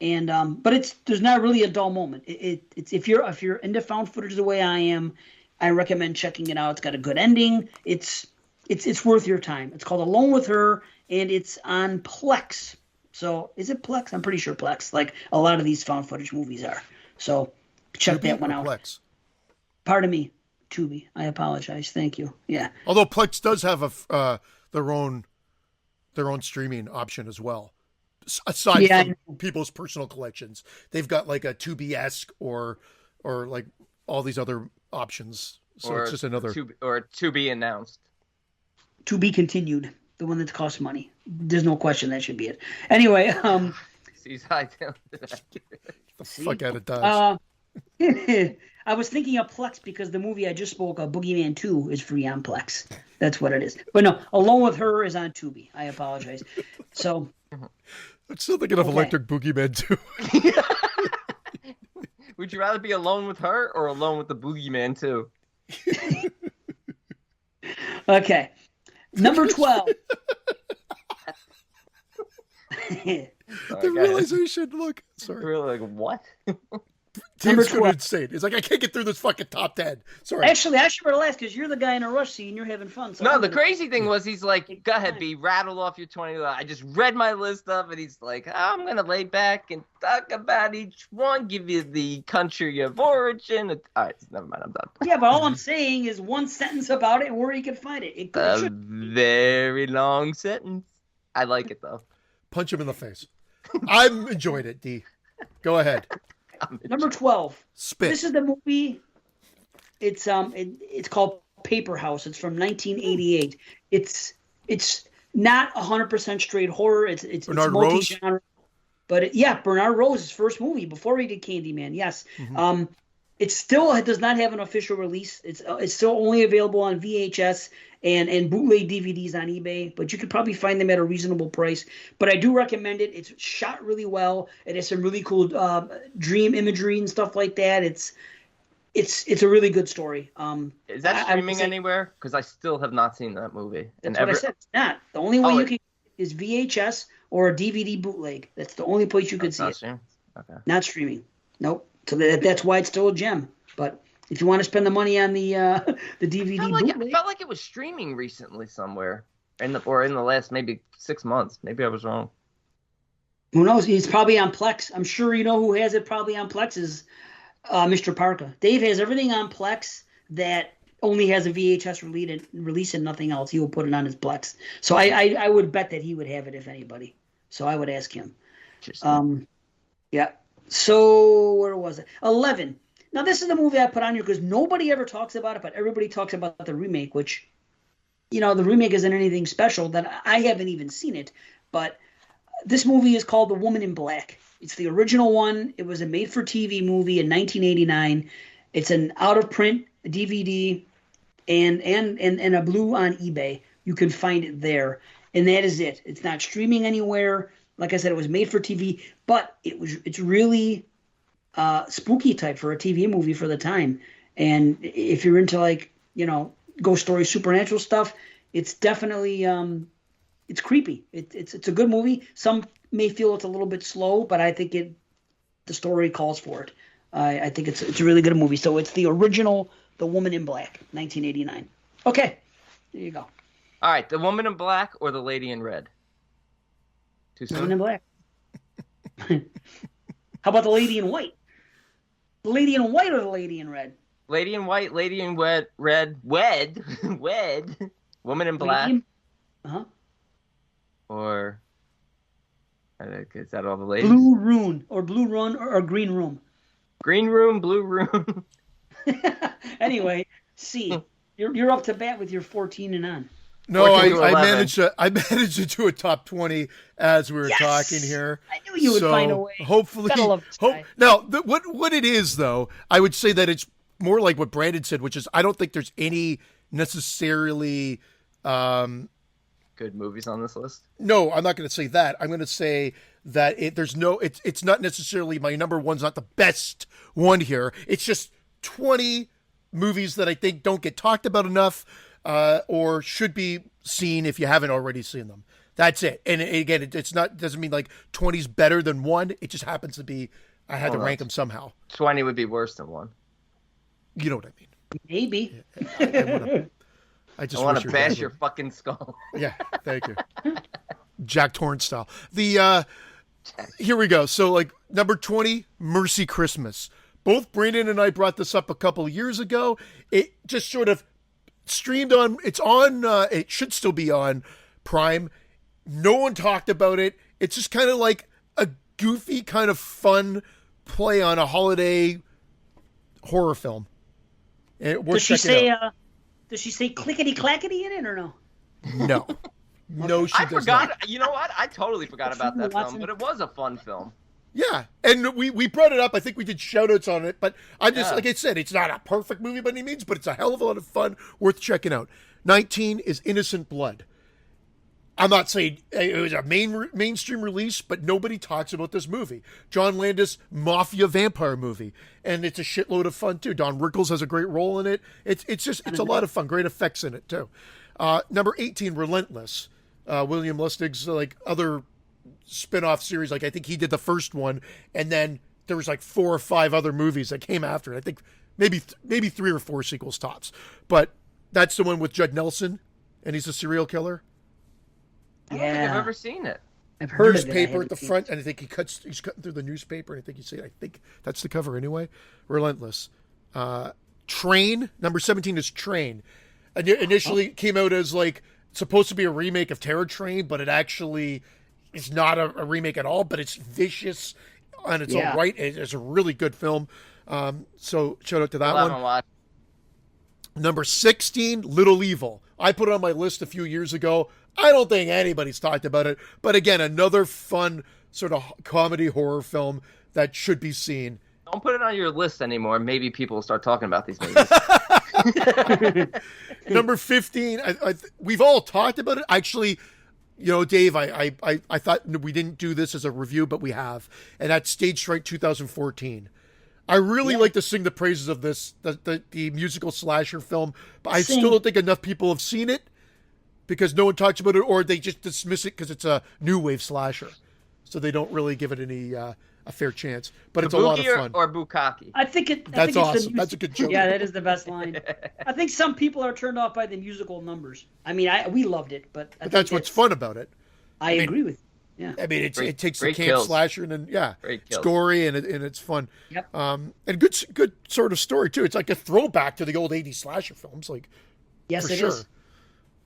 and but there's not really a dull moment. It's if you're into found footage the way I am, I recommend checking it out. It's got a good ending. It's worth your time. It's called Alone with Her, and it's on Plex. So is it Plex? I'm pretty sure Plex, like a lot of these found footage movies are. So check that one out. Plex. Pardon me, Tubi. I apologize. Thank you. Yeah. Although Plex does have their own streaming option as well. Aside from people's personal collections, they've got like a Tubi-esque or like all these other options. So it's just another to be announced. To be continued. The one that costs money. There's no question that should be it. Anyway, the fuck out of Dodge. I was thinking of Plex because the movie I just spoke of, Boogeyman 2, is free on Plex. That's what it is. But no, Alone with Her is on Tubi. I apologize. So I'm still thinking of Electric Boogeyman 2. Would you rather be alone with her or alone with the Boogeyman 2? Okay. Number 12. The realization, look. Sorry. Really, like, what? Tim's going insane. He's like, I can't get through this fucking top 10. Sorry. Actually, I should relax because you're the guy in a rush scene. You're having fun. So no, the crazy thing was he's like, go ahead, B, rattle off your 20. I just read my list up, and he's like, I'm going to lay back and talk about each one, give you the country of origin. All right, never mind, I'm done. Yeah, but all I'm saying is one sentence about it and where you can find it. A very long sentence. I like it, though. Punch him in the face. I'm enjoying it, D. Go ahead. Number 12. Spit. This is the movie. It's called Paper House. It's from 1988. It's not 100% straight horror. It's multi-genre. But Bernard Rose's first movie before he did Candyman. Yes. Mm-hmm. It still does not have an official release. It's still only available on VHS and bootleg DVDs on eBay, but you could probably find them at a reasonable price. But I do recommend it. It's shot really well. It has some really cool dream imagery and stuff like that. It's a really good story. Is that streaming anywhere? Because I still have not seen that movie. That's what I said. It's not. The only way you can is VHS or a DVD bootleg. That's the only place you could see it. Streaming? Okay. Not streaming. Nope. So that's why it's still a gem. But if you want to spend the money on the DVD, I felt like it was streaming recently somewhere, or in the last maybe 6 months. Maybe I was wrong. Who knows? He's probably on Plex. I'm sure you know who has it probably on Plex is Mr. Parker. Dave has everything on Plex that only has a VHS release and nothing else. He will put it on his Plex. So I would bet that he would have it if anybody. So I would ask him. Yeah. So where was it? 11. Now this is the movie I put on here because nobody ever talks about it, but everybody talks about the remake, which, the remake isn't anything special that I haven't even seen it. But this movie is called The Woman in Black. It's the original one. It was a made-for-TV movie in 1989. It's an out-of-print DVD and a blue on eBay. You can find it there, and that is it. It's not streaming anywhere. Like I said, it was made for TV, but it's really spooky type for a TV movie for the time. And if you're into ghost stories, supernatural stuff, it's definitely it's creepy. It's a good movie. Some may feel it's a little bit slow, but I think the story calls for it. I think it's a really good movie. So it's the original, The Woman in Black, 1989. Okay, there you go. All right, The Woman in Black or The Lady in Red? Too Men soon. in Black. How about the Lady in White? The Lady in White or the Lady in Red? Lady in White, Lady in Red, Wed, Woman in Black, Uh-huh. or is that all the ladies? Blue Rune or Blue Run or Green Room. Green Room, Blue Room. Anyway, C. You're up to bat with your 14 and on. No, 14 to I 11. managed to do a top 20 as we were Yes! talking here. I knew you would find a way. Hopefully, Gotta love this guy. now what it is though, I would say that it's more like what Brandon said, which is I don't think there's any necessarily. Good movies on this list. No, I'm not going to say that. I'm going to say that it's not necessarily my number one's not the best one here. It's just 20 movies that I think don't get talked about enough, or should be seen if you haven't already seen them. That's it. And again, doesn't mean like 20's better than one. It just happens to be, I had to rank them somehow. 20 would be worse than one. You know what I mean? Maybe. I I want to bash your fucking skull. Yeah, thank you. Jack Torrance style. Here we go. So like number 20, Mercy Christmas. Both Brandon and I brought this up a couple of years ago. It just sort of streamed on, it should still be on Prime. No one talked about it. It's just kind of like a goofy kind of fun play on a holiday horror film. Does she say clickety clackety in it or no? No. No, she I does forgot. not. You know what? I totally forgot about that film, but it was a fun film. Yeah, and we brought it up. I think we did shout-outs on it, but like I said, it's not a perfect movie by any means, but it's a hell of a lot of fun, worth checking out. 19 is Innocent Blood. I'm not saying it was a mainstream release, but nobody talks about this movie. John Landis mafia vampire movie, and it's a shitload of fun too. Don Rickles has a great role in it. It's a lot of fun. Great effects in it too. Number 18, Relentless. William Lustig's like other spin-off series. Like I think he did the first one, and then there was like 4 or 5 other movies that came after it. I think maybe 3 or 4 sequels tops. But that's the one with Judd Nelson, and he's a serial killer. I don't think I've ever seen it. I've heard Newspaper of it. at the front, and I think he's cutting through the newspaper, and I think that's the cover anyway. Relentless. Train, number 17 is Train. Initially it came out as like supposed to be a remake of Terror Train, but it actually is not a remake at all, but it's vicious on its own right. It's a really good film. So shout out to that one. Number 16, Little Evil. I put it on my list a few years ago. I don't think anybody's talked about it, but again, another fun sort of comedy horror film that should be seen. Don't put it on your list anymore. Maybe people will start talking about these movies. Number 15, we've all talked about it. Actually, Dave, I thought we didn't do this as a review, but we have, and that's Stage Fright 2014. I really like to sing the praises of this, the musical slasher film, but I still don't think enough people have seen it because no one talks about it, or they just dismiss it because it's a new wave slasher, so they don't really give it any a fair chance. But it's a lot of fun. Or Bukkake. I think that's awesome. That's a good joke. Yeah, that is the best line. I think some people are turned off by the musical numbers. I mean, we loved it, but that's what's fun about it. I agree with you. Yeah. I mean, it takes the camp slasher and then it's gory and it's fun. Yep. And good sort of story too. It's like a throwback to the old 80s slasher films, like yes, for it sure. is.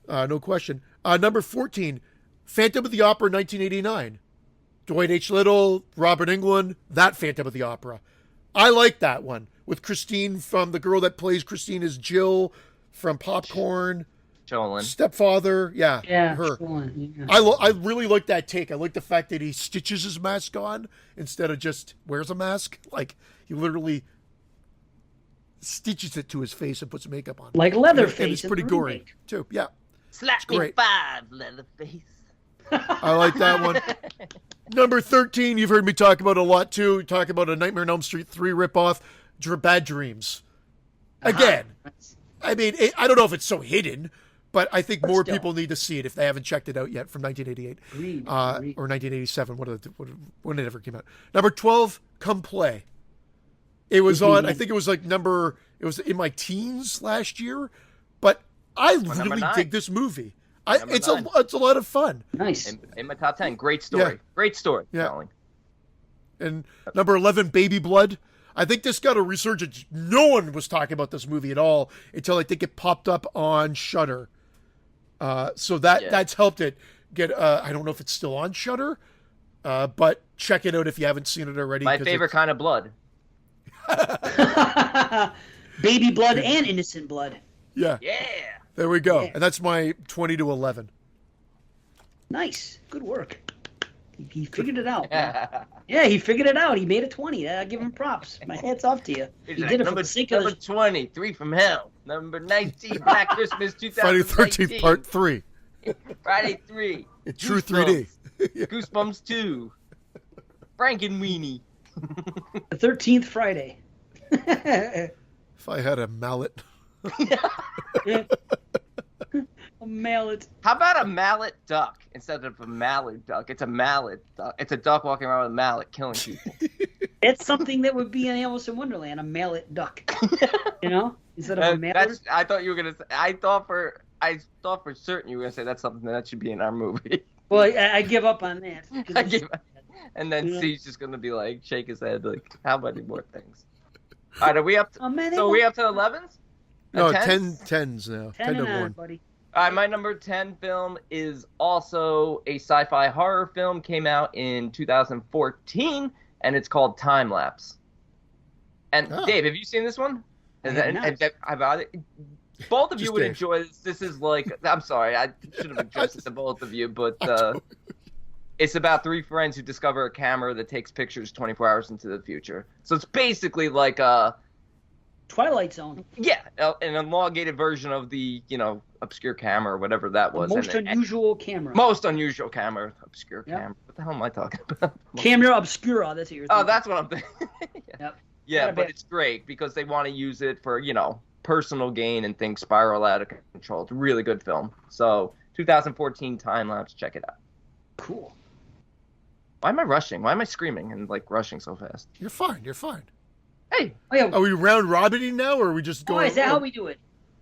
No question. Number 14, Phantom of the Opera 1989. Dwight H. Little, Robert Englund, that Phantom of the Opera. I like that one with Christine from the girl that plays Christine is Jill from Popcorn. Jolene. Stepfather, her. Yeah. I really like that take. I like the fact that he stitches his mask on instead of just wears a mask. Like he literally stitches it to his face and puts makeup on. Like Leatherface. And it's pretty gory too. Yeah. Slap me 5, Leatherface. I like that one. Number 13, you've heard me talk about a lot too. Talk about a Nightmare on Elm Street 3 ripoff, Bad Dreams. Again, I mean, I don't know if it's so hidden, but I think more people need to see it if they haven't checked it out yet from 1988 or 1987, when it ever came out. Number 12, Come Play. It was on, I think it was like it was in my teens last year, but I really dig this movie. It's a lot of fun. Nice. In my top 10. Great story. Yeah. Great story. Yeah. Colin. And number 11, Baby Blood. I think this got a resurgence. No one was talking about this movie at all until I think it popped up on Shudder. So that's helped it get. I don't know if it's still on Shudder, but check it out if you haven't seen it already. My favorite kind of blood. Baby blood and innocent blood. Yeah. Yeah. There we go. Yeah. And that's my 20 to 11. Nice. Good work. He figured it out. Yeah, he figured it out. He made a 20. I give him props. My hat's off to you. He did it for the sake of number 20, 3 from Hell. Number 19, Black Christmas 2019. Friday the 13th, Part 3. Friday 3. It's true 3D. Goosebumps 2. Frankenweenie. the 13th Friday. If I had a mallet. A mallet. How about a mallet duck instead of a mallard duck? It's a mallet duck. It's a duck walking around with a mallet killing people. It's something that would be in Alice in Wonderland, a mallet duck. You know? Instead of a mallard. I thought you were gonna say. I thought for certain you were gonna say that's something that should be in our movie. Well, I give up on that. And then C's just gonna be like, shake his head, like, how many more things? All right, are we up to? So are we up to 11s? No, 10s? 10s now. 10 to 1. Buddy. All right, my number 10 film is also a sci-fi horror film. Came out in 2014, and it's called Time Lapse. And Dave, have you seen this one? Both of you would enjoy this. This is like, I'm sorry, I should have addressed it to both of you, but it's about 3 friends who discover a camera that takes pictures 24 hours into the future. So it's basically like a Twilight Zone. Yeah, an elongated version of the, obscure camera or whatever that was. Most unusual camera. Most unusual camera. Obscure camera. What the hell am I talking about? Camera obscura, that's what you're thinking. Oh, that's what I'm thinking. Yep. Yeah, but it's great because they want to use it for, personal gain and things spiral out of control. It's a really good film. So, 2014 Time Lapse, check it out. Cool. Why am I rushing? Why am I screaming and, rushing so fast? You're fine. You're fine. Hey. Are we round robining now, or are we just going? Is that how we do it?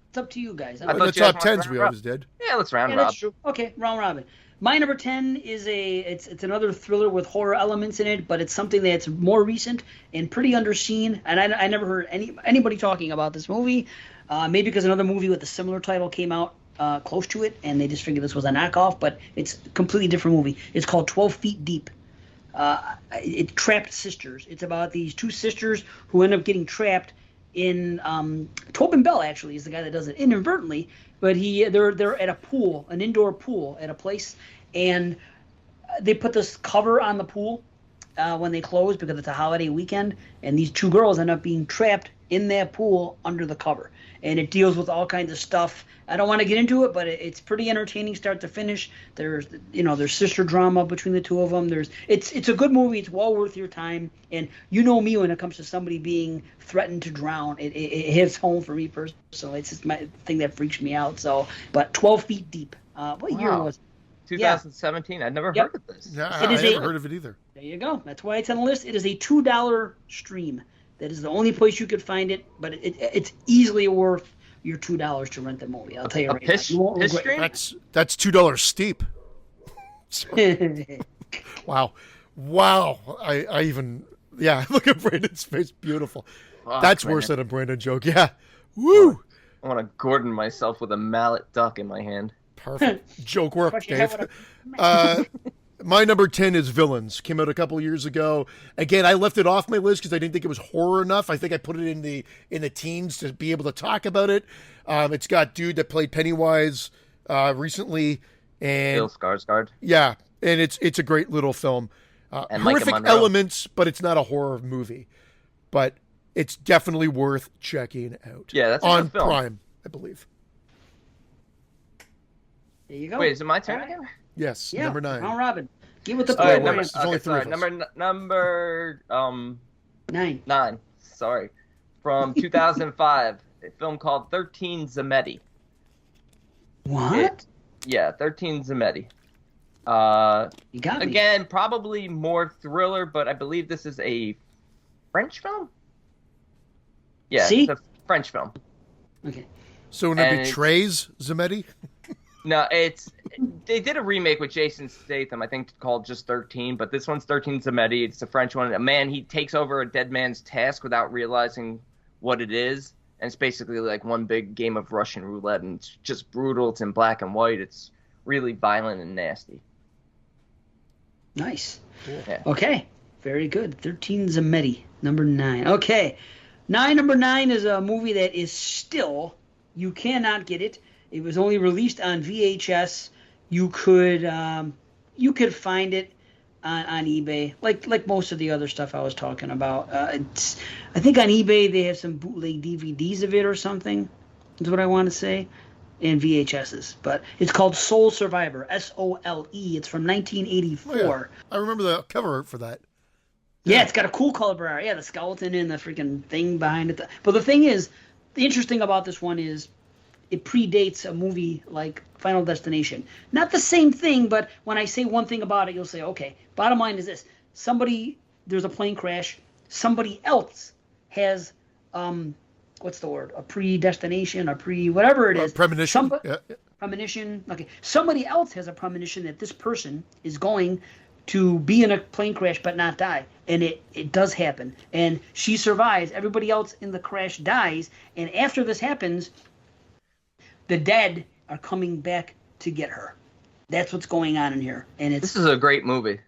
It's up to you guys. The top 10s we always did. Yeah, let's round robin. That's true. Okay, round robin. My number 10 is it's another thriller with horror elements in it, but it's something that's more recent and pretty underseen. And I never heard anybody talking about this movie. Maybe because another movie with a similar title came out close to it, and they just figured this was a knockoff. But it's a completely different movie. It's called 12 Feet Deep. It trapped sisters. It's about these 2 sisters who end up getting trapped in Tobin Bell actually is the guy that does it inadvertently, but they're at a pool, an indoor pool at a place, and they put this cover on the pool when they close because it's a holiday weekend, and these 2 girls end up being trapped in that pool under the cover, and it deals with all kinds of stuff. I don't want to get into it, but it's pretty entertaining start to finish. There's sister drama between the 2 of them. It's a good movie. It's well worth your time. And you know me when it comes to somebody being threatened to drown, it hits home for me personally. It's just my thing that freaks me out. So, but 12 Feet Deep. What year was it? 2017. I'd never heard of this. Yeah, I never heard of it either. There you go. That's why it's on the list. It is a $2 stream. That is the only place you could find it, but it's easily worth your $2 to rent the movie. I'll tell you right now. You won't regret it. That's $2 steep. Wow. I even look at Brandon's face. Beautiful. That's worse than a Brandon joke. Yeah. Woo. I want to Gordon myself with a mallet duck in my hand. Perfect. Joke work, Dave. My number 10 is Villains. Came out a couple years ago. Again, I left it off my list because I didn't think it was horror enough. I think I put it in the teens to be able to talk about it. It's got dude that played Pennywise recently, and Bill Skarsgård. Yeah, and it's a great little film. And horrific elements, but it's not a horror movie. But it's definitely worth checking out. Yeah, that's on Prime, I believe. There you go. Wait, is it my turn again? Yes, number 9. Round robin. Get with the play. Number 9. 9. Sorry, from 2005, a film called 13 Zemetti. What? 13 Zemetti. You got me. Again, probably more thriller, but I believe this is a French film. Yeah, See? it's a French film. Okay. So would it be Trey's Zemetti? No, they did a remake with Jason Statham, I think called just 13, but this one's 13 Zemedi. It's a French one. A man, he takes over a dead man's task without realizing what it is, and it's basically like one big game of Russian roulette, and it's just brutal. It's in black and white. It's really violent and nasty. Nice. Cool. Yeah. Okay, very good. 13 Zemedi, number 9. Okay, number 9 is a movie that is still, you cannot get it. It was only released on VHS. You could find it on eBay, like most of the other stuff I was talking about. I think on eBay they have some bootleg DVDs of it or something. Is what I want to say, and VHSs. But it's called Soul Survivor, SOLE. It's from 1984. Oh, yeah. I remember the cover art for that. Yeah, it's got a cool cover art. Yeah, the skeleton and the freaking thing behind it. But the thing is, the interesting about this one is, it predates a movie like Final Destination. Not the same thing, but when I say one thing about it, you'll say, okay, bottom line is this. There's a plane crash. Somebody else has, what's the word? A predestination, whatever it is. Premonition. Premonition. Okay. Somebody else has a premonition that this person is going to be in a plane crash but not die. And it does happen. And she survives. Everybody else in the crash dies. And after this happens, the dead are coming back to get her. That's what's going on in here. And this is a great movie.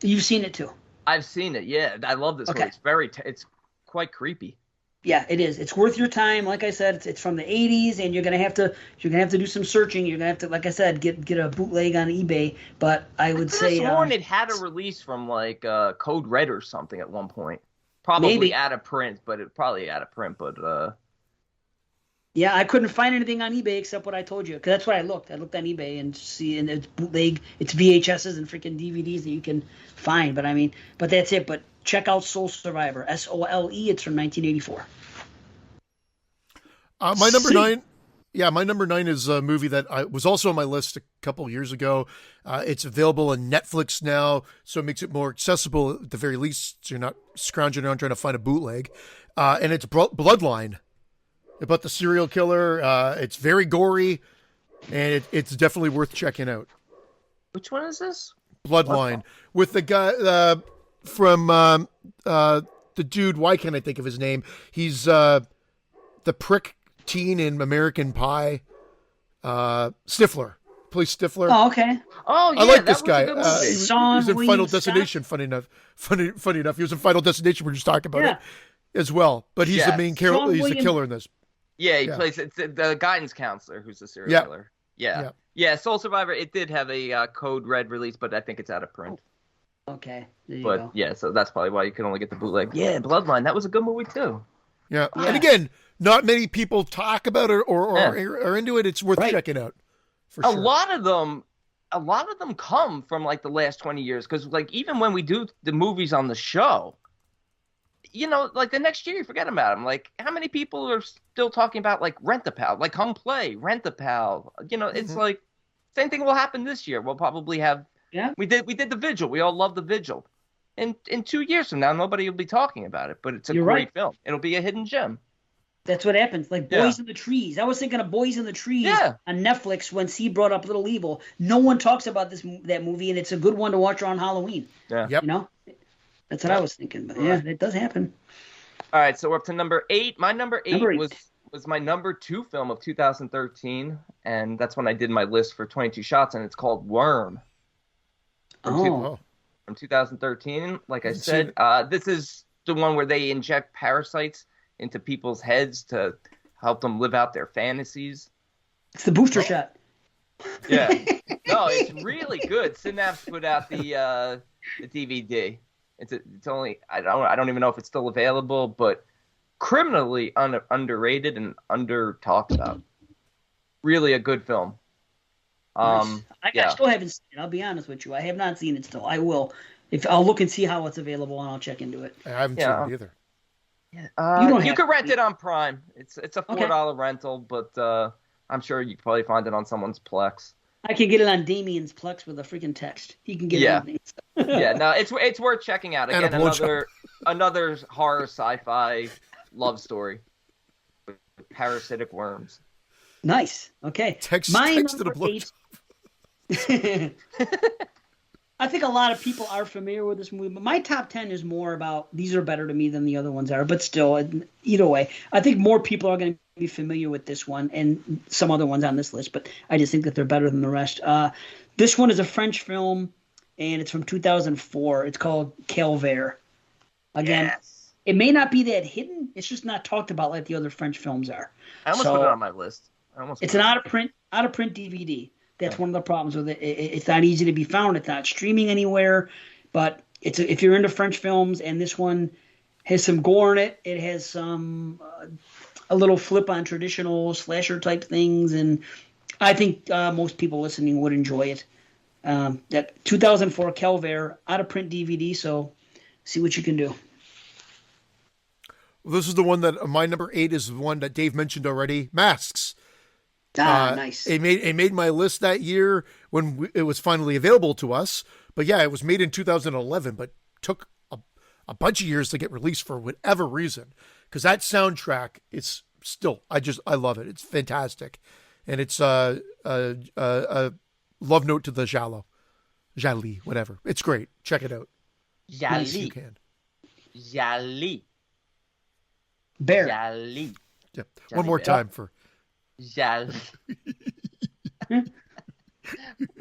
You've seen it too. I've seen it. Yeah, I love this movie. It's it's quite creepy. Yeah, it is. It's worth your time. Like I said, it's from the 80s, and you're gonna have to do some searching. You're gonna have to, like I said, get a bootleg on eBay. But I would say it had a release from like Code Red or something at one point. Probably maybe out of print, but yeah, I couldn't find anything on eBay except what I told you, because that's what I looked. I looked on eBay and it's bootleg, it's VHSs and freaking DVDs that you can find. But that's it. But check out Soul Survivor, SOLE. It's from 1984. My number 9. Yeah, my number 9 is a movie that was also on my list a couple years ago. It's available on Netflix now, so it makes it more accessible at the very least. So you're not scrounging around trying to find a bootleg. And it's Bloodline. About the serial killer. It's very gory, and it's definitely worth checking out. Which one is this? Bloodline. With the guy from the dude, why can't I think of his name? He's the prick teen in American Pie. Stifler. Plays Stifler. Oh, okay. Oh, yeah. I like this guy. He's in Final Destination, funny enough. He was in Final Destination. We were just talking about it as well. But he's the main character. He's the killer in this. Yeah, he plays the guidance counselor who's the serial killer. Yeah. Soul Survivor. It did have a Code Red release, but I think it's out of print. Okay, there you go. Yeah, so that's probably why you can only get the bootleg. Yeah, Bloodline. That was a good movie too. Yeah, and again, not many people talk about it or are into it. It's worth checking out. For sure. A lot of them come from like the last 20 years, because like even when we do the movies on the show, you know, like the next year you forget about them. Like how many people are still talking about like Rent-A-Pal, like come play Rent-A-Pal? You know, it's like same thing will happen this year. We'll probably have we did the Vigil. We all love the Vigil. And in 2 years from now, nobody will be talking about it, but it's a great film. It'll be a hidden gem. That's what happens. Like Boys in the Trees. I was thinking of Boys in the Trees on Netflix when C brought up Little Evil. No one talks about that movie, and it's a good one to watch around Halloween. Yeah. You know? That's what I was thinking. But yeah, it does happen. All right, so we're up to number 8. My number 8 was my number 2 film of 2013, and that's when I did my list for 22 Shots, and it's called Worm. From 2013. Like I said, this is the one where they inject parasites into people's heads to help them live out their fantasies. It's the booster shot. Yeah. No, it's really good. Synapse put out the DVD. It's only I don't even know if it's still available, but criminally underrated and under talked about. Really a good film. I still haven't seen it. I'll be honest with you. I have not seen it still. I will. I'll look and see how it's available, and I'll check into it. I haven't seen it either. Yeah. You can rent it on Prime. It's a $4 rental, but I'm sure you can probably find it on someone's Plex. I can get it on Damien's Plex with a freaking text. He can get it. Yeah, no, it's worth checking out. Again, another horror sci-fi love story with parasitic worms. Nice. Okay. Text to the blowjob. I think a lot of people are familiar with this movie, but my top 10 is more about these are better to me than the other ones are. But still, either way, I think more people are going to be familiar with this one and some other ones on this list, but I just think that they're better than the rest. This one is a French film, and it's from 2004. It's called Calvaire. Again, It may not be that hidden. It's just not talked about like the other French films are. I almost put it on my list. It's an out of print DVD. That's one of the problems with it. It's not easy to be found. It's not streaming anywhere. But if you're into French films, and this one has some gore in it, it has some a little flip on traditional slasher type things, and I think most people listening would enjoy it. That 2004 Calvaire out of print DVD. So see what you can do. Well, this is the one that my number 8 is the one that Dave mentioned already. Masks. Nice. It made my list that year when it was finally available to us. But yeah, it was made in 2011, but took a bunch of years to get released for whatever reason. Because that soundtrack, it's still, I love it. It's fantastic, and it's a love note to the Jali, whatever. It's great. Check it out. Jali. Yes, you can. Jali. Bear. Jali. Yeah. One more time for. Jali. I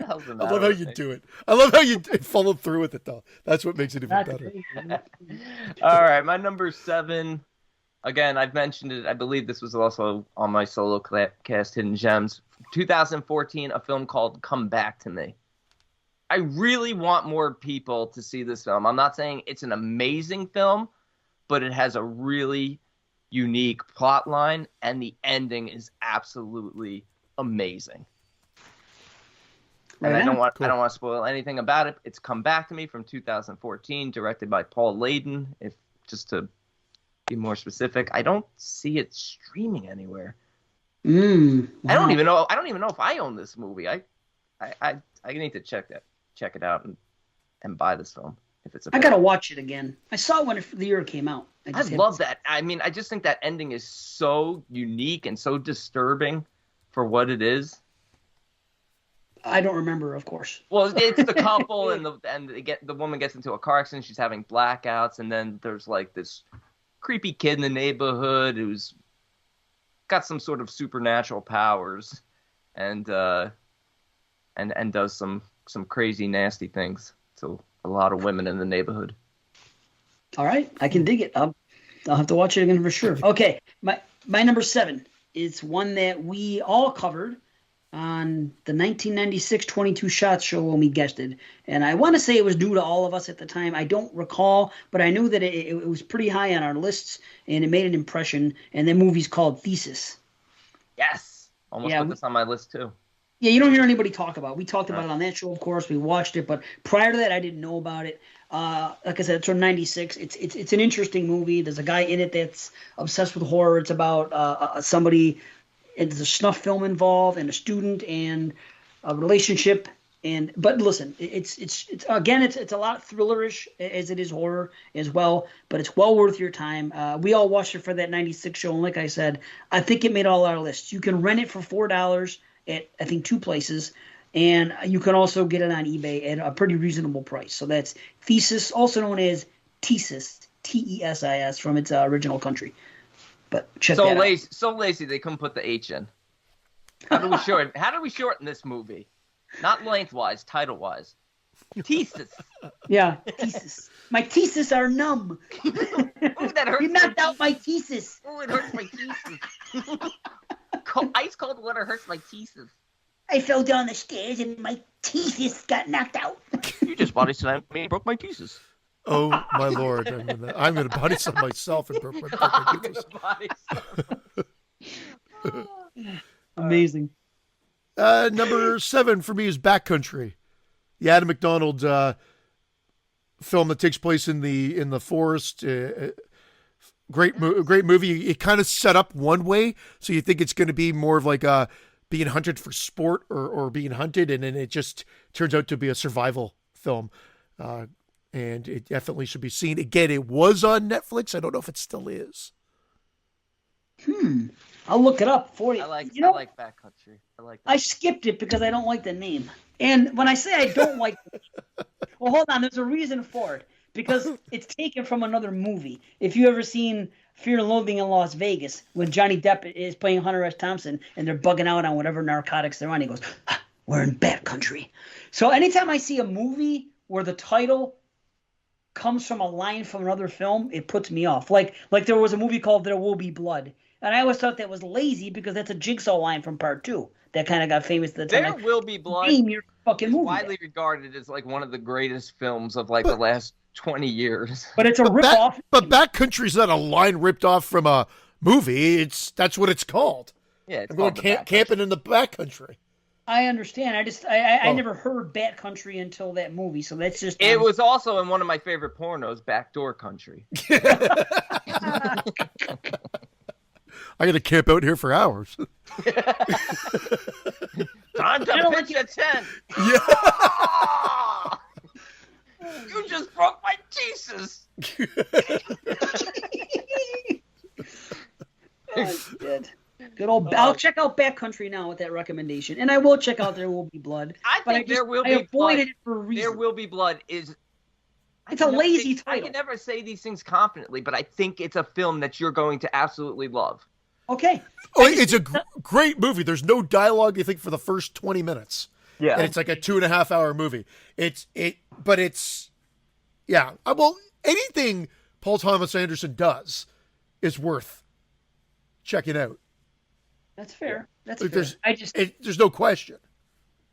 love how you do it. I love how you follow through with it, though. That's what makes it even better. All right, my number 7. Again, I've mentioned it. I believe this was also on my solo cast, Hidden Gems. 2014, a film called Come Back to Me. I really want more people to see this film. I'm not saying it's an amazing film, but it has a really unique plot line, and the ending is absolutely amazing. And I don't want to spoil anything about it. It's Come Back to Me from 2014, directed by Paul Layden. If just to be more specific, I don't see it streaming anywhere. Wow. I don't even know if I own this movie. I need to check it out and buy this film if it's. I gotta watch it again. I saw it when the year it came out. I love that. I mean, I just think that ending is so unique and so disturbing for what it is. I don't remember, of course. Well, it's the couple and the woman gets into a car accident. She's having blackouts, and then there's like this creepy kid in the neighborhood who's got some sort of supernatural powers, and does some crazy nasty things to a lot of women in the neighborhood. All right, I can dig it. I'll have to watch it again for sure. Okay, my number 7 is one that we all covered on the 1996 22 Shots show when we guested. And I want to say it was due to all of us at the time. I don't recall, but I knew that it was pretty high on our lists, and it made an impression. And the movie's called Thesis. Yes. Almost put this on my list, too. Yeah, you don't hear anybody talk about it. We talked about it on that show, of course. We watched it, but prior to that, I didn't know about it. Like I said, it's from 96. It's an interesting movie. There's a guy in it that's obsessed with horror. It's about somebody... And there's a snuff film involved, and a student, and a relationship. But listen, it's a lot thrillerish as it is horror as well. But it's well worth your time. We all watched it for that '96 show, and like I said, I think it made all our lists. You can rent it for $4 at I think 2 places, and you can also get it on eBay at a pretty reasonable price. So that's Thesis, also known as Tesis, Tesis, from its original country. But check that out. So lazy they couldn't put the H in. How do we shorten this movie? Not lengthwise, title-wise. Thesis. Yeah, thesis. My thesis are numb. Ooh, that hurts. You knocked out my thesis. Ooh, it hurts my thesis. Ice cold water hurts my thesis. I fell down the stairs and my thesis got knocked out. You just body slammed me and broke my thesis. Oh my Lord! I'm going to body slam myself and broke my thesis. Amazing. Number 7 for me is Backcountry, the Adam McDonald film that takes place in the forest. Great movie. It kind of set up one way, so you think it's going to be more of like being hunted for sport or being hunted, and then it just turns out to be a survival film. And it definitely should be seen. Again, it was on Netflix. I don't know if it still is. I'll look it up for you. I like Backcountry. I like that. I skipped it because I don't like the name. And when I say I don't like, well, hold on. There's a reason for it because it's taken from another movie. If you ever seen Fear and Loathing in Las Vegas, when Johnny Depp is playing Hunter S. Thompson and they're bugging out on whatever narcotics they're on, he goes, "We're in bad country." So anytime I see a movie where the title comes from a line from another film, it puts me off. Like there was a movie called There Will Be Blood, and I always thought that was lazy because that's a Jigsaw line from Part 2 that kind of got famous at the time. There Will Be Blood Name your fucking is movie. widely regarded as like one of the greatest films of like the last 20 years. But it's a rip-off. But Backcountry's not a line ripped off from a movie. That's what it's called. Yeah, it's I'm going camping in the backcountry. I understand. I never heard Bat Country until that movie, so that's just. It was also in one of my favorite pornos, Backdoor Country. I got to camp out here for hours. Time to pitch a tent. Yeah. You just broke my Jesus. Good old. I'll check out Backcountry now with that recommendation, and I will check out There Will Be Blood. I think There Will Be Blood. I avoided it for a reason. There Will Be Blood is. It's a lazy title. I can never say these things confidently, but I think it's a film that you're going to absolutely love. Okay. Oh, it's a great movie. There's no dialogue, you think, for the first 20 minutes. Yeah. And it's like a 2.5 hour movie. Well, anything Paul Thomas Anderson does is worth checking out. That's fair. That's Like, fair. There's no question.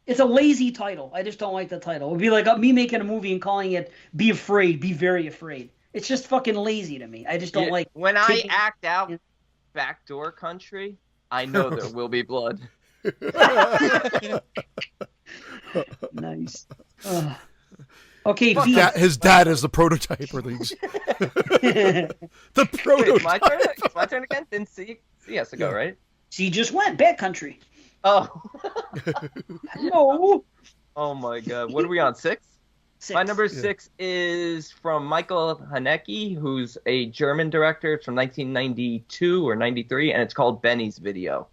It's a lazy title. I just don't like the title. It would be like me making a movie and calling it Be Afraid, Be Very Afraid. It's just fucking lazy to me. I just don't like. When I act out Backdoor Country, I know there will be blood. Nice. Okay, his dad is the prototype or these. The prototype. Wait, my turn? It's my turn again? Didn't see us ago, right? She just went Backcountry. Oh. No. Oh my God. What are we on? 6? My number 6 is from Michael Haneke, who's a German director. It's from 1992 or 93, and it's called Benny's Video.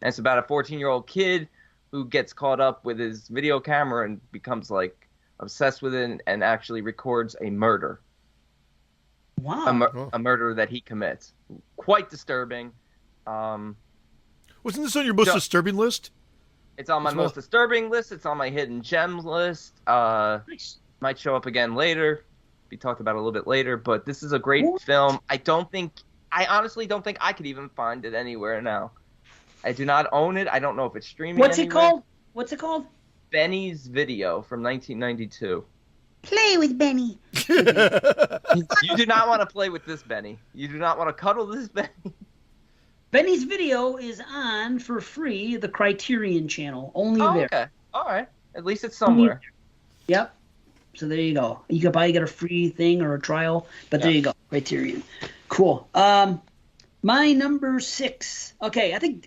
And it's about a 14-year-old kid who gets caught up with his video camera and becomes like obsessed with it and actually records a murder. Wow. A murder that he commits. Quite disturbing. Wasn't this on your most disturbing list? It's on my most disturbing list. It's on my hidden gems list. Nice. Might show up again later. Be talked about a little bit later. But this is a great film. I honestly don't think I could even find it anywhere now. I do not own it. I don't know if it's streaming anywhere. What's it called? Benny's Video from 1992. Play with Benny. You do not want to play with this Benny. You do not want to cuddle this Benny. Benny's Video is on for free, the Criterion channel. Only there. Okay. All right. At least it's somewhere. Yep. So there you go. You could probably get a free thing or a trial, but there you go. Criterion. Cool. My number 6. Okay, I think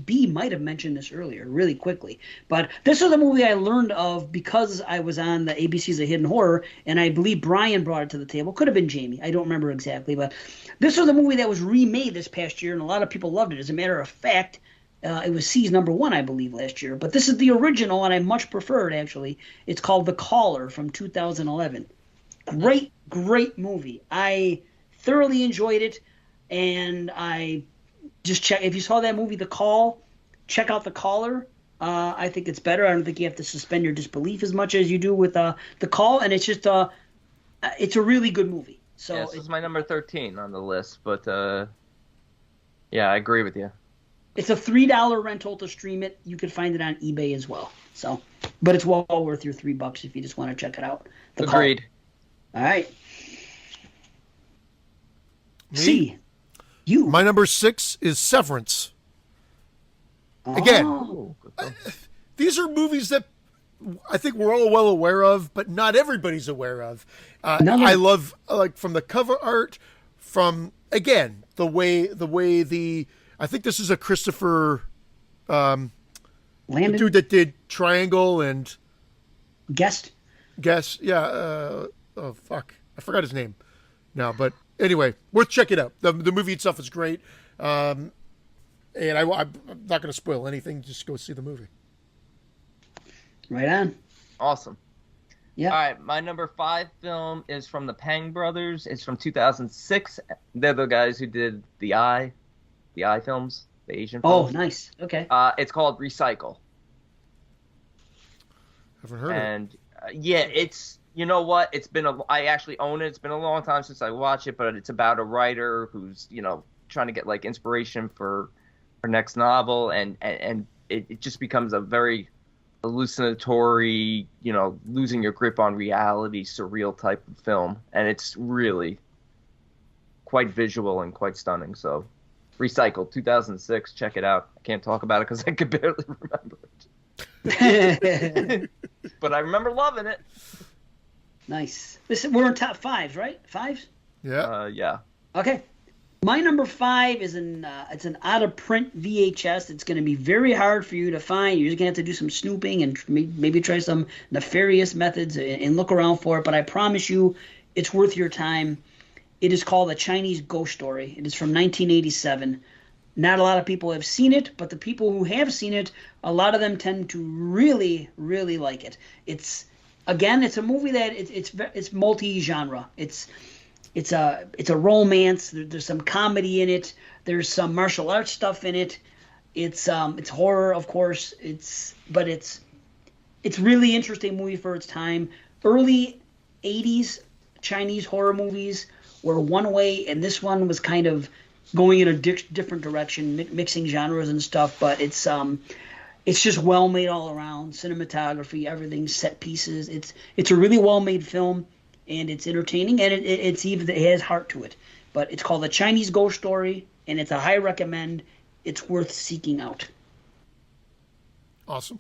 B might have mentioned this earlier, really quickly. But this was a movie I learned of because I was on the ABC's of Hidden Horror, and I believe Brian brought it to the table. Could have been Jamie. I don't remember exactly. But this was a movie that was remade this past year, and a lot of people loved it. As a matter of fact, it was C's number 1, I believe, last year. But this is the original, and I much prefer it, actually. It's called The Caller from 2011. Great, great movie. I thoroughly enjoyed it. And I just if you saw that movie, The Call, check out The Caller. I think it's better. I don't think you have to suspend your disbelief as much as you do with The Call. And it's just it's a really good movie. So this is my number 13 on the list. But yeah, I agree with you. It's a $3 rental to stream it. You can find it on eBay as well. So, but it's well worth your $3 if you just want to check it out. Agreed. Call. All right. Me? C. You. My number 6 is Severance. Again, these are movies that I think we're all well aware of, but not everybody's aware of. I love from the cover art, from again the way I think this is a Christopher Landon, the dude that did Triangle and Guest. Yeah. Oh fuck, I forgot his name now, but. Anyway, worth checking out. The movie itself is great. And I'm not going to spoil anything. Just go see the movie. Right on. Awesome. Yeah. All right, my number 5 film is from the Pang brothers. It's from 2006. They're the guys who did the Eye films, the Asian films. Oh, nice. Okay. It's called Recycle. Haven't heard of it. And yeah, it's, you know what? I actually own it. It's been a long time since I watched it, but it's about a writer who's, trying to get like inspiration for her next novel, and it just becomes a very hallucinatory, losing your grip on reality, surreal type of film, and it's really quite visual and quite stunning. So, Recycled, 2006, check it out. I can't talk about it because I could barely remember it, but I remember loving it. Nice. We're in top 5s, right? 5s? Yeah. Yeah. Okay. My number 5 is it's an out of print VHS. It's going to be very hard for you to find. You're just going to have to do some snooping and maybe try some nefarious methods and look around for it. But I promise you, it's worth your time. It is called A Chinese Ghost Story. It is from 1987. Not a lot of people have seen it, but the people who have seen it, a lot of them tend to really, really like it. It's a movie that it's multi-genre. It's a romance. There's some comedy in it. There's some martial arts stuff in it. It's horror, of course. It's really interesting movie for its time. Early 80s Chinese horror movies were one way, and this one was kind of going in a different direction, mixing genres and stuff. But it's just well made all around. Cinematography, everything, set pieces. It's a really well made film. And it's entertaining, and it has heart to it. But it's called A Chinese Ghost Story, and it's a high recommend. It's worth seeking out. Awesome.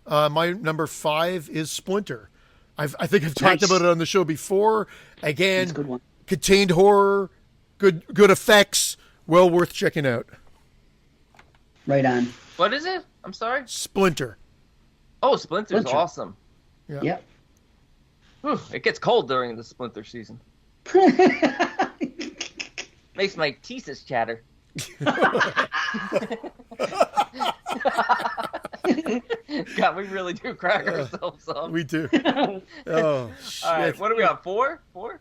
My number 5 is Splinter. I think I've talked about it on the show before. Again, That's a good one. Contained horror, good effects, well worth checking out. Right on. What is it? I'm sorry? Splinter. Oh, Splinter's Splinter. awesome. Yeah. Yep. Whew, it gets cold during the Splinter season. Makes my thesis chatter. God, we really do crack ourselves up. We do. Oh, shit. All right, what do we got? 4? 4.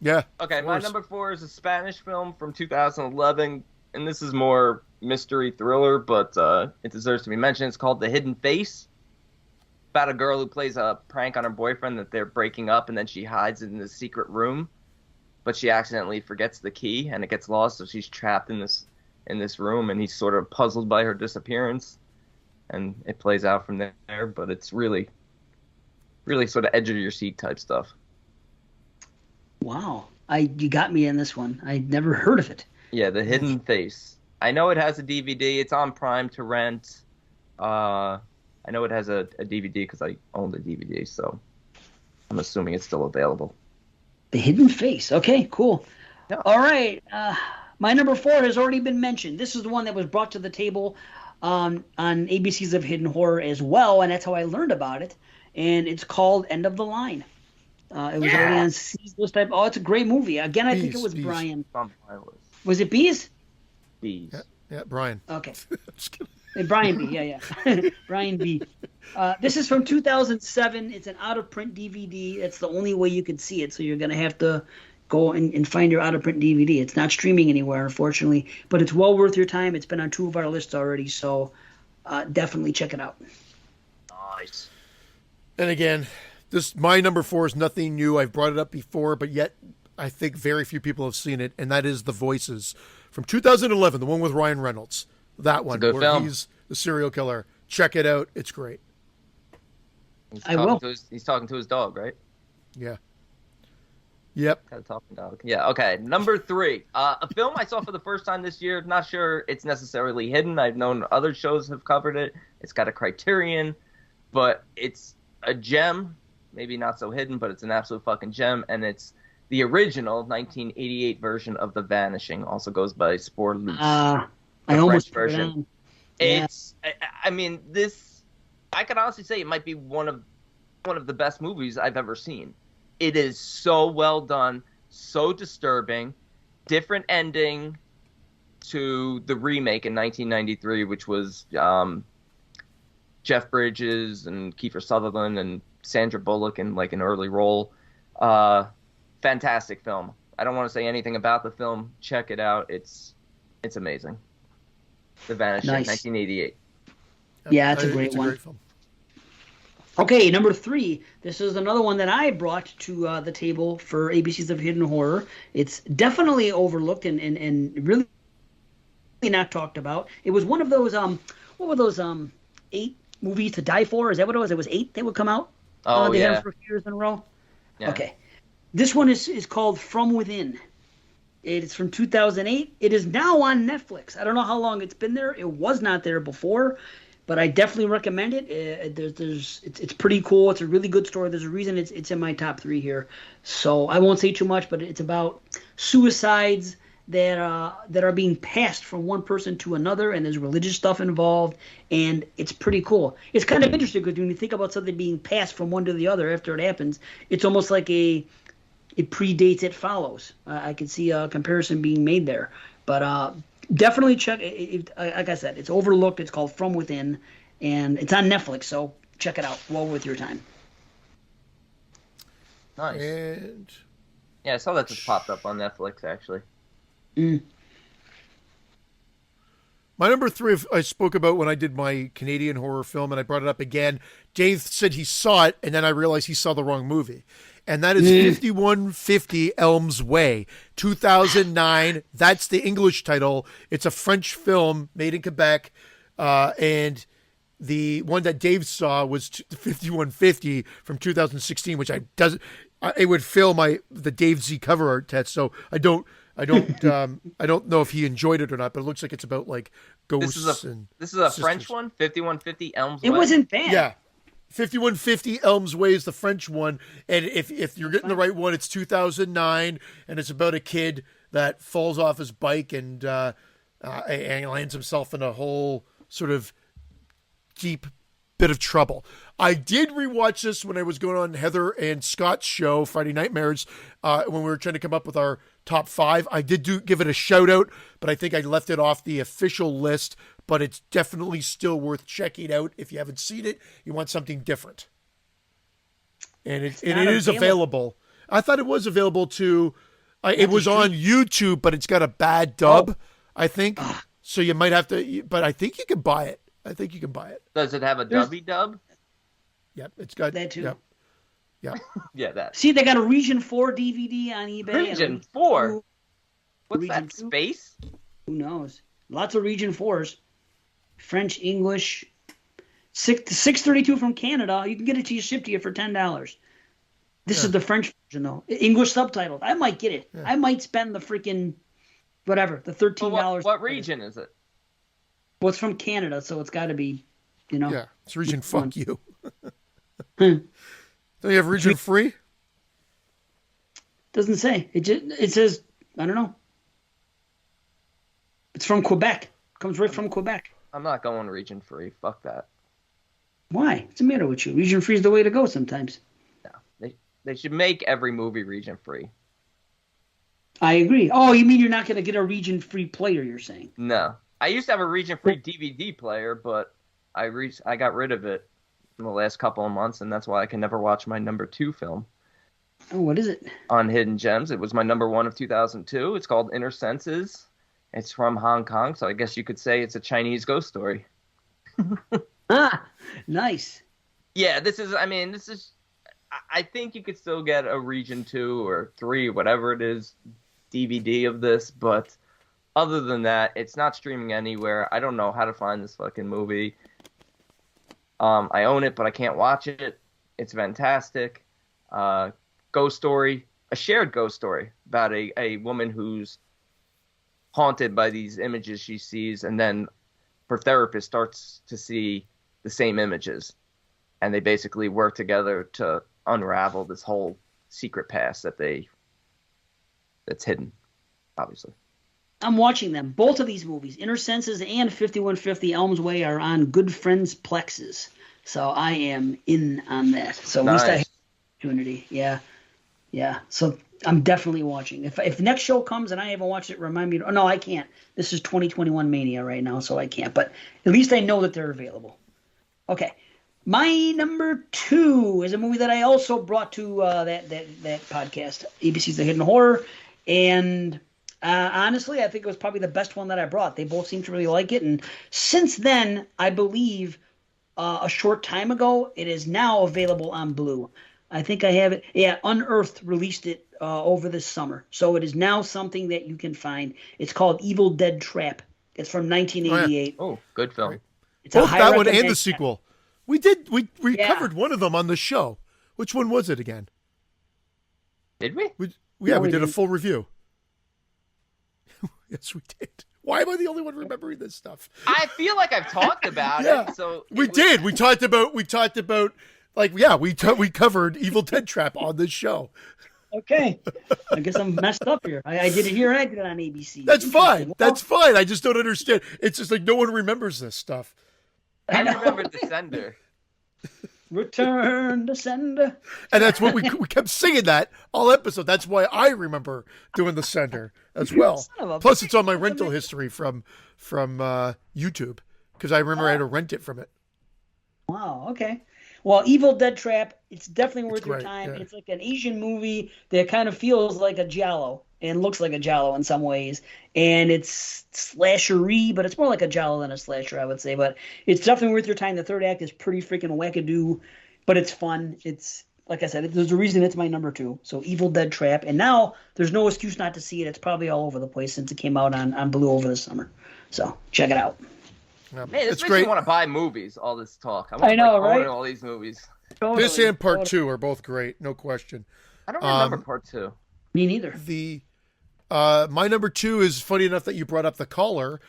Yeah. Okay, my number 4 is a Spanish film from 2011, and this is more mystery thriller, but it deserves to be mentioned. It's called The Hidden Face. About a girl who plays a prank on her boyfriend that they're breaking up, and then she hides in this secret room, but she accidentally forgets the key, and it gets lost, so she's trapped in this room, and he's sort of puzzled by her disappearance, and it plays out from there. But it's really, really sort of edge of your seat type stuff. Wow. You got me in this one. I'd never heard of it. Yeah, The Hidden Face. I know it has a DVD. It's on Prime to rent. I know it has a DVD because I own the DVD, so I'm assuming it's still available. The Hidden Face. Okay, cool. Yeah. All right. My number 4 has already been mentioned. This is the one that was brought to the table on ABCs of Hidden Horror as well, and that's how I learned about it. And it's called End of the Line. It was already on C's list. Oh, it's a great movie. Again, I think it was Bees. Brian. On my list. Was it Bees? Bees. Yeah, Brian. Okay. Just kidding. Brian B. Yeah. Brian B. This is from 2007. It's an out-of-print DVD. That's the only way you could see it, so you're going to have to go and find your out-of-print DVD. It's not streaming anywhere, unfortunately, but it's well worth your time. It's been on 2 of our lists already, so definitely check it out. Nice. And again, my number 4 is nothing new. I've brought it up before, but yet I think very few people have seen it, and that is The Voices from 2011, the one with Ryan Reynolds. That one, good where film. he's the serial killer. Check it out. It's great. I will. He's talking to his dog, right? Yeah. Yep. Got a talking dog. Yeah, okay. Number 3. A film I saw for the first time this year. Not sure it's necessarily hidden. I've known other shows have covered it. It's got a Criterion, but it's a gem. Maybe not so hidden, but it's an absolute fucking gem. And it's the original 1988 version of The Vanishing. Also goes by Spore Loose. I almost French put it version. on. It's, I mean, this, I could honestly say it might be one of the best movies I've ever seen. It is so well done, so disturbing, different ending to the remake in 1993, which was Jeff Bridges and Kiefer Sutherland and Sandra Bullock in like an early role. Fantastic film. I don't want to say anything about the film. Check it out. It's amazing. The Vanishing, Nice. 1988. Yeah, it's a great one. Great film. Okay, number 3. This is another one that I brought to the table for ABCs of Hidden Horror. It's definitely overlooked and really not talked about. It was one of those what were those 8 movies to die for? Is that what it was? It was 8 that would come out. Oh, they yeah. had for a few years in a row. Yeah. Okay, this one is called From Within. It's from 2008. It is now on Netflix. I don't know how long it's been there. It was not there before, but I definitely recommend it. It's pretty cool. It's a really good story. There's a reason it's in my top 3 here. So I won't say too much, but it's about suicides that are being passed from one person to another, and there's religious stuff involved, and it's pretty cool. It's kind of interesting because when you think about something being passed from one to the other after it happens, it's almost like it predates, it follows. I can see a comparison being made there. But definitely check it. Like I said, it's overlooked. It's called From Within, and it's on Netflix, so check it out. Well worth your time. Nice. And Yeah, I saw that just popped up on Netflix, actually. my number 3 I spoke about when I did my Canadian horror film, and I brought it up again. Dave said he saw it, and then I realized he saw the wrong movie. And that is 5150 Elms Way, 2009. That's the English title. It's a French film made in Quebec. And the one that Dave saw was 5150 from 2016, which it would fail the Dave Z cover art test. So I don't know if he enjoyed it or not, but it looks like it's about like ghosts. This is a French one, 5150 Elms Way. It wasn't bad. Yeah. 5150 Elms Way is the French one, and if you're getting the right one, it's 2009, and it's about a kid that falls off his bike and lands himself in a whole sort of deep bit of trouble. I did rewatch this when I was going on Heather and Scott's show, Friday Nightmares, when we were trying to come up with our top 5. I did give it a shout out, but I think I left it off the official list. But it's definitely still worth checking out if you haven't seen it. You want something different, and it is available. I thought it was available to. It was on YouTube, but it's got a bad dub. I think so. You might have to, but I think you can buy it. Does it have a dubby dub? Yep, it's got that too. Yep. Yeah, that. See, they got a Region 4 DVD on eBay. Region 4? What's Region that, 2? space? Who knows? Lots of Region 4s. French, English. 632 from Canada. You can get it shipped to you for $10. This is the French version, though. English subtitled. I might get it. Yeah. I might spend the freaking whatever, the $13. What region is it? Well, it's from Canada, so it's got to be, Yeah, it's region fuck you. Don't you have region free? Doesn't say. It says, I don't know. It's from Quebec. Comes right from Quebec. I'm not going region free. Fuck that. Why? What's the matter with you? Region free is the way to go sometimes. No, they should make every movie region free. I agree. Oh, you mean you're not going to get a region free player? You're saying? No, I used to have a region free DVD player, but I got rid of it in the last couple of months, and that's why I can never watch my number 2 film. Oh, what is it? On Hidden Gems. It was my number 1 of 2002. It's called Inner Senses. It's from Hong Kong, so I guess you could say it's a Chinese ghost story. Nice. Yeah, I think you could still get a region 2 or 3, whatever it is, DVD of this, but other than that, it's not streaming anywhere. I don't know how to find this fucking movie. I own it, but I can't watch it. It's fantastic. Ghost story, a shared ghost story about a woman who's haunted by these images she sees, and then her therapist starts to see the same images, and they basically work together to unravel this whole secret past that's hidden, obviously. I'm watching them. Both of these movies, Inner Senses and 5150 Elms Way, are on Good Friends Plexes. So I am in on that. So nice. At least I have an opportunity. Yeah. So I'm definitely watching. If the next show comes and I haven't watched it, remind me. Oh, no, I can't. This is 2021 Mania right now, so I can't. But at least I know that they're available. Okay. My number 2 is a movie that I also brought to that podcast, ABC's The Hidden Horror, and honestly, I think it was probably the best one that I brought. They both seem to really like it, and since then, I believe a short time ago, it is now available on Blue. I think I have it. Yeah, Unearthed released it over this summer, so it is now something that you can find. It's called Evil Dead Trap. It's from 1988. Oh, good film. It's Both a that one and the recommend- sequel. We Yeah. covered one of them on the show. Which one was it again? Did we? We No, we did a didn't. full review. Yes, we did. Why am I the only one remembering this stuff? I feel like I've talked about Yeah. it. So We did. We talked about like we covered Evil Dead Trap on this show. Okay. I guess I'm messed up here. I did it here. I did it on ABC. That's fine. Interesting. That's fine. I just don't understand. It's just like no one remembers this stuff. I know. remember Descender. Return to sender. And that's what we kept singing that all episode. That's why I remember doing the sender as well. Son of a Plus, it's on my bitch. rental history from YouTube because I remember I had to rent it from it. Wow. Okay. Well, Evil Dead Trap. It's definitely worth your great, time. yeah. It's like an Asian movie that kind of feels like a giallo and looks like a giallo in some ways. And it's slashery, but it's more like a giallo than a slasher, I would say. But it's definitely worth your time. The third act is pretty freaking wackadoo, but it's fun. It's like I said, there's a reason it's my number 2. So Evil Dead Trap. And now there's no excuse not to see it. It's probably all over the place since it came out on Blue over the summer. So check it out. Yeah, Man, this it's makes great. me want to buy movies. All this talk. I, want I know, to right? own all these movies. This and part 2 are both great, no question. I don't remember part 2. Me neither. The my number 2 is funny enough that you brought up The Caller,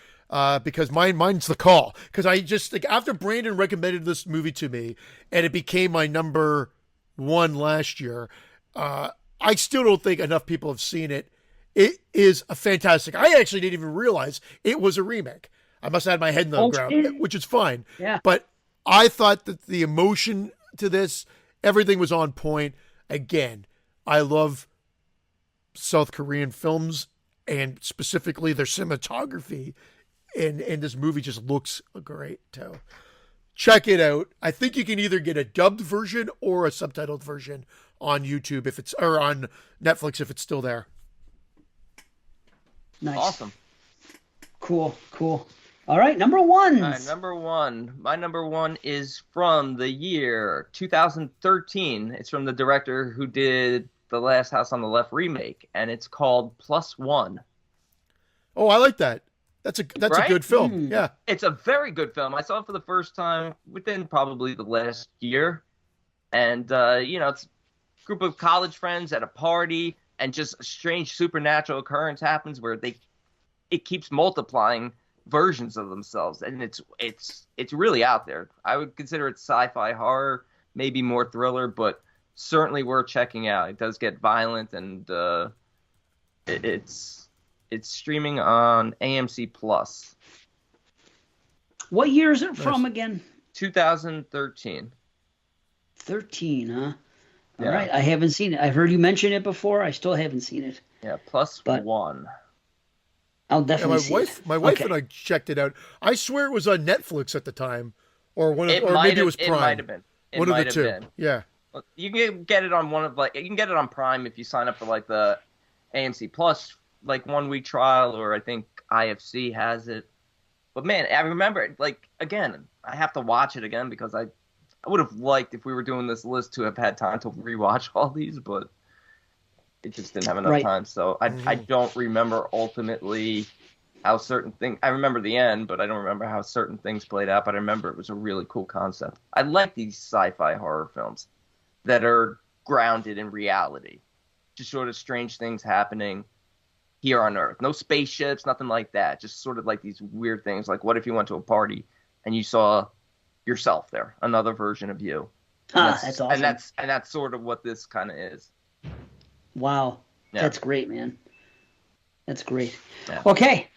because mine's The Call. Because I just like after Brandon recommended this movie to me, and it became my number 1 last year. I still don't think enough people have seen it. It is a fantastic. I actually didn't even realize it was a remake. I must have had my head in the ground, which is fine. Yeah. But I thought that the emotion to this, everything was on point. Again, I love South Korean films and specifically their cinematography. And this movie just looks great too. Check it out. I think you can either get a dubbed version or a subtitled version on YouTube or on Netflix if it's still there. Nice. Awesome. Cool. All right, number 1. All right, number 1. My number 1 is from the year 2013. It's from the director who did The Last House on the Left remake, and it's called Plus One. Oh, I like that. That's a Right? good film. Yeah. It's a very good film. I saw it for the first time within probably the last year. And, it's a group of college friends at a party, and just a strange supernatural occurrence happens where it keeps multiplying versions of themselves. And it's really out there. I would consider it sci-fi horror, maybe more thriller, but certainly worth checking out. It does get violent, and it's streaming on AMC Plus. What year is it from again? 2013. 13, huh? All Yeah. right, I haven't seen it. I've heard you mention it before. I still haven't seen it. Yeah, Plus But- One. I'll Yeah, definitely see it. my wife Okay. and I checked it out. I swear it was on Netflix at the time, or or maybe it was Prime. It might have been. One of the two. Yeah. You can get it on you can get it on Prime if you sign up for like the AMC Plus 1 week trial, or I think IFC has it. But man, I remember it. Again, I have to watch it again because I would have liked, if we were doing this list, to have had time to rewatch all these, but it just didn't have enough Right. time. So I don't remember ultimately how certain things. I remember the end, but I don't remember how certain things played out. But I remember it was a really cool concept. I like these sci-fi horror films that are grounded in reality, just sort of strange things happening here on Earth. No spaceships, nothing like that. Just sort of like these weird things. Like, what if you went to a party and you saw yourself there, another version of you? That's awesome. And that's sort of what this kind of is. Wow. Yeah. That's great, man. That's great. Yeah. Okay.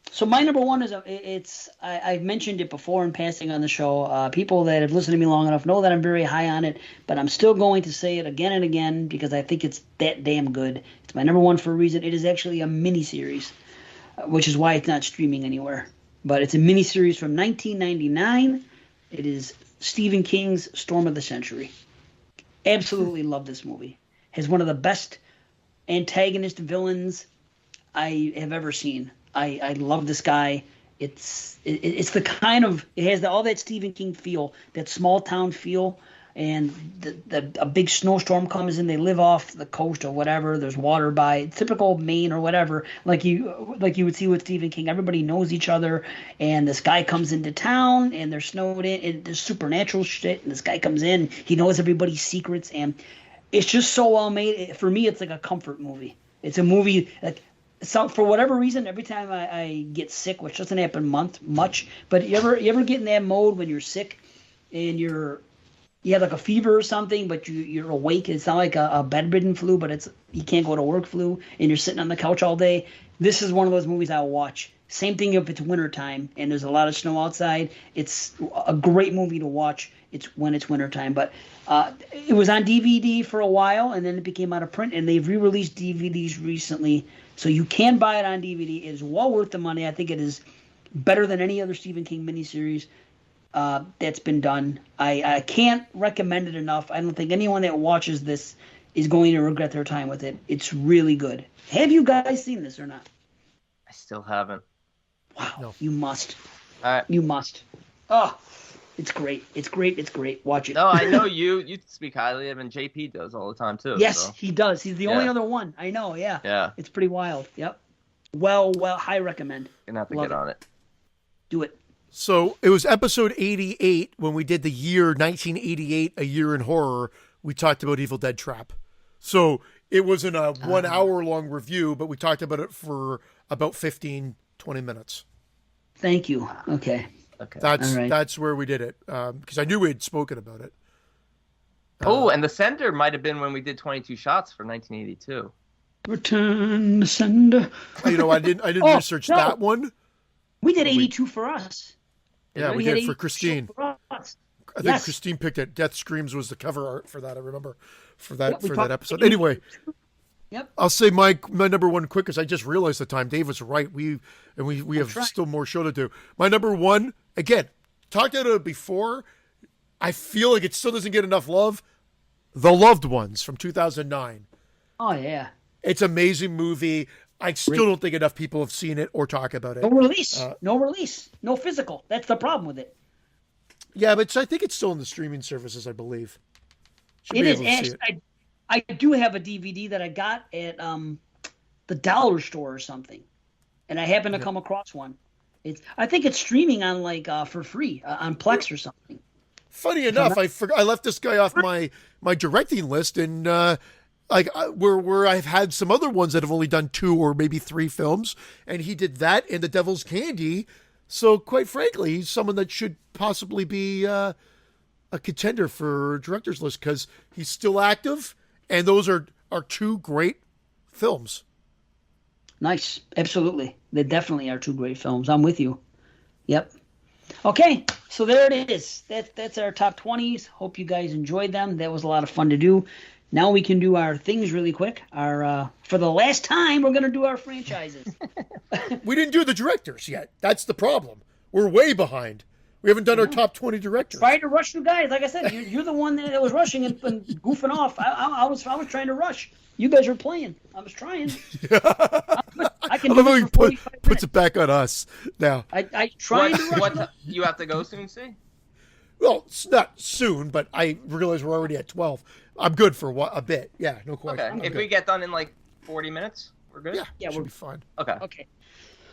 So my number 1 is I've mentioned it before in passing on the show. People that have listened to me long enough know that I'm very high on it, but I'm still going to say it again and again because I think it's that damn good. It's my number 1 for a reason. It is actually a miniseries, which is why it's not streaming anywhere. But it's a miniseries from 1999. It is Stephen King's Storm of the Century. Absolutely love this movie. Has one of the best antagonist villains I have ever seen. I love this guy. It's the kind of, it has all that Stephen King feel, that small town feel, and a big snowstorm comes in. They live off the coast or whatever. There's water by, typical Maine or whatever, like you would see with Stephen King. Everybody knows each other, and this guy comes into town, and they're snowed in, and there's supernatural shit. And this guy comes in, he knows everybody's secrets, and it's just so well made. For me, it's like a comfort movie. It's a movie like. So for whatever reason, every time I get sick, which doesn't happen much, but you ever get in that mode when you're sick and you have like a fever or something, but you're awake. It's not like a bedridden flu, but it's you can't go to work flu, and you're sitting on the couch all day. This is one of those movies I'll watch. Same thing if it's wintertime and there's a lot of snow outside. It's a great movie to watch. It's when it's wintertime. But it was on DVD for a while, and then it became out of print, and they've re-released DVDs recently. So you can buy it on DVD. It is well worth the money. I think it is better than any other Stephen King miniseries that's been done. I can't recommend it enough. I don't think anyone that watches this is going to regret their time with it. It's really good. Have you guys seen this or not? I still haven't. Wow, No. You must. All right. You must. Oh, it's great. It's great. It's great. Watch it. No, I know you speak highly of, and JP does all the time too. Yes, so. he does. He's the only Yeah. other one. I know, yeah. Yeah. It's pretty wild. Yep. Well, high recommend. Gonna have to Love get it. on it. Do it. So it was episode 88 when we did the year 1988, A Year in Horror. We talked about Evil Dead Trap. So it wasn't a 1 hour long review, but we talked about it for about 15, 20 minutes. Thank you. Okay. Okay. That's All right. that's where we did it because I knew we had spoken about it. Oh, and the sender might have been when we did 22 shots for 1982. Return the sender. You know, I didn't Oh, research no. that one. We did 82 for us. Yeah, we had did for 82 Christine. for us. I think Yes. Christine picked it. Death Screams was the cover art for that. I remember for that Yep, we for that talked- episode. Anyway, Yep. I'll say my number one quick because I just realized the time. Dave was right. We have right. still more show to do. My number one, again, talked about it before. I feel like it still doesn't get enough love. The Loved Ones from 2009. Oh, yeah. It's an amazing movie. I still don't think enough people have seen it or talk about it. No release. No release. No physical. That's the problem with it. Yeah, but I think it's still in the streaming services, I believe. Should It be is. able to see Actually, I do have a DVD that I got at the dollar store or something, and I happened to come across one. I think it's streaming on for free on Plex or something. Funny enough, I left this guy off my directing list, and where I've had some other ones that have only done 2 or maybe 3 films, and he did that and The Devil's Candy. So quite frankly, he's someone that should possibly be a contender for director's list because he's still active, and those are 2 great films. Nice. Absolutely. They definitely are 2 great films. I'm with you. Yep. Okay, so there it is. That's our top 20s. Hope you guys enjoyed them. That was a lot of fun to do. Now we can do our things really quick. For the last time, we're going to do our franchises. We didn't do the directors yet. That's the problem. We're way behind. We haven't done our top 20 directors. Trying to rush you guys. Like I said, you're the one that was rushing and goofing off. I was trying to rush. You guys were playing. I was trying. I can I love how do he it for 45 puts minutes. it back on us now. I trying to rush. What you have to go soon, see? Well, it's not soon, but I realize we're already at 12. I'm good for a bit. Yeah, no question. Okay. I'm If good. we get done in like 40 minutes, we're good? Yeah, should we're be fine. Okay. okay.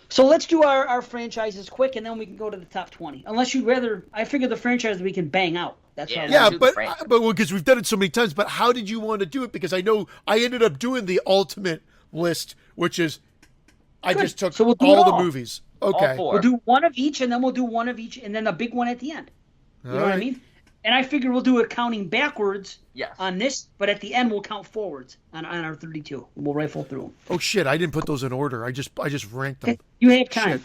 So let's do our franchises quick, and then we can go to the top 20. Unless you'd rather, I figure the franchise we can bang out. That's Yeah. what Yeah, do the but franchise. because we've done it so many times. But how did you want to do it? Because I know I ended up doing the ultimate list, which is I Good. just took So we'll do all it the all. movies. Okay. All 4. we'll do one of each, and then we'll do one of each, and then a big one at the end. You know what I mean? And I figure we'll do it counting backwards Yes. on this, but at the end we'll count forwards on our 32. We'll rifle through them. Oh shit! I didn't put those in order. I just ranked them. Okay, you have time.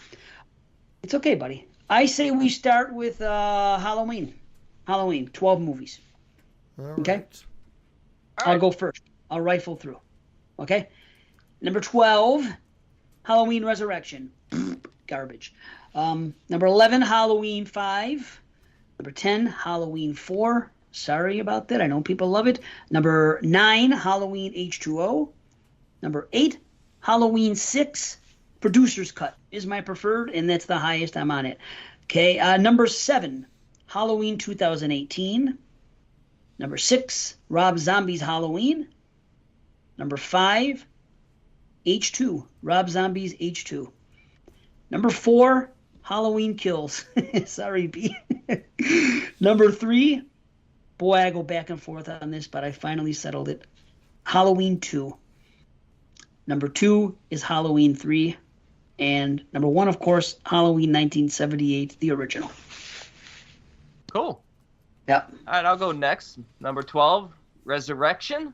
It's okay, buddy. I say we start with Halloween. Halloween, 12 movies. All Okay. right. I'll go first. I'll rifle through. Okay? Number 12, Halloween Resurrection. Garbage. Number 11, Halloween 5. Number 10, Halloween 4. Sorry about that. I know people love it. Number 9, Halloween H2O. Number 8, Halloween 6. Producer's Cut is my preferred, and that's the highest I'm on it. Okay, number 7, Halloween 2018. Number 6, Rob Zombie's Halloween. Number 5, H2, Rob Zombie's H2. Number 4, Halloween Kills. Sorry, B. Number 3, boy, I go back and forth on this, but I finally settled it. Halloween 2. Number 2 is Halloween 3. And number 1, of course, Halloween 1978, the original. Cool. Yep. All right, I'll go next. Number 12, Resurrection.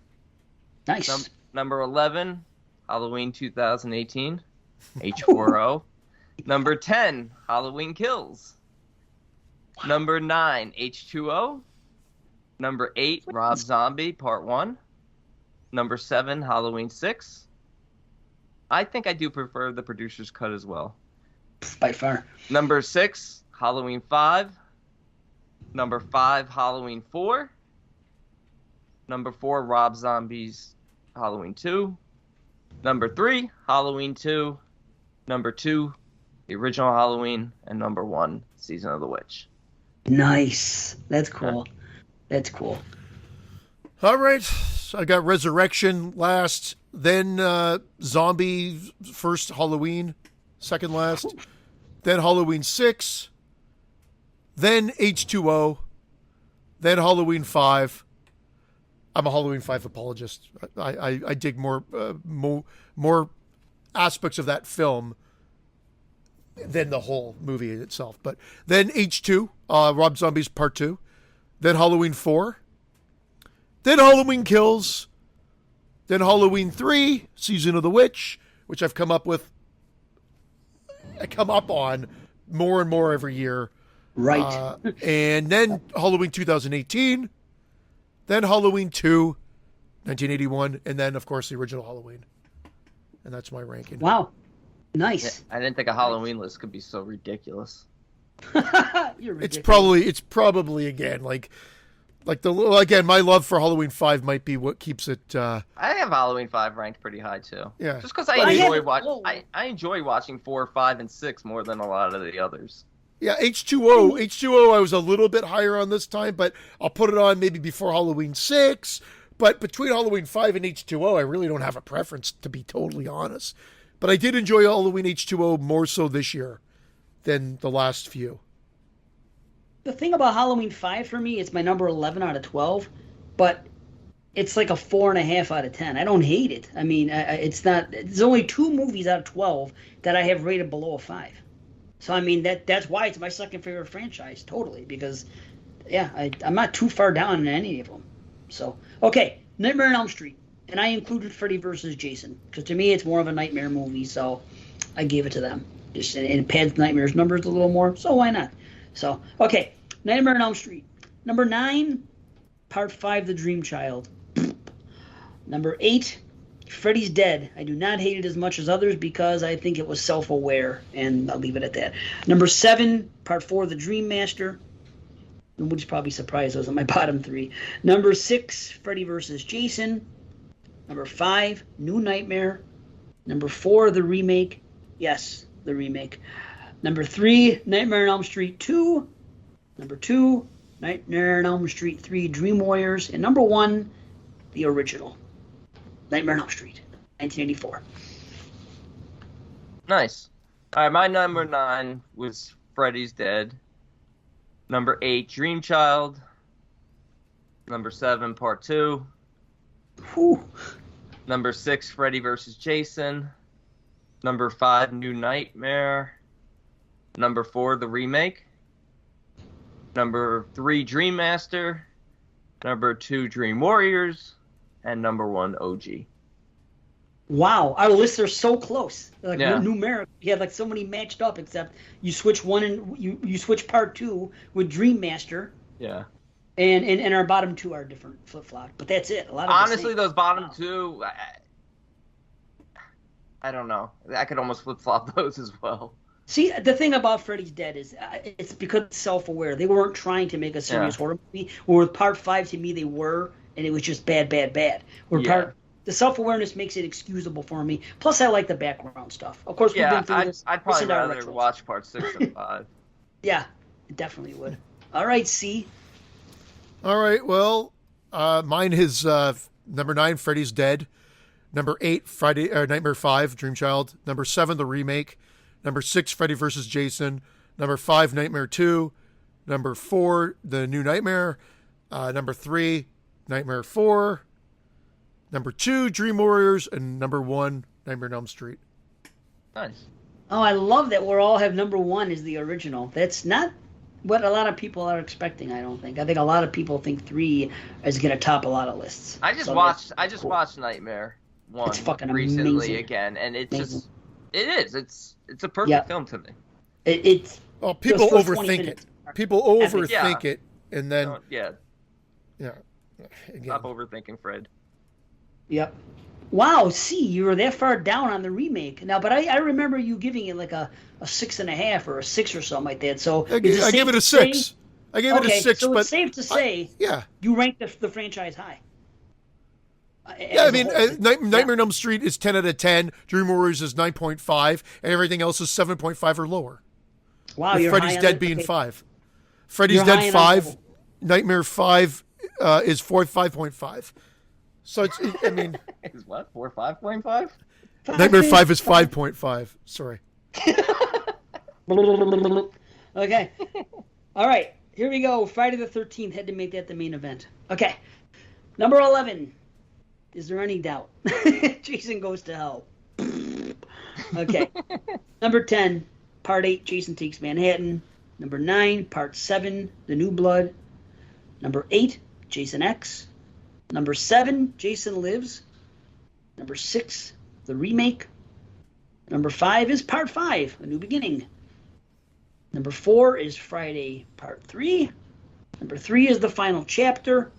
Nice. Number 11, Halloween 2018, H4O. Number 10, Halloween Kills. Wow. Number 9, H2O. Number 8, Rob Zombie, Part 1. Number 7, Halloween 6. I think I do prefer the producer's cut as well. By far. Number 6, Halloween 5. Number 5, Halloween 4. Number 4, Rob Zombie's Halloween 2. Number 3, Halloween 2. Number 2, the original Halloween. And number 1, Season of the Witch. Nice. That's cool. That's cool. All right. So I got Resurrection last, then Zombie first, Halloween second last, then Halloween 6, then H2O, then Halloween 5. I'm a Halloween 5 apologist. I dig more aspects of that film than the whole movie itself. But then H2, Rob Zombie's Part 2, then Halloween 4, then Halloween Kills, then Halloween 3, Season of the Witch, which I come up on more and more every year. Right. And then Halloween 2018, then Halloween 2, 1981, and then, of course, the original Halloween. And that's my ranking. Wow. Nice. I didn't think a Halloween list could be so ridiculous. You're ridiculous. It's probably again, again, my love for Halloween 5 might be what keeps it. I have Halloween 5 ranked pretty high, too. Yeah. Just because I enjoy watching 4, 5, and 6 more than a lot of the others. Yeah, H2O I was a little bit higher on this time, but I'll put it on maybe before Halloween 6. But between Halloween 5 and H2O, I really don't have a preference, to be totally honest. But I did enjoy Halloween H2O more so this year than the last few. The thing about Halloween 5 for me, it's my number 11 out of 12, but it's like a 4.5 out of 10. I don't hate it. I mean, it's not. There's only 2 movies out of 12 that I have rated below a 5. So I mean that's why it's my second favorite franchise, totally. Because, yeah, I'm not too far down in any of them. So okay, Nightmare on Elm Street, and I included Freddy vs. Jason because to me it's more of a nightmare movie, so I gave it to them. Just and it pads Nightmare's numbers a little more, so why not? So okay, Nightmare on Elm Street, number 9, Part 5, The Dream Child. Number 8, Freddy's Dead. I do not hate it as much as others because I think it was self-aware, and I'll leave it at that. Number 7, Part 4, The Dream Master. Nobody's probably surprised those are my bottom 3. Number 6, Freddy vs. Jason. Number 5, New Nightmare. Number 4, the remake. Yes, the remake. Number 3, Nightmare on Elm Street 2. Number 2, Nightmare on Elm Street 3, Dream Warriors. And number 1, the original, Nightmare on Elm Street, 1984. Nice. All right, my number 9 was Freddy's Dead. Number 8, Dream Child. Number 7, Part 2. Whew. Number 6, Freddy vs. Jason. Number 5, New Nightmare. Number 4, the remake. Number 3, Dream Master. Number 2, Dream Warriors. And number 1, OG. Wow, our lists are so close. Like Yeah. numeric, you have like so many matched up. Except you switch one and you switch Part 2 with Dream Master. Yeah. And our bottom 2 are different, flip flop. But that's it. A lot of Honestly, those bottom 2, I don't know. I could almost flip flop those as well. See, the thing about Freddy's Dead is it's because it's self-aware. They weren't trying to make a serious horror movie. Or with Part 5, to me, they were, and it was just bad. Where the self-awareness makes it excusable for me. Plus, I like the background stuff. Of course, we've been through this. I'd probably rather watch Part 6 than 5. Yeah, it definitely would. All right, C. All right, well, mine is number 9, Freddy's Dead. Number 8, Nightmare 5, Dream Child. Number 7, the remake. Number 6, Freddy vs. Jason. Number 5, Nightmare 2. Number 4, The New Nightmare. Number 3, Nightmare 4. Number 2, Dream Warriors. And number 1, Nightmare on Elm Street. Nice. Oh, I love that we all have number 1 as the original. That's not what a lot of people are expecting, I don't think. I think a lot of people think 3 is going to top a lot of lists. I just watched Nightmare 1 recently amazing. Again, and it's a perfect film to me. People overthink it. People overthink it, and then again. Stop overthinking, Fred. Yep. Wow, see, you were that far down on the remake. Now, but I remember you giving it like a 6.5 or a 6 or something like that. So I gave it a 6. I gave it a 6, so but it's safe to say you ranked the franchise high. I mean, Nightmare on Elm Street is 10 out of 10. Dream Warriors is 9.5, and everything else is 7.5 or lower. Wow, with you're Freddy's high Dead on being okay. 5. Freddy's Dead 5. Nightmare 5 is 5.5. So it's, I mean, is what 5.5? Nightmare 5 is 5.5. Sorry. Okay. All right. Here we go. Friday the 13th had to make that the main event. Okay. Number 11. Is there any doubt? Jason Goes to Hell. Okay. Number 10. Part 8. Jason Takes Manhattan. Number 9. Part 7. The New Blood. Number 8. Jason X. Number 7. Jason Lives. Number 6. The Remake. Number 5 is Part 5. A New Beginning. Number 4 is Friday Part 3. Number 3 is The Final Chapter.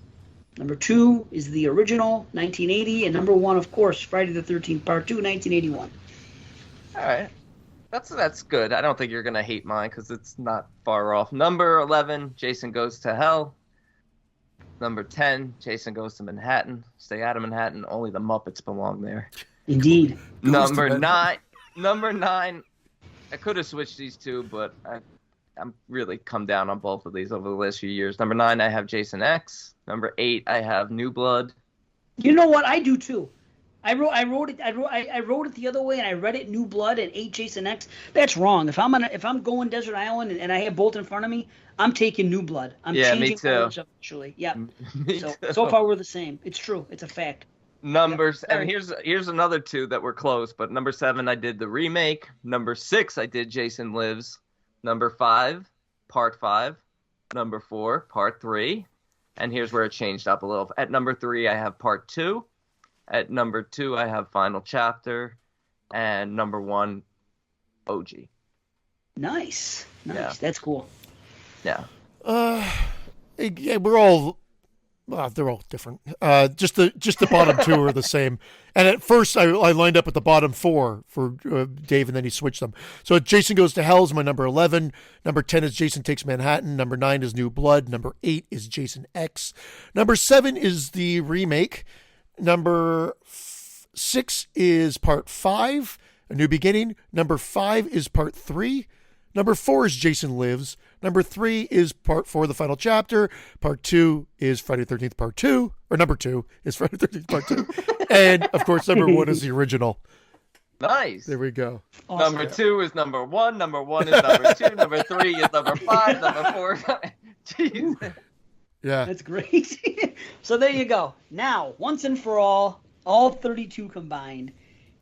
Number 2 is the original, 1980. And number 1, of course, Friday the 13th Part 2, 1981. All right. That's good. I don't think you're going to hate mine because it's not far off. Number 11, Jason Goes to Hell. Number 10, Jason Goes to Manhattan. Stay out of Manhattan. Only the Muppets belong there. Indeed. Number 9, I could have switched these two, but I'm really come down on both of these over the last few years. Number 9, I have Jason X. Number 8, I have New Blood. You know what? I do too. I wrote it the other way, and I read it New Blood and 8 Jason X. That's wrong. If I'm going Desert Island and I have both in front of me, I'm taking New Blood. I'm changing me too. words actually. Yeah. So far we're the same. It's true. It's a fact. Numbers, and here's another 2 that were close, but number 7 I did the remake. Number 6 I did Jason Lives. Number 5, Part 5. Number 4, Part 3. And here's where it changed up a little. At number 3 I have Part 2. At number 2 I have Final Chapter. And number 1, OG. Nice. Yeah. That's cool. Yeah. Yeah, we're all. They're all different. Just the bottom 2 are the same. And at first, I lined up at the bottom 4 for Dave, and then he switched them. So Jason Goes to Hell is my number 11. Number 10 is Jason Takes Manhattan. Number 9 is New Blood. Number 8 is Jason X. Number 7 is the remake. Number 6 is Part 5, A New Beginning. Number 5 is Part 3. Number 4 is Jason Lives. Number 3 is Part 4, The Final Chapter. Part 2 is Friday the 13th Part 2. Or number 2 is Friday the 13th Part 2. And, of course, number 1 is the original. Nice. There we go. Awesome. Number 2 is number 1. Number 1 is number 2. Number 3 is number 5. Number 4 Jeez. Yeah. That's great. So there you go. Now, once and for all 32 combined.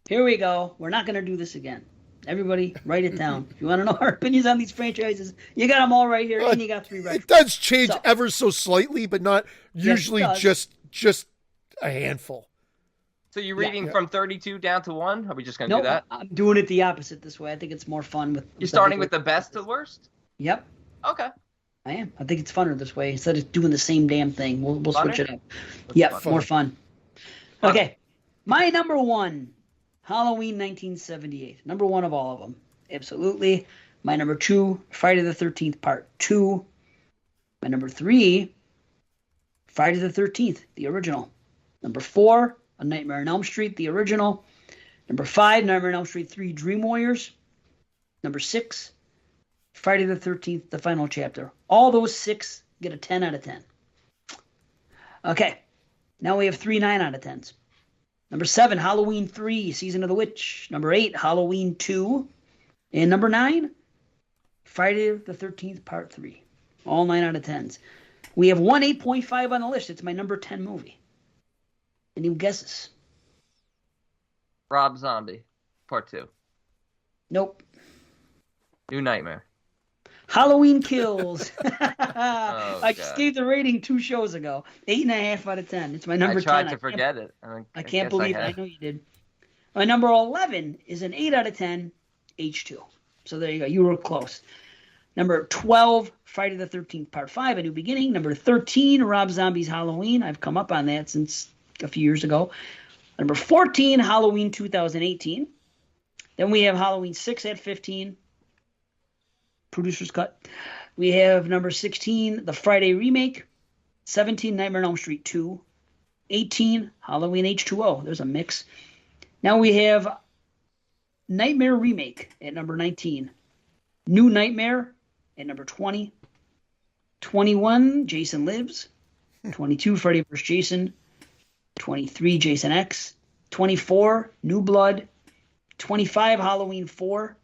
Here we go. We're not going to do this again. Everybody, write it down. If you want to know our opinions on these franchises, you got them all right here, and you got 3 right. It does change ever so slightly, but not usually just a handful. So you're reading from 32 down to 1? Are we just going to do that? I'm doing it the opposite this way. I think it's more fun with. You're starting with the best to worst? Yep. Okay. I am. I think it's funner this way instead of doing the same damn thing. We'll switch it up. Yep, more fun. Okay, my number 1. Halloween 1978. Number 1 of all of them. Absolutely. My number 2, Friday the 13th Part 2. My number 3, Friday the 13th, the original. Number 4, A Nightmare on Elm Street, the original. Number 5, Nightmare on Elm Street 3, Dream Warriors. Number 6, Friday the 13th, the final chapter. All those 6 get a 10 out of 10. Okay, now we have 3 9 out of 10s. Number 7, Halloween 3, Season of the Witch. Number 8, Halloween 2. And number 9, Friday the 13th, Part 3. All 9 out of 10s. We have one 8.5 on the list. It's my number 10 movie. Any guesses? Rob Zombie, Part 2. Nope. New Nightmare. Halloween Kills. Oh, I just gave the rating 2 shows ago. 8.5 out of 10. It's my number 10. I tried to forget it. I can't believe it. I know you did. My number 11 is an 8 out of 10, H2. So there you go. You were close. Number 12, Friday the 13th, Part 5, A New Beginning. Number 13, Rob Zombie's Halloween. I've come up on that since a few years ago. Number 14, Halloween 2018. Then we have Halloween 6 at 15. Producer's cut. We have number 16, the Friday remake. 17, Nightmare on Elm Street 2. 18, Halloween H2O. There's a mix. Now we have Nightmare remake at number 19. New Nightmare at number 20. 21, Jason Lives. 22, Freddy vs. Jason. 23, Jason X. 24, New Blood. 25, Halloween 4.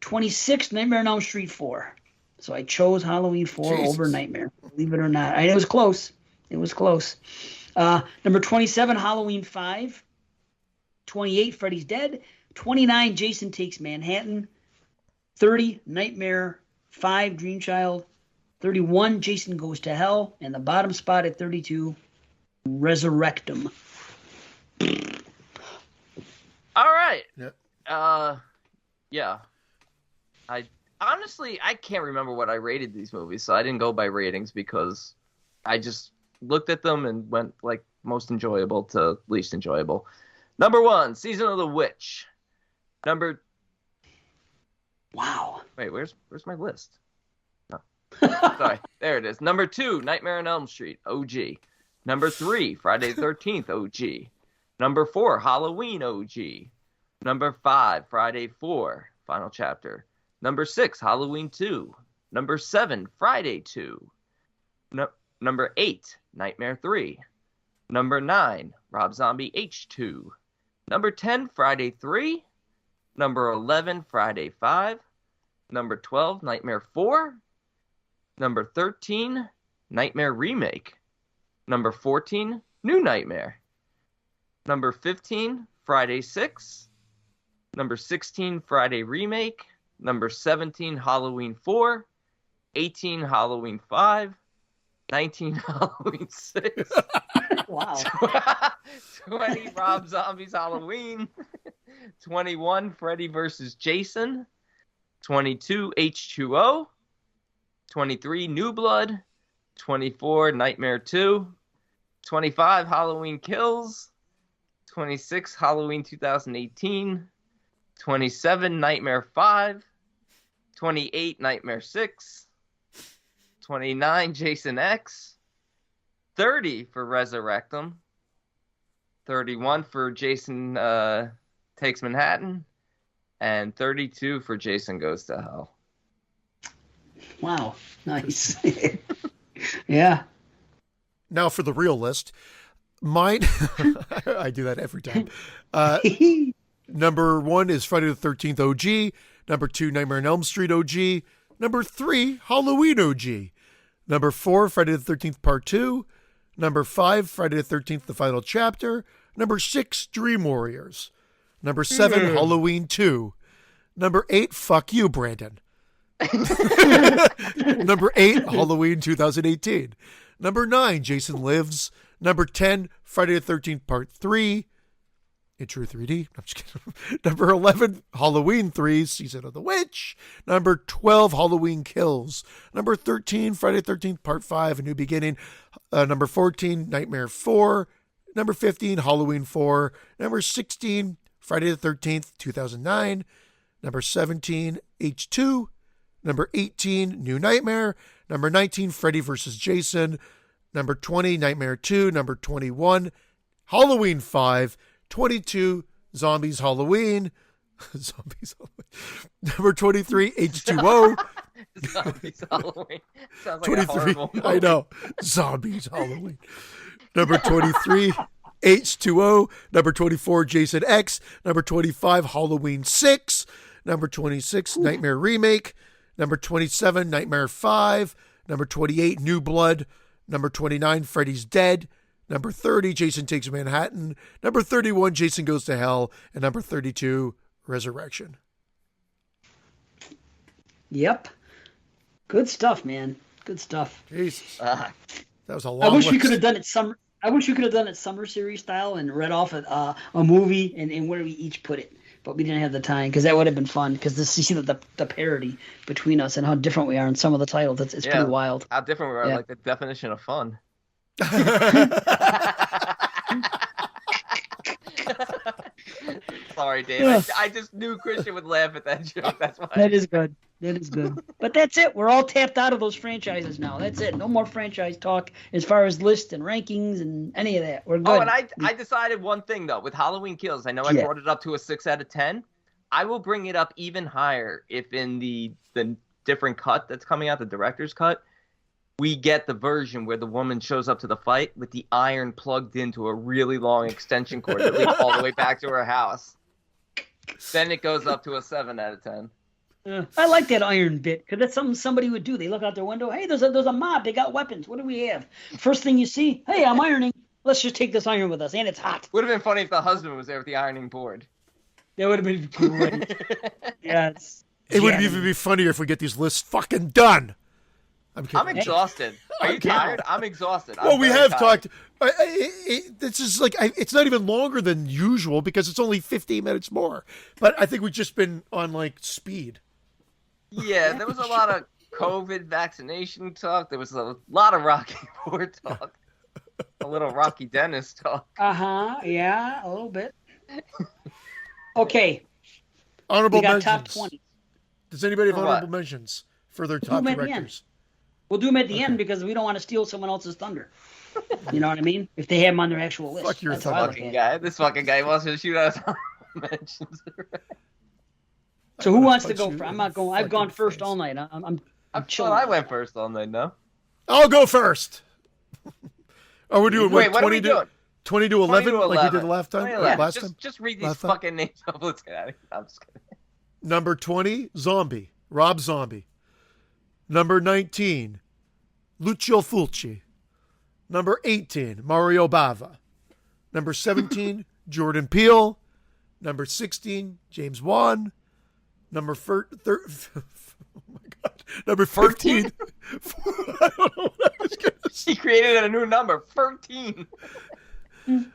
26, Nightmare on Elm Street 4. So I chose Halloween 4 over Nightmare. Believe it or not. It was close. It was close. Number 27, Halloween 5. 28, Freddy's Dead. 29, Jason Takes Manhattan. 30, Nightmare 5, Dream Child. 31, Jason Goes to Hell. And the bottom spot at 32, Resurrectum. All right. Yep. Yeah. I can't remember what I rated these movies, so I didn't go by ratings because I just looked at them and went like most enjoyable to least enjoyable. Number 1, Season of the Witch. Wow. Wait, where's my list? No. Sorry, there it is. Number 2, Nightmare on Elm Street, OG. Number 3, Friday the 13th, OG. Number 4, Halloween, OG. Number 5, Friday 4, final chapter. Number 6, Halloween 2. Number 7, Friday 2. Number 8, Nightmare 3. Number 9, Rob Zombie H2. Number 10, Friday 3. Number 11, Friday 5. Number 12, Nightmare 4. Number 13, Nightmare Remake. Number 14, New Nightmare. Number 15, Friday 6. Number 16, Friday Remake. Number 17, Halloween 4. 18, Halloween 5. 19, Halloween 6. Wow. 20, Rob Zombie's Halloween. 21, Freddy vs. Jason. 22, H2O. 23, New Blood. 24, Nightmare 2. 25, Halloween Kills. 26, Halloween 2018. 27, Nightmare 5. 28, Nightmare 6. 29, Jason X. 30 for Resurrectum. 31 for Jason Takes Manhattan. And 32 for Jason Goes to Hell. Wow. Nice. Yeah. Now for the real list. Mine, I do that every time. Number 1 is Friday the 13th OG. Number 2, Nightmare on Elm Street OG. Number 3, Halloween OG. Number 4, Friday the 13th Part 2. Number 5, Friday the 13th, the final chapter. Number 6, Dream Warriors. Number 7, Halloween 2. Number 8, fuck you, Brandon. Number 8, Halloween 2018. Number 9, Jason Lives. Number 10, Friday the 13th Part 3. In True 3D. I'm just kidding. Number 11, Halloween 3, Season of the Witch. Number 12, Halloween Kills. Number 13, Friday the 13th Part 5, A New Beginning. Number 14, Nightmare 4. Number 15, Halloween 4. Number 16, Friday the 13th, 2009. Number 17, H2. Number 18, New Nightmare. Number 19, Freddy vs. Jason. Number 20, Nightmare 2. Number 21, Halloween 5. 22, Zombies Halloween. Zombies Halloween. Number 23, H2O. Zombies Halloween. Sounds like 23, a horrible movie. I know. Zombies Halloween. Number 23, H2O. Number 24, Jason X. Number 25, Halloween 6. Number 26, Nightmare Remake. Number 27, Nightmare 5. Number 28, New Blood. Number 29, Freddy's Dead. Number 30, Jason Takes Manhattan. Number 31, Jason Goes to Hell. And number 32, Resurrection. Yep. Good stuff, man. Good stuff. Jesus. That was a long I wish we list. could have done it summer series style and read off a movie and where we each put it. But we didn't have the time because that would have been fun because you see the parody between us and how different we are in some of the titles. It's pretty wild. How different we are, Yeah. like the definition of fun. Sorry, Dave. Yeah. I just knew Christian would laugh at that joke. That's why. That is good. That is good. But that's it. We're all tapped out of those franchises now. That's it. No more franchise talk as far as lists and rankings and any of that. We're good. Oh, and I decided one thing, though. With Halloween Kills, I know I Yeah. brought it up to a 6 out of 10. I will bring it up even higher if in the different cut that's coming out, the director's cut, we get the version where the woman shows up to the fight with the iron plugged into a really long extension cord that leads all the way back to her house. Then it goes up to a 7 out of 10. I like that iron bit because that's something somebody would do. They look out their window. Hey, there's a mob. They got weapons. What do we have? First thing you see, hey, I'm ironing. Let's just take this iron with us, and it's hot. Would have been funny if the husband was there with the ironing board. That would have been great. Yeah, It would even be funnier if we get these lists fucking done. I'm kidding. I'm exhausted. Are you tired? I'm exhausted. Well, I'm we very have tired. talked. This is like it's not even longer than usual because it's only 15 minutes more. But I think we've just been on like speed. Yeah, there was a lot of COVID vaccination talk. There was a lot of Rocky Ford talk. A little Rocky Dennis talk. Yeah, a little bit. Okay, Honorable we got mentions. top 20. Does anybody have For honorable what? mentions for their Do top them at the end. directors? We'll do them at the end because we don't want to steal someone else's thunder. You know what I mean? If they have them on their actual list. Fuck your That's how I look Fucking at it. guy. This fucking guy wants to shoot us mentions. So who wants to punch go? you I'm in not the going. I've gone fucking first face. all night. I'm I thought chilling. I went first all night, no? I'll go first. Oh, we're doing Wait, what are 20 we to doing? 20 to 20 11 to like we 11. did last time. 20 to 11. Last time. Just read these Last time? fucking names up. Let's get out of here. I'm just kidding. Number 20, Zombie. Rob Zombie. Number 19, Lucio Fulci. Number 18, Mario Bava. Number 17, Jordan Peele. Number 16, James Wan. Number oh my God. Number 15. I don't know what I was going to say. He created a new number, 13.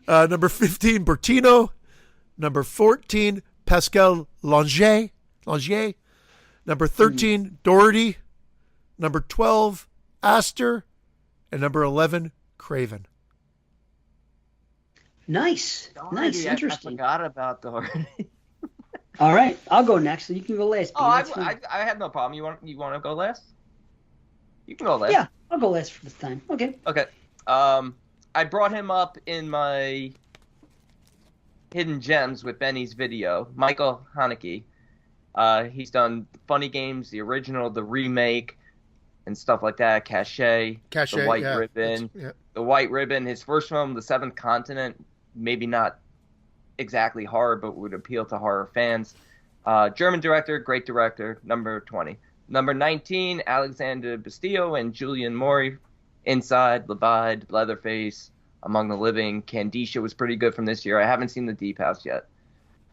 Number 15, Bertino. Number 14, Pascal Langier. Number 13, Doherty. Number 12, Astor. And number 11, Craven. Nice. Nice. I Interesting. forgot about Doherty. All right. I'll go next. So you can go last. Oh, That's fine. I have no problem. You want to go last? You can go last. Yeah, I'll go last for this time. Okay. Okay. I brought him up in my Hidden Gems with Benny's video. Michael Haneke. He's done Funny Games, the original, the remake, and stuff like that. Cachet, the White Ribbon. Yeah. The White Ribbon. His first film, The Seventh Continent, maybe not exactly horror, but would appeal to horror fans. German director, great director, number 20. Number 19, Alexander Bastillo and Julian Maury. Inside, Levide, Leatherface, Among the Living. Candicia was pretty good from this year. I haven't seen The Deep House yet.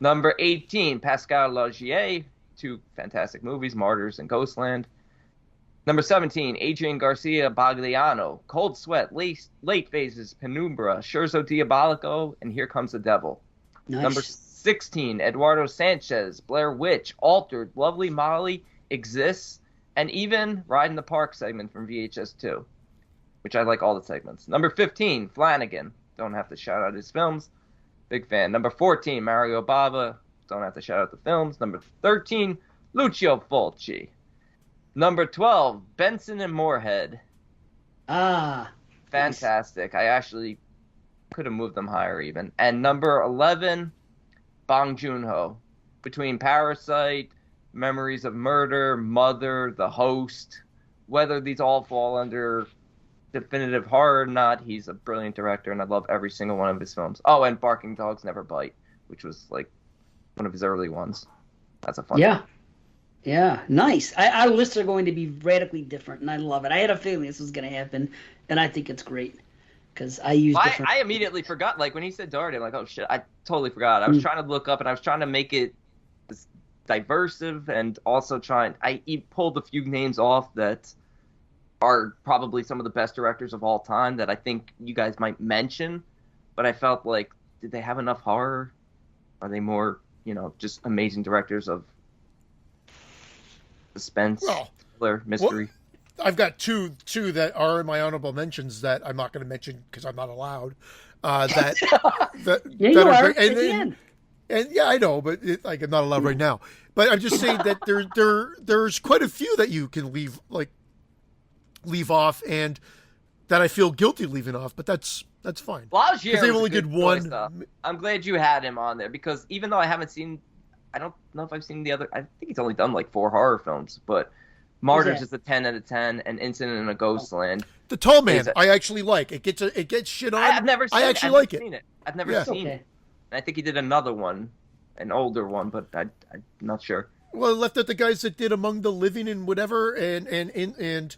Number 18, Pascal Laugier. 2 fantastic movies, Martyrs and Ghostland. Number 17, Adrian Garcia Bagliano. Cold Sweat, Late Phases, Penumbra, Scherzo Diabolico, and Here Comes the Devil. Nice. Number 16, Eduardo Sanchez, Blair Witch, Altered, Lovely Molly, Exists, and even Ride in the Park segment from VHS 2, which I like all the segments. Number 15, Flanagan. Don't have to shout out his films. Big fan. Number 14, Mario Bava. don't have to shout out the films. Number 13, Lucio Fulci. Number 12, Benson and Moorhead. Fantastic. Nice. I actually could have moved them higher even. And number 11, Bong Joon-ho. Between Parasite, Memories of Murder, Mother, The Host, whether these all fall under definitive horror or not, he's a brilliant director, and I love every single one of his films. Oh, and Barking Dogs Never Bite, which was like one of his early ones. That's a fun one. Yeah, nice. Our lists are going to be radically different, and I love it. I had a feeling this was going to happen, and I think it's great because I use different... I immediately forgot. Like, when he said Darty, I'm like, oh, shit, I totally forgot. I was trying to look up, and I was trying to make it diversive, and also I pulled a few names off that are probably some of the best directors of all time that I think you guys might mention, but I felt like, did they have enough horror? Are they more, just amazing directors of suspense, thriller, mystery? Well, I've got two that are in my honorable mentions that I'm not going to mention because I'm not allowed. That you are are. great. And yeah, I know, but I'm not allowed right now. But I'm just saying that there's quite a few that you can leave off, and that I feel guilty leaving off. But that's fine. Because they've only did one. I'm glad you had him on there because even though I haven't seen, I don't know if I've seen the other. I think he's only done like 4 horror films, but Martyrs is a 10 out of 10, and Incident in a Ghostland. The Tall Man, I actually like. It gets shit on. I've never seen I actually like it. I've never seen it. And I think he did another one, an older one, but I'm not sure. Well, left out the guys that did Among the Living and whatever, and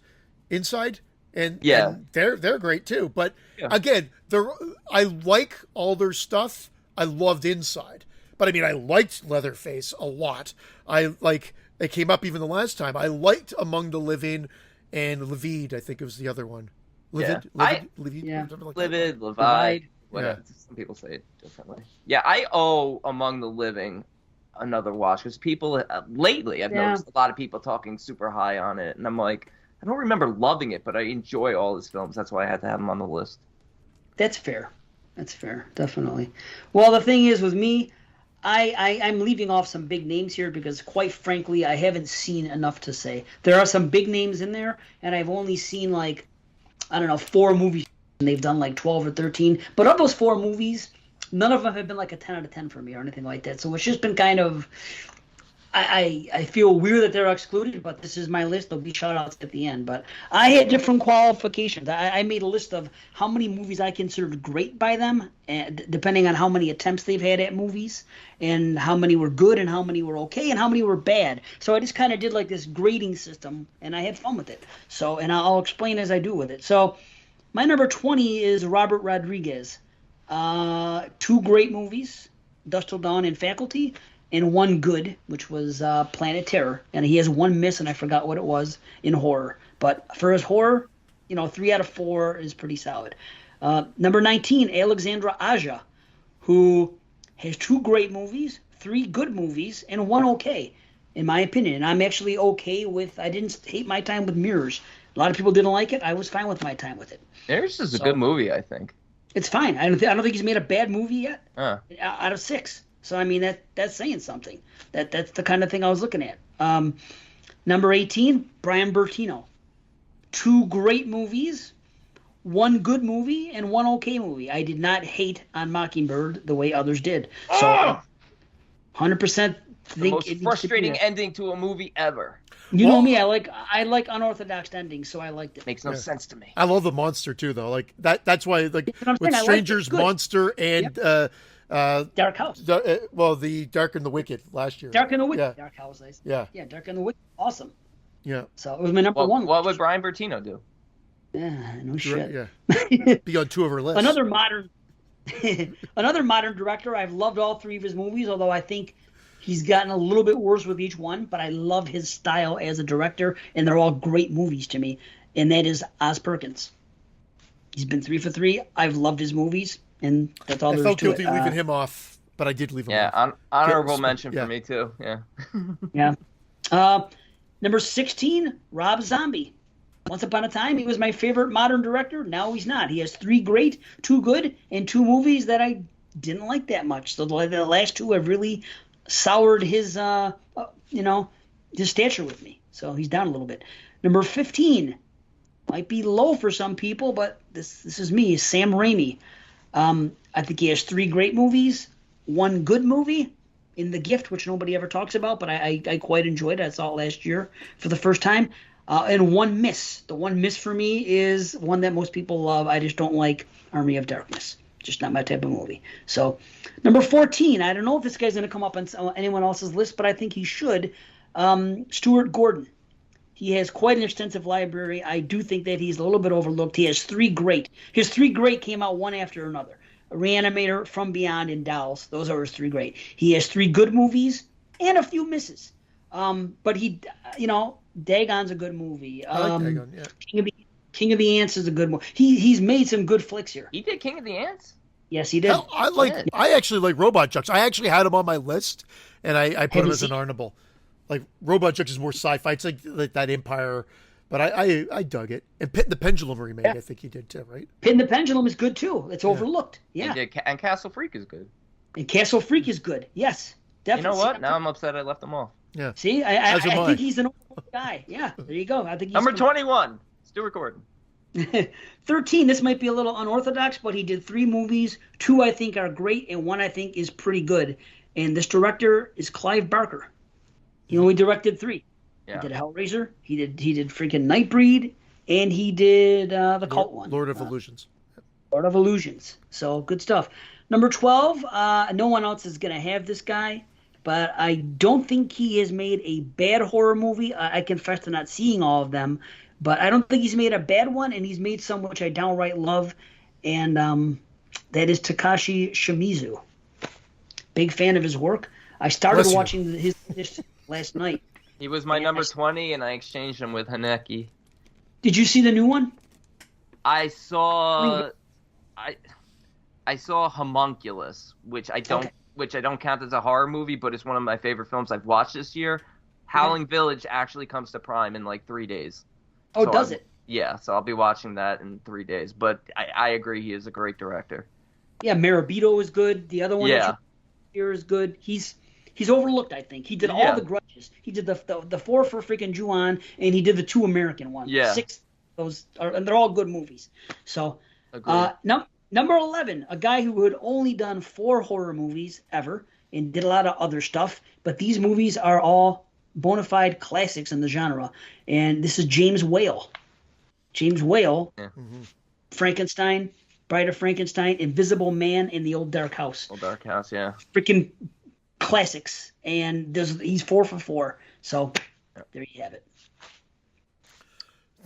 Inside, and they're great too. But again, I like all their stuff. I loved Inside, but I mean, I liked Leatherface a lot. It came up even the last time. I liked Among the Living and Livid. I think it was the other one. Livid. Whatever. Some people say it differently. Yeah, I owe Among the Living another watch because people lately I've noticed a lot of people talking super high on it, and I'm like, I don't remember loving it, but I enjoy all his films. That's why I had to have him on the list. That's fair, definitely. Well, the thing is with me, I'm leaving off some big names here because, quite frankly, I haven't seen enough to say. There are some big names in there, and I've only seen 4 movies. And they've done like 12 or 13. But of those 4 movies, none of them have been like a 10 out of 10 for me or anything like that. So it's just been kind of, I feel weird that they're excluded, but this is my list. There'll be shout-outs at the end. But I had different qualifications. I made a list of how many movies I considered great by them, and depending on how many attempts they've had at movies, and how many were good, and how many were okay, and how many were bad. So I just kind of did like this grading system, and I had fun with it. So, and I'll explain as I do with it. So, my number 20 is Robert Rodriguez. 2 great movies, Dusk Till Dawn and Faculty, and 1 good, which was Planet Terror. And he has 1 miss, and I forgot what it was, in horror. But for his horror, 3 out of 4 is pretty solid. Number 19, Alexandra Aja, who has 2 great movies, 3 good movies, and 1 okay, in my opinion. And I'm actually okay with, I didn't hate My Time with Mirrors. A lot of people didn't like it. I was fine with my time with it. Mirrors is a good movie, I think. It's fine. I don't think he's made a bad movie yet. Out of 6. So I mean that's saying something. That's the kind of thing I was looking at. Number 18, Brian Bertino. 2 great movies, 1 good movie, and 1 okay movie. I did not hate on Mockingbird the way others did. So 100% think the most frustrating ending to a movie ever. You know me, I like unorthodox endings, so I liked it. Makes no sense to me. I love the monster too, though. Like that's why, like with Strangers, Monster, and Dark House. The Dark and the Wicked last year. Dark and the Wicked. Dark House, nice. Yeah, Dark and the Wicked, awesome. Yeah. So it was my number 1. What would Brian Bertino do? Yeah, no shit. Yeah. Be on 2 of our lists. Another modern director. I've loved all 3 of his movies, although I think he's gotten a little bit worse with each one, but I love his style as a director, and they're all great movies to me, and that is Oz Perkins. He's been 3 for 3. I've loved his movies, and that's all there is to it. I felt guilty leaving him off, but I did leave him off. Yeah, honorable mention for me, too. Yeah. Yeah. Number 16, Rob Zombie. Once upon a time, he was my favorite modern director. Now he's not. He has 3 great, 2 good, and 2 movies that I didn't like that much. So the last 2 have really soured his his stature with me. So he's down a little bit. Number 15 might be low for some people, but this is me, Sam Raimi. I think he has 3 great movies, 1 good movie in The Gift, which nobody ever talks about, but I quite enjoyed it. I saw it last year for the first time. And 1 miss. The 1 miss for me is one that most people love. I just don't like Army of Darkness. Just not my type of movie. So, number 14. I don't know if this guy's going to come up on anyone else's list, but I think he should. Stuart Gordon. He has quite an extensive library. I do think that he's a little bit overlooked. He has 3 great. His 3 great came out one after another. Reanimator, From Beyond, and Dolls. Those are his 3 great. He has 3 good movies and a few misses. But he, Dagon's a good movie. I like Dagon, yeah. King of the Ants is a good movie. He's made some good flicks here. He did King of the Ants? Yes, he did. I actually like Robot Jox. I actually had him on my list, and I put him as an honorable. Like, Robot Jox is more sci-fi. It's like that Empire, but I dug it. And Pit and the Pendulum remake, I think he did too, right? Pit and the Pendulum is good too. It's overlooked. Yeah. And Castle Freak is good. And Castle Freak is good. Yes, definitely. You know what? Now I'm upset I left them off. Yeah. See, I think he's an overlooked guy. Yeah, there you go. I think he's Number 21, Stuart Gordon. 13, this might be a little unorthodox, but he did 3 movies. 2 I think are great, and 1 I think is pretty good. And this director is Clive Barker. He only directed 3. Yeah. He did Hellraiser. He did freaking Nightbreed, and he did the cult one, Lord of Illusions. Lord of Illusions. So good stuff. Number 12. No one else is gonna have this guy, but I don't think he has made a bad horror movie. I confess to not seeing all of them. But I don't think he's made a bad one, and he's made some which I downright love, and that is Takashi Shimizu. Big fan of his work. I started watching his last night. He was my number 20, and I exchanged him with Haneke. Did you see the new one? I saw Homunculus, which I don't count as a horror movie, but it's one of my favorite films I've watched this year. Howling Village actually comes to Prime in like 3 days. Oh, so does it? Yeah, so I'll be watching that in 3 days. But I agree, he is a great director. Yeah, Marabito is good. The other one here is good. He's overlooked, I think. He did all the Grudges. He did the 4 for freaking Ju-On, and he did the 2 American ones. Yeah. 6 and they're all good movies. So, number 11, a guy who had only done 4 horror movies ever and did a lot of other stuff, but these movies are all bona fide classics in the genre, and this is James Whale. James Whale, Frankenstein, Bride of Frankenstein, Invisible Man, and The Old Dark House. Old Dark House, yeah. Freaking classics, and he's 4 for 4. So there you have it.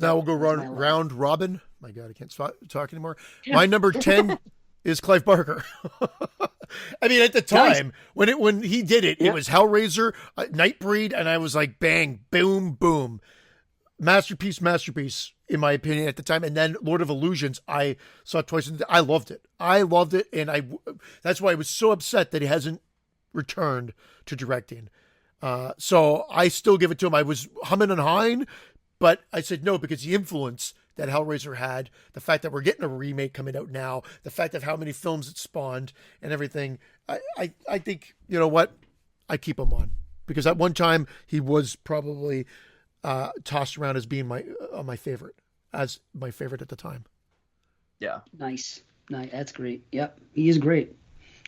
Now we'll go round robin. My God, I can't talk anymore. My number 10 is Clive Barker. I mean, at the time when he did it, it was Hellraiser, Nightbreed, and I was like, bang, boom, boom, masterpiece, in my opinion at the time. And then Lord of Illusions, I saw it twice, and I loved it, and that's why I was so upset that he hasn't returned to directing. So I still give it to him. I was humming and hawing, but I said no because the influence that Hellraiser had, the fact that we're getting a remake coming out now, the fact of how many films it spawned and everything, I think, you know what, I keep him on because at one time he was probably tossed around as being my favorite at the time. Yeah. Nice. That's great. Yep. He is great.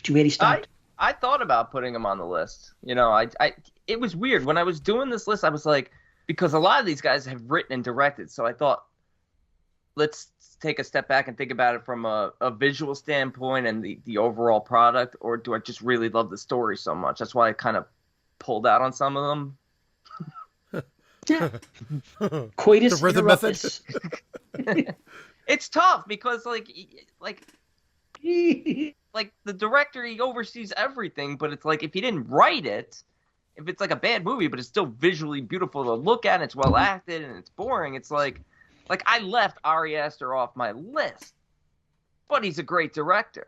Too bad he stopped. I thought about putting him on the list. You know, it was weird when I was doing this list. I was like, because a lot of these guys have written and directed, so I thought, let's take a step back and think about it from a visual standpoint and the overall product, or do I just really love the story so much? That's why I kind of pulled out on some of them. Coitus the rhythm method. It's tough because like the director, he oversees everything, but it's like if he didn't write it, if it's like a bad movie but it's still visually beautiful to look at and it's well acted and it's boring, it's like I left Ari Aster off my list, but he's a great director.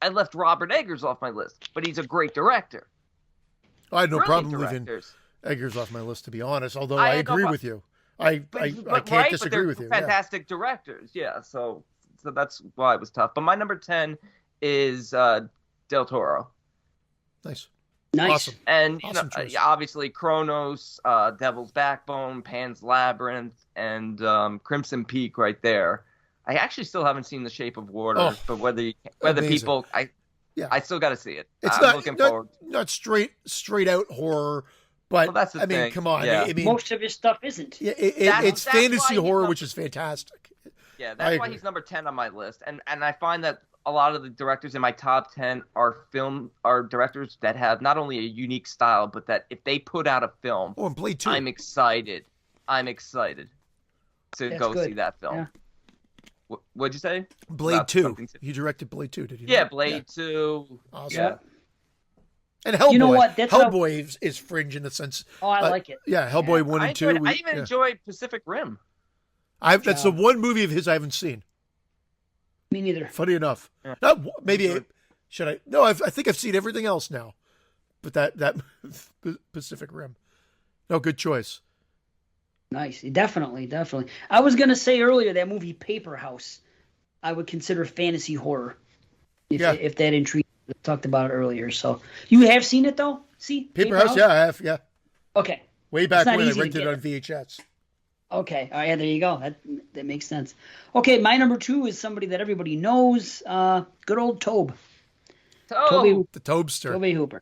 I left Robert Eggers off my list, but he's a great director. I had no problem leaving Eggers off my list, to be honest, although I agree with you. I can't disagree with you. Fantastic directors, yeah. So that's why it was tough. But my number 10 is Del Toro. Nice. Nice. Awesome. And Awesome choice. obviously Kronos, Devil's Backbone, Pan's Labyrinth, and Crimson Peak right there. I actually still haven't seen The Shape of Water, but whether amazing. people, I still got to see it. It's I'm looking forward. Not straight out horror, but that's the thing. come on. Yeah. I mean, most of his stuff isn't. Yeah, That's it's fantasy horror, why which is fantastic. Yeah, that's why he's number 10 on my list. And I find that a lot of the directors in my top 10 are directors that have not only a unique style, but that if they put out a film, and Blade 2. I'm excited to go see that film. Yeah. What'd you say? Blade 2. He directed Blade 2, did he? Yeah, Blade 2. Awesome. Yeah. And Hellboy. You know what? Hellboy is fringe in the sense. Oh, I like it. Yeah, Hellboy 1 and 2. I even enjoyed Pacific Rim. That's the one movie of his I haven't seen. Me neither. Funny enough. Yeah. Maybe should I? No, I think I've seen everything else now. But that Pacific Rim. No, good choice. Nice. Definitely. I was going to say earlier that movie Paper House I would consider fantasy horror. If that intrigued you. I talked about it earlier. So you have seen it though? See? Paper House? Yeah, I have. Yeah. Okay. Way back when I easy to rented it get. on VHS. Okay. All right. Yeah, there you go. That makes sense. Okay. My number 2 is somebody that everybody knows. Good old Tobe. The Tobster. Tobe Hooper.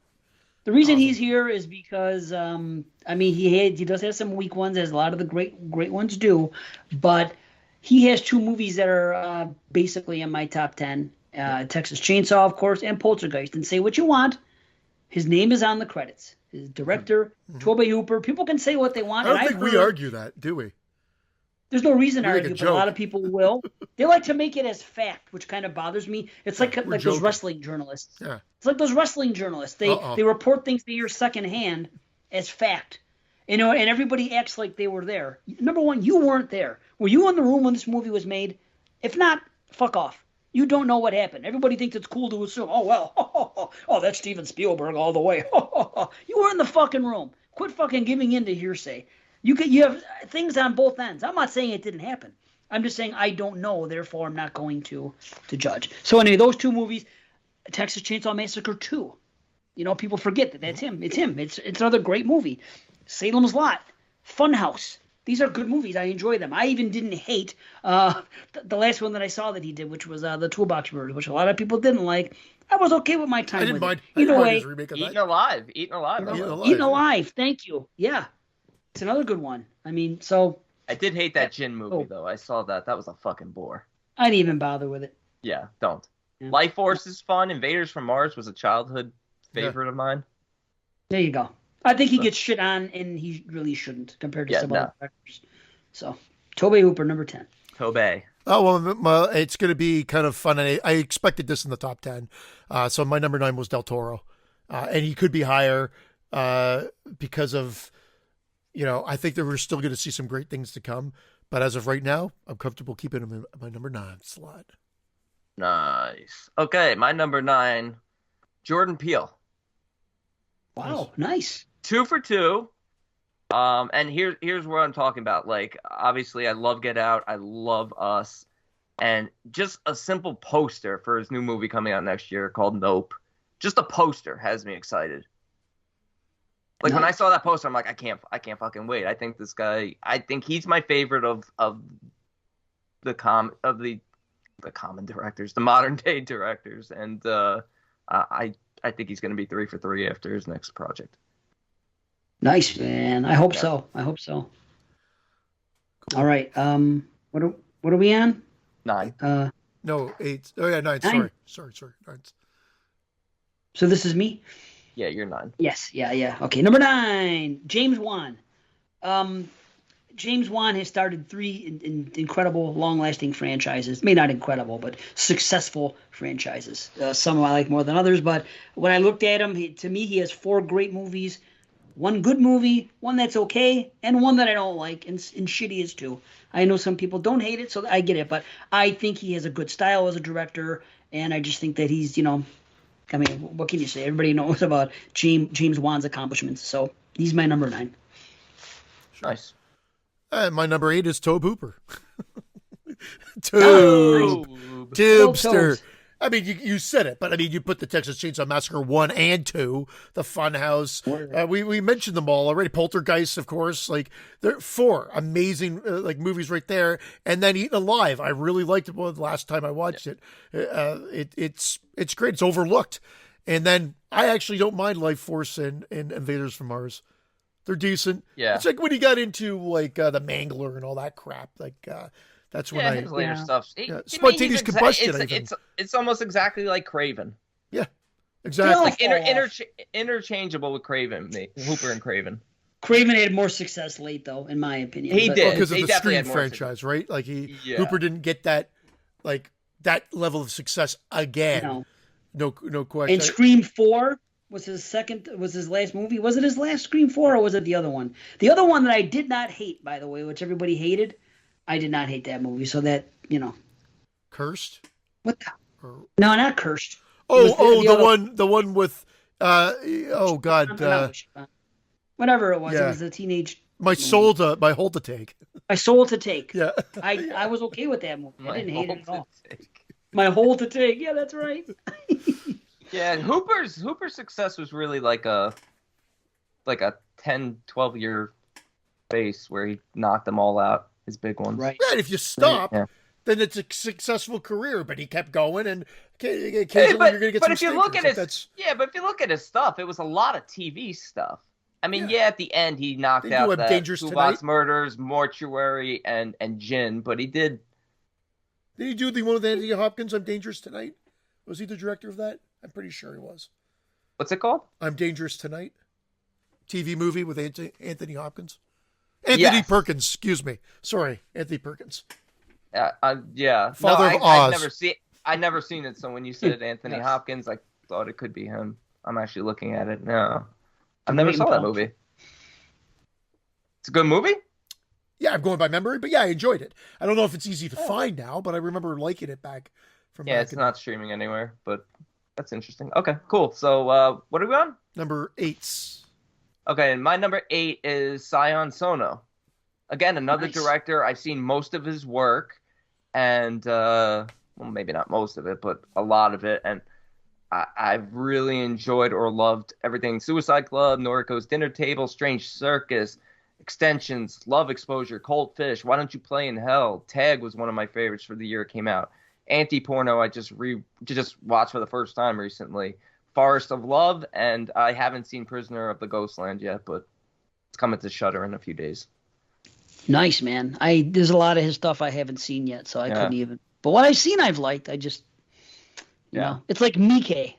The reason he's here is because, he does have some weak ones, as a lot of the great ones do, but he has 2 movies that are basically in my top 10. Texas Chainsaw, of course, and Poltergeist. And say what you want, his name is on the credits. His director, Tobe Hooper. People can say what they want. I don't think we argue that, do we? There's no reason to We make argue, a but a joke. lot of people will. They like to make it as fact, which kind of bothers me. It's like those joking. wrestling journalists. Yeah. It's like those wrestling journalists. They report things they hear secondhand as fact. And everybody acts like they were there. Number one, you weren't there. Were you in the room when this movie was made? If not, fuck off. You don't know what happened. Everybody thinks it's cool to assume, oh, well, oh, that's Steven Spielberg all the way. You were in the fucking room. Quit fucking giving in to hearsay. You have things on both ends. I'm not saying it didn't happen. I'm just saying I don't know, therefore I'm not going to judge. So anyway, those 2 movies, Texas Chainsaw Massacre 2. People forget that that's him. It's him. It's another great movie. Salem's Lot, Funhouse. These are good movies. I enjoy them. I even didn't hate the last one that I saw that he did, which was the Toolbox Murders, which a lot of people didn't like. I was okay with my time. I didn't mind. Either way, his remake of Eaten that. Alive. Eaten Alive. Thank you. Yeah, it's another good one. So I did hate that Jin movie though. I saw that. That was a fucking bore. I didn't even bother with it. Yeah, don't. Yeah. Life Force is fun. Invaders from Mars was a childhood favorite of mine. There you go. I think he gets shit on, and he really shouldn't compared to some other directors. So, Tobe Hooper, number 10. Tobe. Oh, well, it's going to be kind of fun. And I expected this in the top 10. So my number 9 was Del Toro. And he could be higher because of, I think that we're still going to see some great things to come. But as of right now, I'm comfortable keeping him in my number 9 slot. Nice. Okay, my number 9, Jordan Peele. Wow, nice. 2 for 2. And here's what I'm talking about. Like, obviously, I love Get Out. I love Us. And just a simple poster for his new movie coming out next year called Nope. Just a poster has me excited. Like, when I saw that poster, I'm like, I can't fucking wait. I think he's my favorite of the common directors, the modern day directors. And I think he's going to be 3 for 3 after his next project. Nice, man. I hope so. Cool. All right. What are we on? 9. No, 8. Oh yeah, 9. 9. Sorry. 9. So this is me? Yeah, you're 9. Yes. Yeah. Okay. Number 9, James Wan. James Wan has started 3 incredible, long-lasting franchises. Maybe not incredible, but successful franchises. Some I like more than others, but when I looked at him, to me, he has 4 great movies. 1 good movie, 1 that's okay, and 1 that I don't like, and shitty is 2. I know some people don't hate it, so I get it, but I think he has a good style as a director, and I just think that he's, what can you say? Everybody knows about James Wan's accomplishments, so he's my number 9. Nice. And my number 8 is Tobe Hooper. Tobester. I mean, you said it, but I mean, you put the Texas Chainsaw Massacre 1 and 2, the Funhouse. We mentioned them all already. Poltergeist, of course. Like, there are 4 amazing like movies right there. And then Eaten Alive. I really liked it. Well, the last time I watched it, it's great. It's overlooked. And then I actually don't mind Life Force and Invaders from Mars. They're decent. Yeah. It's like when he got into like the Mangler and all that crap. Like that's when his later stuff. Spontaneous combustion. It's almost exactly like Craven. Yeah, exactly. Like interchangeable with Craven, Hooper and Craven. Craven had more success late, though, in my opinion. He did because of the Scream franchise, right? Like Hooper didn't get that level of success again. No question. And Scream 4 was his last movie. Was it his last Scream 4 or was it the other one? The other one that I did not hate, by the way, which everybody hated, I did not hate that movie. So that, Cursed? What the? No, not Cursed. The one with whatever it was. Yeah. It was a teenage My Soul to Take. My Soul to Take. Yeah. I was okay with that movie. I didn't hate it at all. My Whole to Take. Yeah, that's right. Yeah, and Hooper's success was really like a 10, 12 year base where he knocked them all out, his big ones. Right. If you stop, then it's a successful career, but he kept going, and occasionally you're going to get some if you look at but if you look at his stuff, it was a lot of TV stuff. I mean, at the end he knocked out the Toolbox Murders, Mortuary, and Gin, but he did. Did he do the one with Anthony Hopkins, I'm Dangerous Tonight? Was he the director of that? I'm pretty sure he was. What's it called? I'm Dangerous Tonight. TV movie with Anthony Hopkins. Anthony Perkins, excuse me. Sorry, Anthony Perkins. Father of Oz. I'd never seen it, so when you said Anthony Hopkins, I thought it could be him. I'm actually looking at it now. I've never saw that movie. It's a good movie? Yeah, I'm going by memory, but I enjoyed it. I don't know if it's easy to find now, but I remember liking it back from it's not streaming anywhere, but that's interesting. Okay, cool. So what are we on? Number 8. Okay, and my number 8 is Sion Sono. Again, another director. I've seen most of his work, and well, maybe not most of it, but a lot of it, and I've really enjoyed or loved everything. Suicide Club, Noriko's Dinner Table, Strange Circus, Extensions, Love Exposure, Cold Fish, Why Don't You Play in Hell? Tag was one of my favorites for the year it came out. Anti-Porno, I just watched for the first time recently. Forest of Love, and I haven't seen Prisoner of the Ghostland yet, but it's coming to Shudder in a few days. Nice, man. There's a lot of his stuff I haven't seen yet, so I couldn't even. But what I've seen, I've liked. I just, you know, it's like Miike.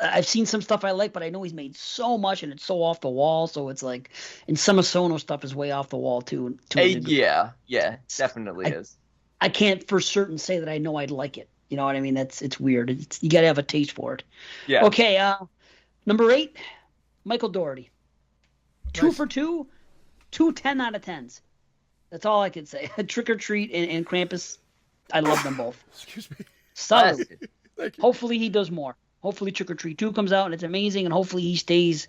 I've seen some stuff I like, but I know he's made so much and it's so off the wall. So it's like, and some of Sono stuff is way off the wall too. Definitely is. I can't for certain say that I know I'd like it. You know what I mean? It's weird. You got to have a taste for it. Yeah. Okay. Number 8, Michael Dougherty. 2 for 2, 10 out of 10s. That's all I can say. Trick or Treat and Krampus. I love them both. Excuse me. Solid. Hopefully he does more. Hopefully Trick or Treat 2 comes out and it's amazing, and hopefully he stays.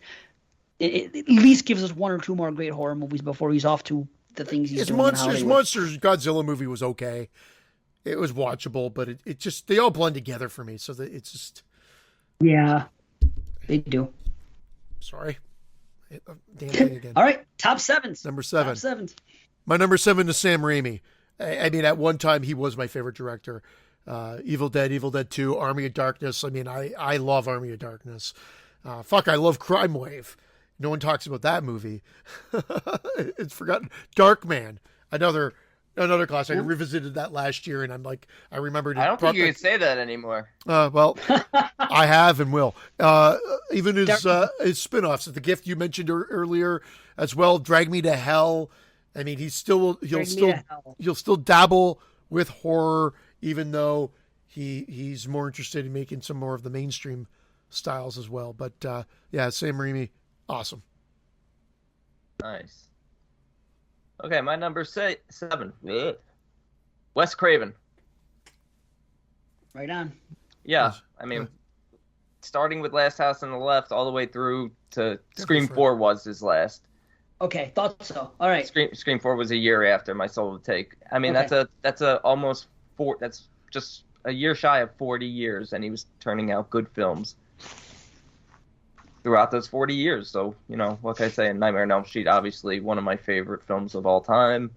It at least gives us 1 or 2 more great horror movies before he's off to the things he's doing. Monsters Godzilla movie was okay. It was watchable, but it just, they all blend together for me. So that it's just. Yeah, they do. Sorry. Damn thing again. All right, top 7s. Number 7. Top 7s. My number 7 is Sam Raimi. I mean, at one time he was my favorite director. Evil Dead 2, Army of Darkness. I mean, I love Army of Darkness. I love Crime Wave. No one talks about that movie. It's forgotten. Darkman, another classic. I revisited that last year, and I'm like, I remembered. I don't think you can say that anymore. Well, I have and will. Even his spin-offs, The Gift you mentioned earlier as well. Drag Me to Hell. I mean, he'll still dabble with horror, even though he's more interested in making some more of the mainstream styles as well. But Sam Raimi, awesome. Nice. Okay, my number 7. Wes Craven. Right on. Yeah, I mean, starting with Last House on the Left all the way through to Scream 4 was his last. Okay, thought so. All right. Scream 4 was a year after My Soul to Take. I mean, that's a almost 4. That's just a year shy of 40 years, and he was turning out good films throughout those 40 years. So, you know, what can I say? Nightmare on Elm Street, obviously one of my favorite films of all time.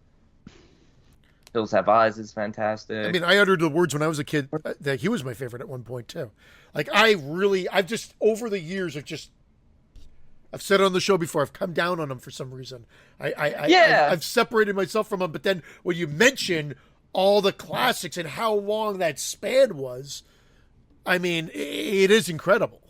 Hills Have Eyes is fantastic. I mean, I uttered the words when I was a kid that he was my favorite at one point too. Like I've just over the years, I've said it on the show before, I've come down on him for some reason. I've separated myself from him. But then when you mention all the classics and how long that span was, I mean, it is incredible.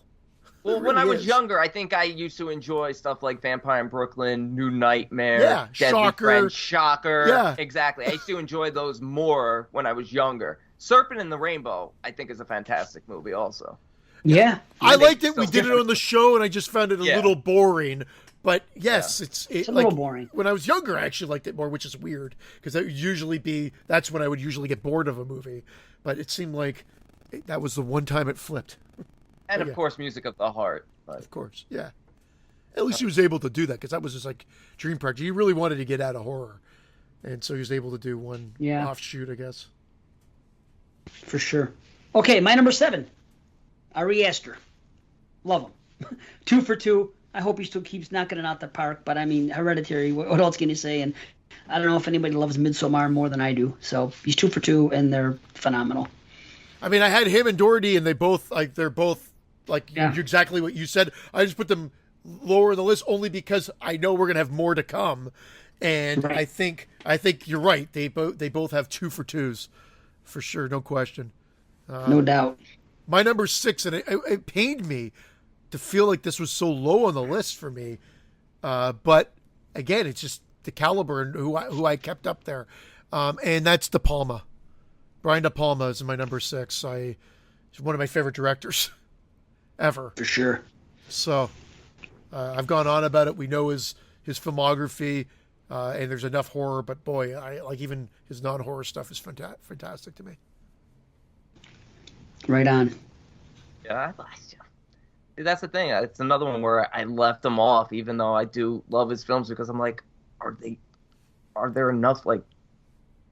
Well, when I was younger, I think I used to enjoy stuff like Vampire in Brooklyn, New Nightmare, Deadly Shocker. Friend, Shocker. Yeah. Exactly. I used to enjoy those more when I was younger. Serpent in the Rainbow, I think, is a fantastic movie also. Yeah. I liked it. We did it on the show, and I just found it a little boring. But yes, it's a little boring. When I was younger, I actually liked it more, which is weird because that's when I would usually get bored of a movie. But it seemed like that was the one time it flipped. And, of course, Music of the Heart. But... Of course, yeah. At least he was able to do that because that was his dream project. He really wanted to get out of horror, and so he was able to do one offshoot, I guess. For sure. Okay, my number 7, Ari Aster. Love him. 2 for 2. I hope he still keeps knocking it out the park. But I mean, Hereditary. What else can you say? And I don't know if anybody loves Midsommar more than I do. So he's 2 for 2, and they're phenomenal. I mean, I had him and Doherty, and they're both exactly what you said. I just put them lower in the list only because I know we're gonna have more to come, and right. I think you're right. They both have 2 for 2s, for sure, no question. No doubt. My number 6, and it pained me to feel like this was so low on the list for me, but again, it's just the caliber and who I kept up there, and that's De Palma. Brian De Palma is my number 6. He's one of my favorite directors ever. For sure. So I've gone on about it. We know his filmography, and there's enough horror, but boy, I like even his non-horror stuff is fantastic to me. Right on. Yeah, that's the thing. It's another one where I left him off, even though I do love his films, because I'm like, are there enough like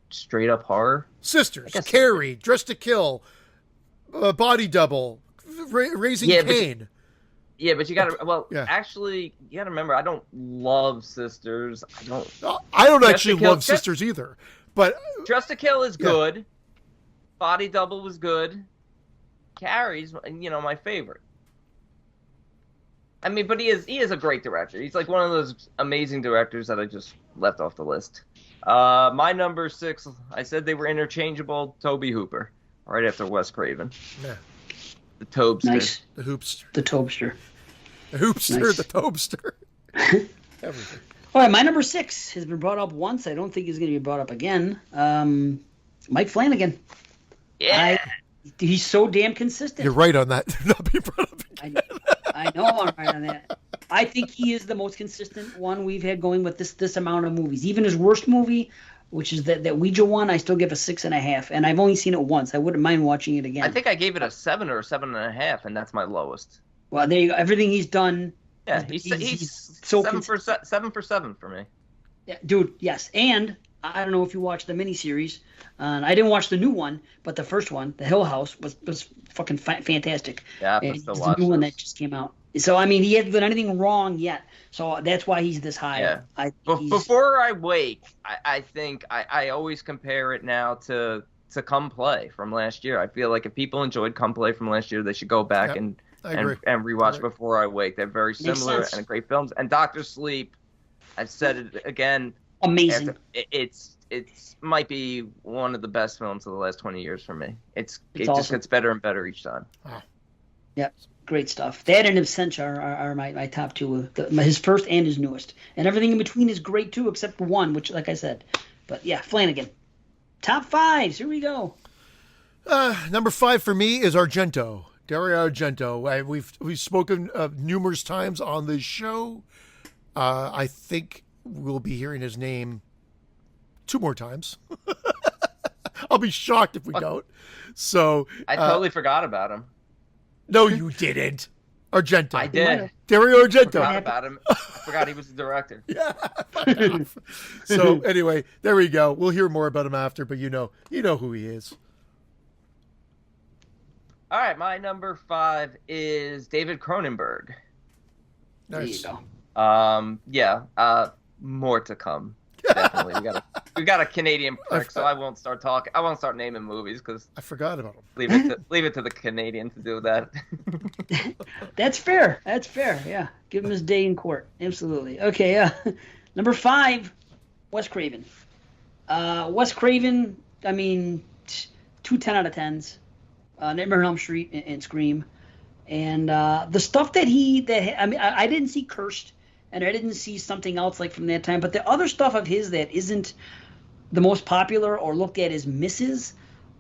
straight up horror? Sisters, Carrie, Dressed to Kill, Body Double, Raising Cain. But you gotta. Actually, you gotta remember, I don't love Sisters. I don't actually love Sisters either. But Dressed to Kill is good. Body Double was good. Carrie's, my favorite. I mean, but he is a great director. He's like one of those amazing directors that I just left off the list. My number 6, I said they were interchangeable. Tobe Hooper, right after Wes Craven. Yeah. The Tobster. Nice. The Hoopster. The Tobster. The Hoopster, nice. The Tobster. Everything. All right, my number 6 has been brought up once. I don't think he's going to be brought up again. Mike Flanagan. Yeah. He's so damn consistent. You're right on that. Not being brought up again. I know I'm right on that. I think he is the most consistent one we've had going with this amount of movies. Even his worst movie, which is that Ouija one, I still give a 6.5, and I've only seen it once. I wouldn't mind watching it again. I think I gave it a 7 or a 7.5, and that's my lowest. Well, there you go. Everything he's done. Yeah, he's so 7 for 7 for me. Yeah, dude. Yes, and I don't know if you watched the miniseries. I didn't watch the new one, but the first one, The Hill House, was fucking fantastic. Yeah, it's the new one that just came out. So I mean, he hasn't done anything wrong yet. So that's why he's this high. Yeah. Before I Wake, I think I always compare it now to Come Play from last year. I feel like if people enjoyed Come Play from last year, they should go back and rewatch Before I Wake. They're very similar and great films. And Dr. Sleep, I've said it again. Amazing. It's might be one of the best films of the last 20 years for me. It awesome. Just gets better and better each time. Wow. Yep. Great stuff. That and Absentia are my top 2. His first and his newest. And everything in between is great too, except for one, which, like I said. But yeah, Flanagan. Top 5s. Here we go. Number 5 for me is Argento. Dario Argento. We've spoken numerous times on this show. I think we'll be hearing his name 2 more times. I'll be shocked if we don't. So I totally forgot about him. No, you didn't. Argento. I did. Dario Argento. I forgot about him. I forgot he was the director. Yeah. So anyway, there we go. We'll hear more about him after, but you know who he is. All right, my number 5 is David Cronenberg. Nice. There you go. Yeah. More to come. Definitely. We got a Canadian prick, so I won't start talking. I won't start naming movies because I forgot about him. Leave it to the Canadian to do that. That's fair. That's fair. Yeah. Give him his day in court. Absolutely. Okay. Number 5, Wes Craven. Wes Craven, I mean, 2 10 out of 10s. Nightmare on Elm Street and Scream. And the stuff I didn't see Cursed, and I didn't see something else like from that time, but the other stuff of his that isn't the most popular or looked at as misses,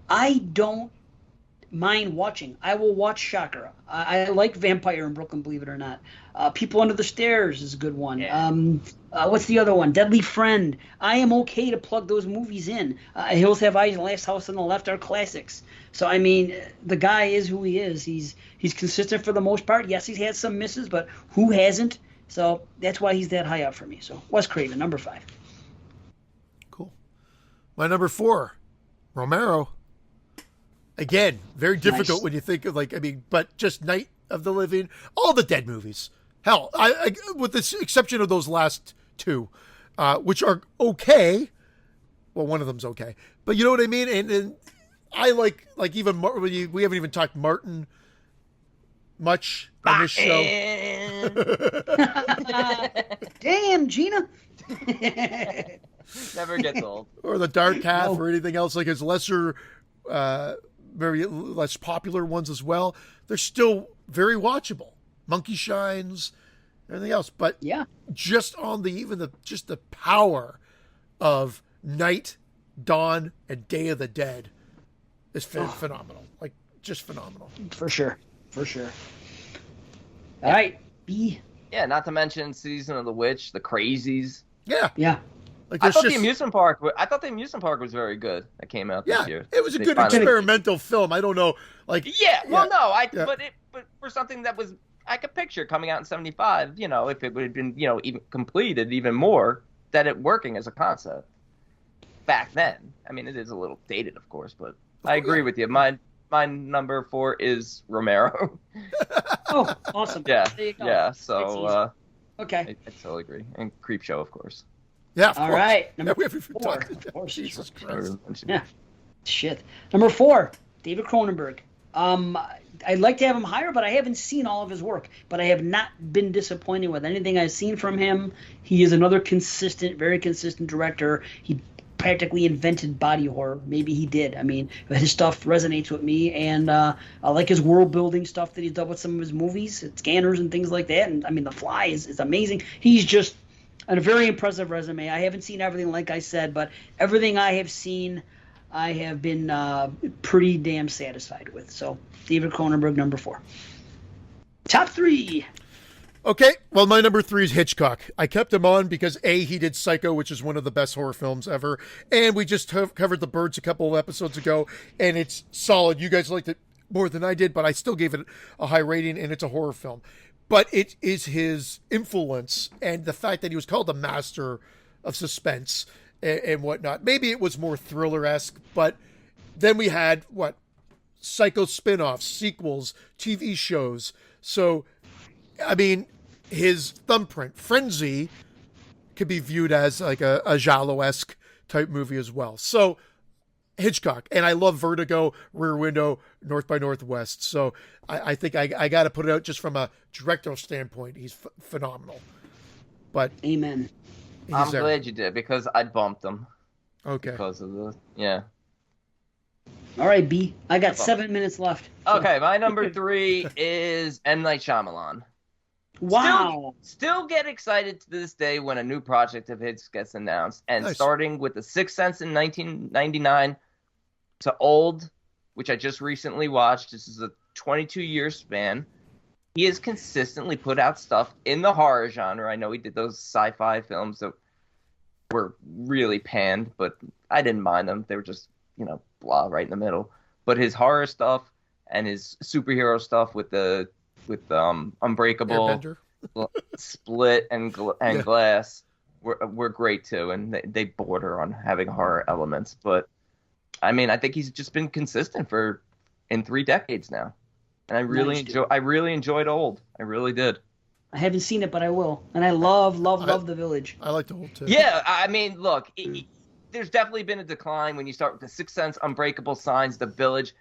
I don't mind watching. I will watch Shocker. I like Vampire in Brooklyn, believe it or not. People Under the Stairs is a good one. Yeah. What's the other one? Deadly Friend. I am okay to plug those movies in. Hills Have Eyes and Last House on the Left are classics. So, I mean, the guy is who he is. He's consistent for the most part. Yes, he's had some misses, but who hasn't? So that's why he's that high up for me. So Wes Craven, number 5. Cool. My number 4, Romero. Again, very difficult when you think of but just Night of the Living, all the Dead movies. Hell, I with the exception of those last 2, which are okay. Well, one of them's okay, but you know what I mean. And I like even we haven't even talked Martin much on this show. Damn, Gina. Never gets old. Or The Dark Half, or anything else like his lesser. Very less popular ones as well. They're still very watchable. Monkey Shines, everything else. But yeah, just on the power of Night, Dawn, and Day of the Dead is phenomenal. Like, just phenomenal. For sure. All right, B. Yeah, not to mention Season of the Witch, The Crazies. Yeah. Like, I thought the amusement park was very good. That came out this year. It was a good experimental film. I don't know, but for something that was I could picture coming out in '75. You know, if it would have been even completed even more, that it working as a concept back then. I mean, it is a little dated, of course, but I agree with you. My number 4 is Romero. Oh, awesome. Yeah, yeah. So okay, I totally agree. And Creepshow, of course. Yeah. Of All course. right. Number we haven't 4. Of course. Jesus Christ. Yeah. Shit. Number 4, David Cronenberg. I'd like to have him higher, but I haven't seen all of his work. But I have not been disappointed with anything I've seen from him. He is another very consistent director. He practically invented body horror. Maybe he did. I mean, his stuff resonates with me, and I like his world-building stuff that he's done with some of his movies, Scanners and things like that. And, I mean, The Fly is amazing. He's just a very impressive resume. I haven't seen everything, like I said, but everything I have seen, I have been pretty damn satisfied with. So, David Cronenberg, number 4. Top 3. Okay, well, my number 3 is Hitchcock. I kept him on because he did Psycho, which is one of the best horror films ever, and we just covered The Birds a couple of episodes ago, and it's solid. You guys liked it more than I did, but I still gave it a high rating, and it's a horror film. But it is his influence and the fact that he was called the master of suspense and whatnot. Maybe it was more thriller-esque, but then we had, Psycho spin-offs, sequels, TV shows. So, I mean, his thumbprint, Frenzy, could be viewed as like a giallo-esque type movie as well. So, Hitchcock. And I love Vertigo, Rear Window, North by Northwest. So I think I got to put it out just from a directorial standpoint. He's phenomenal. But amen. I'm glad you did, because I bumped him. Okay. Because of All right, B. I got 7 minutes left. So. Okay, my number 3 is M. Night Shyamalan. Wow. Still get excited to this day when a new project of his gets announced. And starting with The Sixth Sense in 1999 to Old, which I just recently watched. This is a 22-year span. He has consistently put out stuff in the horror genre. I know he did those sci-fi films that were really panned, but I didn't mind them. They were just, blah, right in the middle. But his horror stuff and his superhero stuff with Unbreakable, Split, and Glass were great too, and they border on having horror elements. But I mean, I think he's just been consistent in 3 decades now. And I really enjoyed Old. I really did. I haven't seen it, but I will. And I love The Village. I like the Old too. Yeah, I mean, look, there's definitely been a decline when you start with The Sixth Sense, Unbreakable Signs, The Village.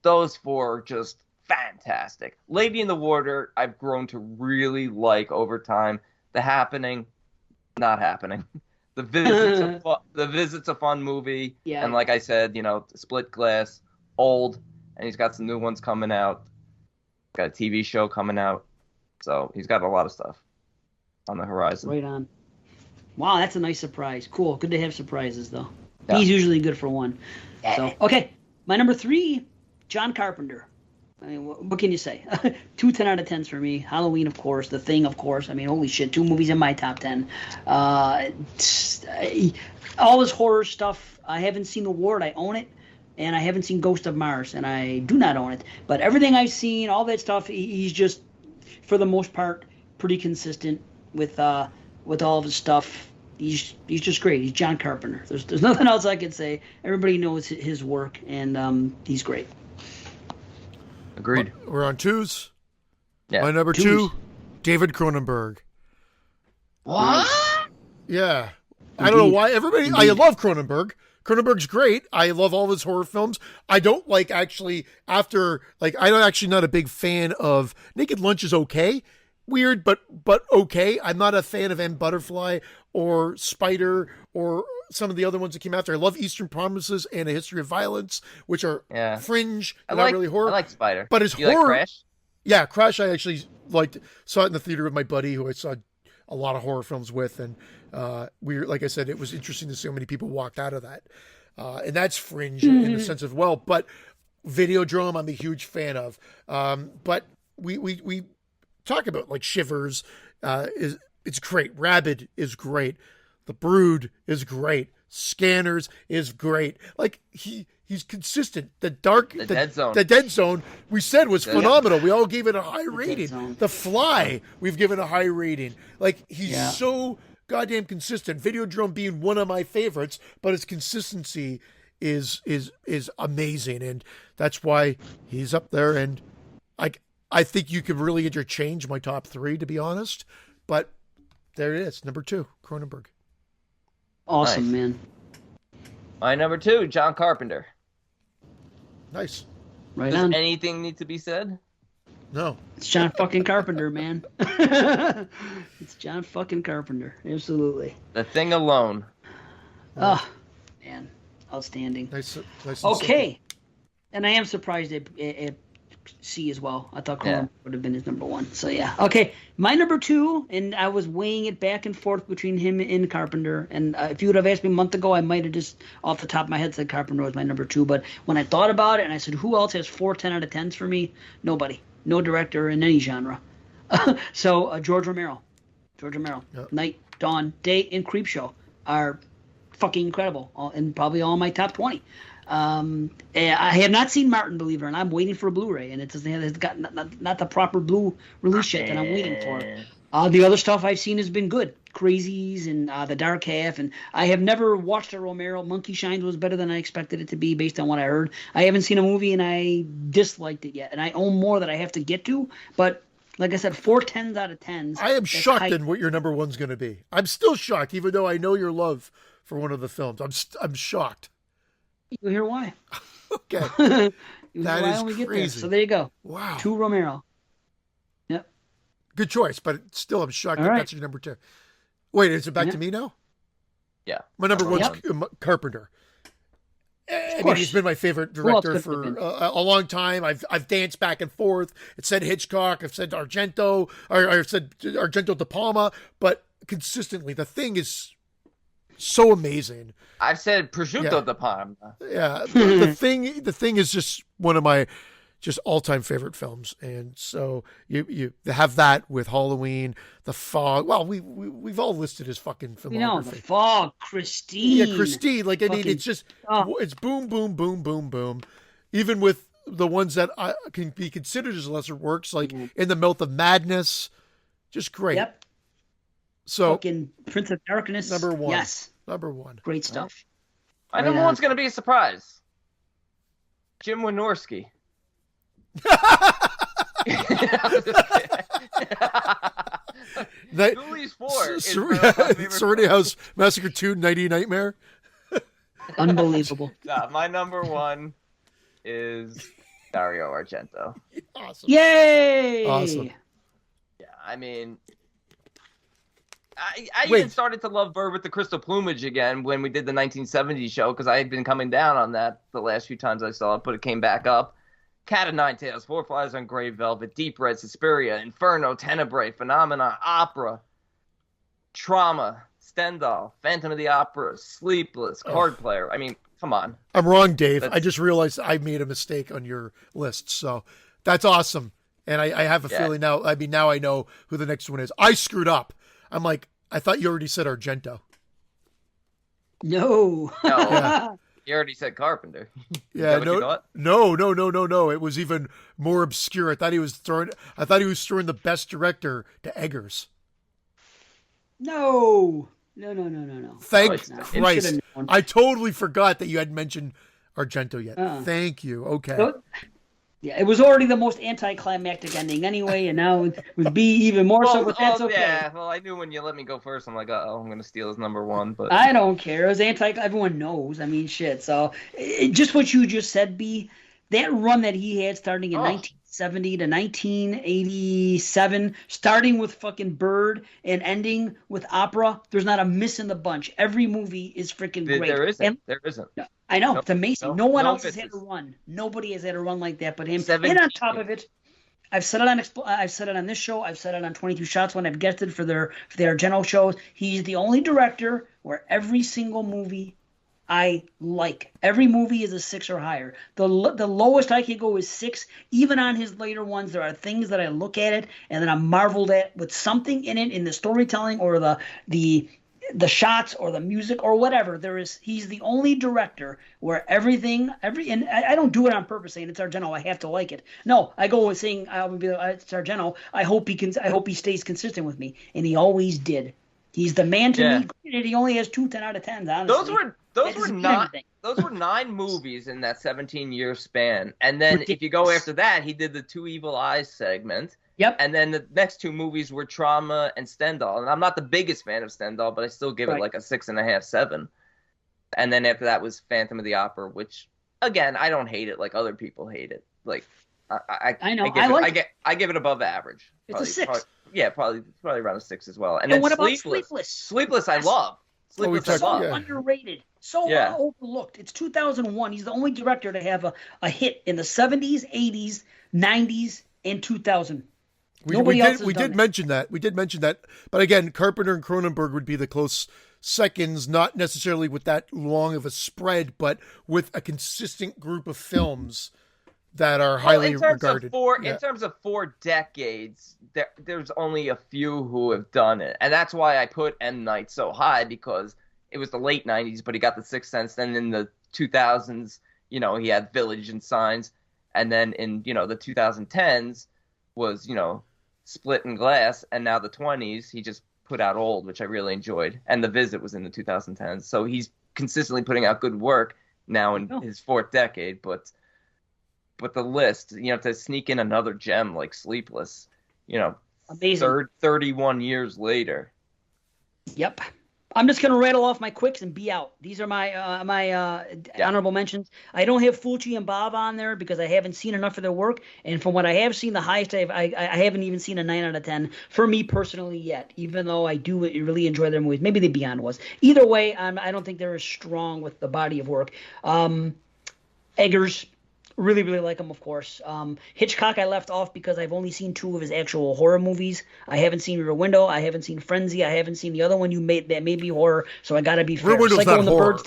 Those four are just fantastic. Lady in the Water, I've grown to really like over time. The Happening, not happening. The Visit's a fun movie. Yeah. And like I said, Split Glass, Old, and he's got some new ones coming out. Got a TV show coming out. So he's got a lot of stuff on the horizon. Right on. Wow, that's a nice surprise. Cool. Good to have surprises, though. Yeah. He's usually good for one. So, okay. My number 3, John Carpenter. I mean, what can you say? 2 10 out of 10s for me. Halloween, of course. The Thing, of course. I mean, holy shit. 2 movies in my top 10. All his horror stuff. I haven't seen The Ward. I own it. And I haven't seen Ghost of Mars. And I do not own it. But everything I've seen, all that stuff, he's just, for the most part, pretty consistent with all of his stuff. He's just great. He's John Carpenter. There's nothing else I could say. Everybody knows his work, and he's great. Agreed. We're on 2s. Yeah. My number 2, David Cronenberg. What? Yeah. I don't know why everybody. I love Cronenberg. Cronenberg's great. I love all of his horror films. I don't like I'm actually not a big fan of Naked Lunch is okay. Weird, but okay. I'm not a fan of M. Butterfly or Spider or some of the other ones that came after. I love Eastern Promises and A History of Violence, which are fringe, not really horror. I like Spider. But his you horror. Like Crash? Yeah, Crash. I actually liked. Saw it in the theater with my buddy, who I saw a lot of horror films with, and like I said, it was interesting to see how many people walked out of that, and that's fringe in the sense of but Videodrome, I'm a huge fan of. But we talk about like Shivers, it's great. Rabid is great. The Brood is great. Scanners is great. Like he's consistent. The Dead Zone we said was phenomenal. We all gave it a high rating. The Fly we've given a high rating. Like he's so goddamn consistent. Videodrome being one of my favorites, but his consistency is amazing, and that's why he's up there. And I think you could really interchange my top 3, to be honest, but there it is. Number 2, Cronenberg. Awesome, man. My number 2, John Carpenter. Nice. Right Does on. anything need to be said? No. It's John fucking Carpenter, man. It's John fucking Carpenter. Absolutely. The Thing alone. Oh, man. Outstanding. Nice. Okay. And I am surprised at C as well. I thought Cronenberg would have been his number 1. So, yeah. Okay. My number 2, and I was weighing it back and forth between him and Carpenter. And if you would have asked me a month ago, I might have just off the top of my head said Carpenter was my number 2. But when I thought about it and I said, who else has 4 10 out of 10s for me? Nobody. No director in any genre. So, George Romero. Yep. Night, Dawn, Day, and Creepshow are fucking incredible. And probably all my top 20. I have not seen Martin, believe it or not. I'm waiting for a Blu-ray, and it's got not the proper blue release yet that I'm waiting for. The other stuff I've seen has been good. Crazies and The Dark Half, and I have never watched a Romero. Monkey Shines was better than I expected it to be based on what I heard. I haven't seen a movie, and I disliked it yet, and I own more that I have to get to, but like I said, 4 10s out of 10s. I am shocked in what your number 1's going to be. I'm still shocked, even though I know your love for one of the films. I'm shocked. You'll hear why. Okay. That is crazy. So there you go. Wow. 2 Romero. Yep. Good choice, but still I'm shocked All right. that's your number 2. Wait, is it back to me now? Yeah. My number 1's Carpenter. I mean, he's been my favorite director for a long time. I've danced back and forth. It said Hitchcock. I've said Argento. Or I've said Argento De Palma. But consistently, The Thing is so amazing. I've said Prosciutto De Palma. Yeah, the thing is just one of my all-time favorite films, and so you have that with Halloween, The Fog. Well, we've all listed his fucking filmography. You know, The Fog, Christine. Yeah, Christine. Like I mean, it's just it's boom, boom, boom, boom, boom. Even with the ones that can be considered as lesser works, like In the Mouth of Madness, just great. Yep. So fucking Prince of Darkness. Number 1. Yes. Number 1. Great stuff. My number 1's going to be a surprise. Jim Wynorski. Ghoulies 4 is Serenity House Massacre 2, Nighty Nightmare. Unbelievable. My number 1 is Dario Argento. Awesome. Yay! Awesome. Yeah, I mean, I even started to love Bird with the Crystal Plumage again when we did the 1970s show, because I had been coming down on that the last few times I saw it, but it came back up. Cat of Nine Tails, Four Flies on Grey Velvet, Deep Red, Suspiria, Inferno, Tenebrae, Phenomena, Opera, Trauma, Stendhal, Phantom of the Opera, Sleepless, Card Player. I mean, come on. I'm wrong, Dave. I just realized I made a mistake on your list, so that's awesome. And I have a feeling now. I mean, now I know who the next one is. I screwed up. I'm like, I thought you already said Argento. No. Yeah. You already said Carpenter. Yeah, no. It was even more obscure. I thought he was throwing the best director to Eggers. No. Thank Christ. I totally forgot that you hadn't mentioned Argento yet. Thank you. Okay. So, yeah, it was already the most anticlimactic ending anyway, and now with B even more so, but that's okay. Yeah, well, I knew when you let me go first, I'm like, I'm going to steal his number 1. But I don't care. It was everyone knows. I mean, shit. So, just what you just said, B, that run that he had starting in 1970 to 1987, starting with fucking Bird and ending with Opera, there's not a miss in the bunch. Every movie is freaking great. There isn't. I know. It's amazing. No one else has had a run. Nobody has had a run like that but him. 17. And on top of it, I've said it on this show. I've said it on 22 Shots when I've guested for their Argento shows. He's the only director where every single movie I like. Every movie is a 6 or higher. The lowest I can go is 6. Even on his later ones, there are things that I look at it and then I'm marveled at with something in it, in the storytelling or the shots or the music or whatever. He's the only director where and I don't do it on purpose saying it's Argento, I have to like it. No, I go with saying it's Argento. I hope he stays consistent with me, and he always did. He's the man to me. He only has 2 10 out of 10s, honestly. Those were 9 movies in that 17-year span. And then if you go after that, he did the 2 Evil Eyes segment. Yep. And then the next 2 movies were Trauma and Stendhal. And I'm not the biggest fan of Stendhal, but I still give it like a 6.5, 7. And then after that was Phantom of the Opera, which, again, I don't hate it like other people hate it. Like, I know. I give it above average. It's a 6. Probably around a 6 as well. And then what about Sleepless? Sleepless, I love. Sleepless so underrated, so overlooked. It's 2001. He's the only director to have a hit in the 70s, 80s, 90s, and 2000. We did mention that. But again, Carpenter and Cronenberg would be the close seconds, not necessarily with that long of a spread, but with a consistent group of films that are highly regarded. In terms of 4 decades, there's only a few who have done it. And that's why I put M. Night so high, because it was the late 90s, but he got The Sixth Sense. Then in the 2000s, he had Village and Signs. And then in, the 2010s was, Split and Glass. And now the 20s, he just put out Old, which I really enjoyed. And The Visit was in the 2010s. So he's consistently putting out good work now in his 4th decade. But the list, to sneak in another gem like Sleepless, amazing. 31 years later. Yep. I'm just gonna rattle off my quicks and be out. These are my honorable mentions. I don't have Fulci and Bob on there because I haven't seen enough of their work, and from what I have seen, the highest I haven't even seen a 9 out of 10 for me personally yet. Even though I do really enjoy their movies, maybe The Beyond was. Either way, I don't think they're as strong with the body of work. Eggers. Really, really like him, of course. Hitchcock I left off because I've only seen 2 of his actual horror movies. I haven't seen Rear Window. I haven't seen Frenzy. I haven't seen the other one you made that may be horror, so I got to be fair. Rear Window's not horror.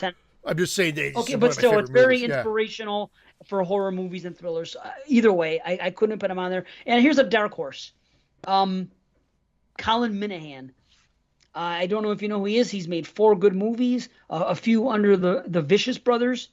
I'm just saying that. Okay, but still, it's very inspirational for horror movies and thrillers. Either way, I couldn't put him on there. And here's a dark horse. Colin Minihan. I don't know if you know who he is. He's made 4 good movies, a few under the Vicious Brothers.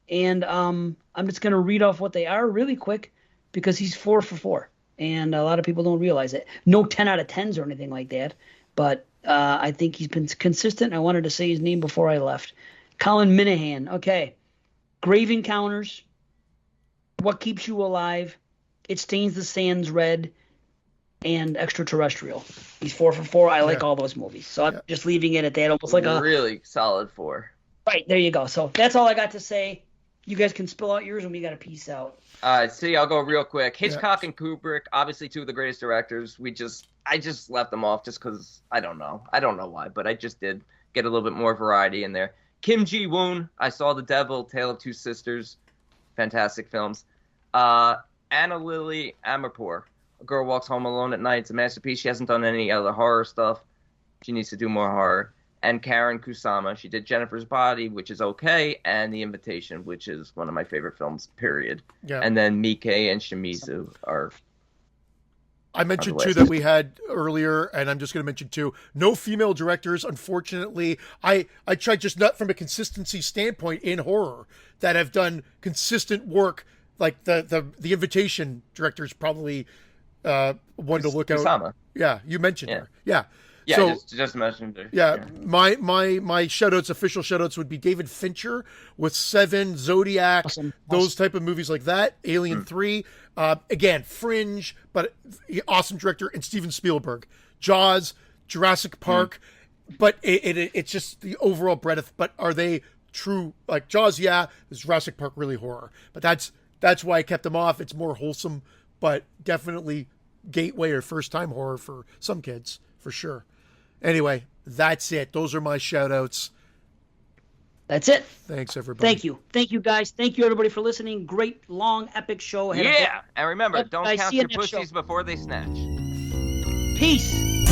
And I'm just going to read off what they are really quick because he's 4 for 4. And a lot of people don't realize it. No 10 out of 10s or anything like that. But I think he's been consistent. I wanted to say his name before I left. Colin Minihan. Okay. Grave Encounters. What Keeps You Alive. It Stains the Sands red, and Extraterrestrial. He's 4 for 4. I like all those movies. So I'm just leaving it at that, almost like a really solid 4. Right, there you go. So that's all I got to say. You guys can spill out yours when we got to peace out. See, I'll go real quick. Hitchcock and Kubrick, obviously 2 of the greatest directors. I just left them off just because I don't know why, but I just did get a little bit more variety in there. Kim Ji-woon, I Saw the Devil, Tale of Two Sisters, fantastic films. Anna Lily Amirpour, A Girl Walks Home Alone at Night. It's a masterpiece. She hasn't done any other horror stuff. She needs to do more horror. And Karen Kusama, she did Jennifer's Body, which is okay, and The Invitation, which is one of my favorite films, period. Yeah. And then Mike and Shimizu are... I mentioned 2 that we had earlier, and I'm just going to mention 2. No female directors, unfortunately. I tried, just not from a consistency standpoint in horror, that have done consistent work. Like the Invitation director is probably one to look Kusama. out. Yeah, you mentioned her. Yeah. Yeah, so, just mentioned her. Yeah, my shout-outs, official shout-outs would be David Fincher with Seven, Zodiac, those type of movies like that, Alien 3. Again, Fringe, but awesome director, and Steven Spielberg. Jaws, Jurassic Park, but it's just the overall breadth. But are they true, like Jaws? Yeah, is Jurassic Park really horror? But that's why I kept them off. It's more wholesome, but definitely gateway or first-time horror for some kids, for sure. Anyway, that's it. Those are my shout-outs. That's it. Thanks, everybody. Thank you. Thank you, guys. Thank you, everybody, for listening. Great, long, epic show. Yeah. And remember, don't count your pussies before they snatch. Peace.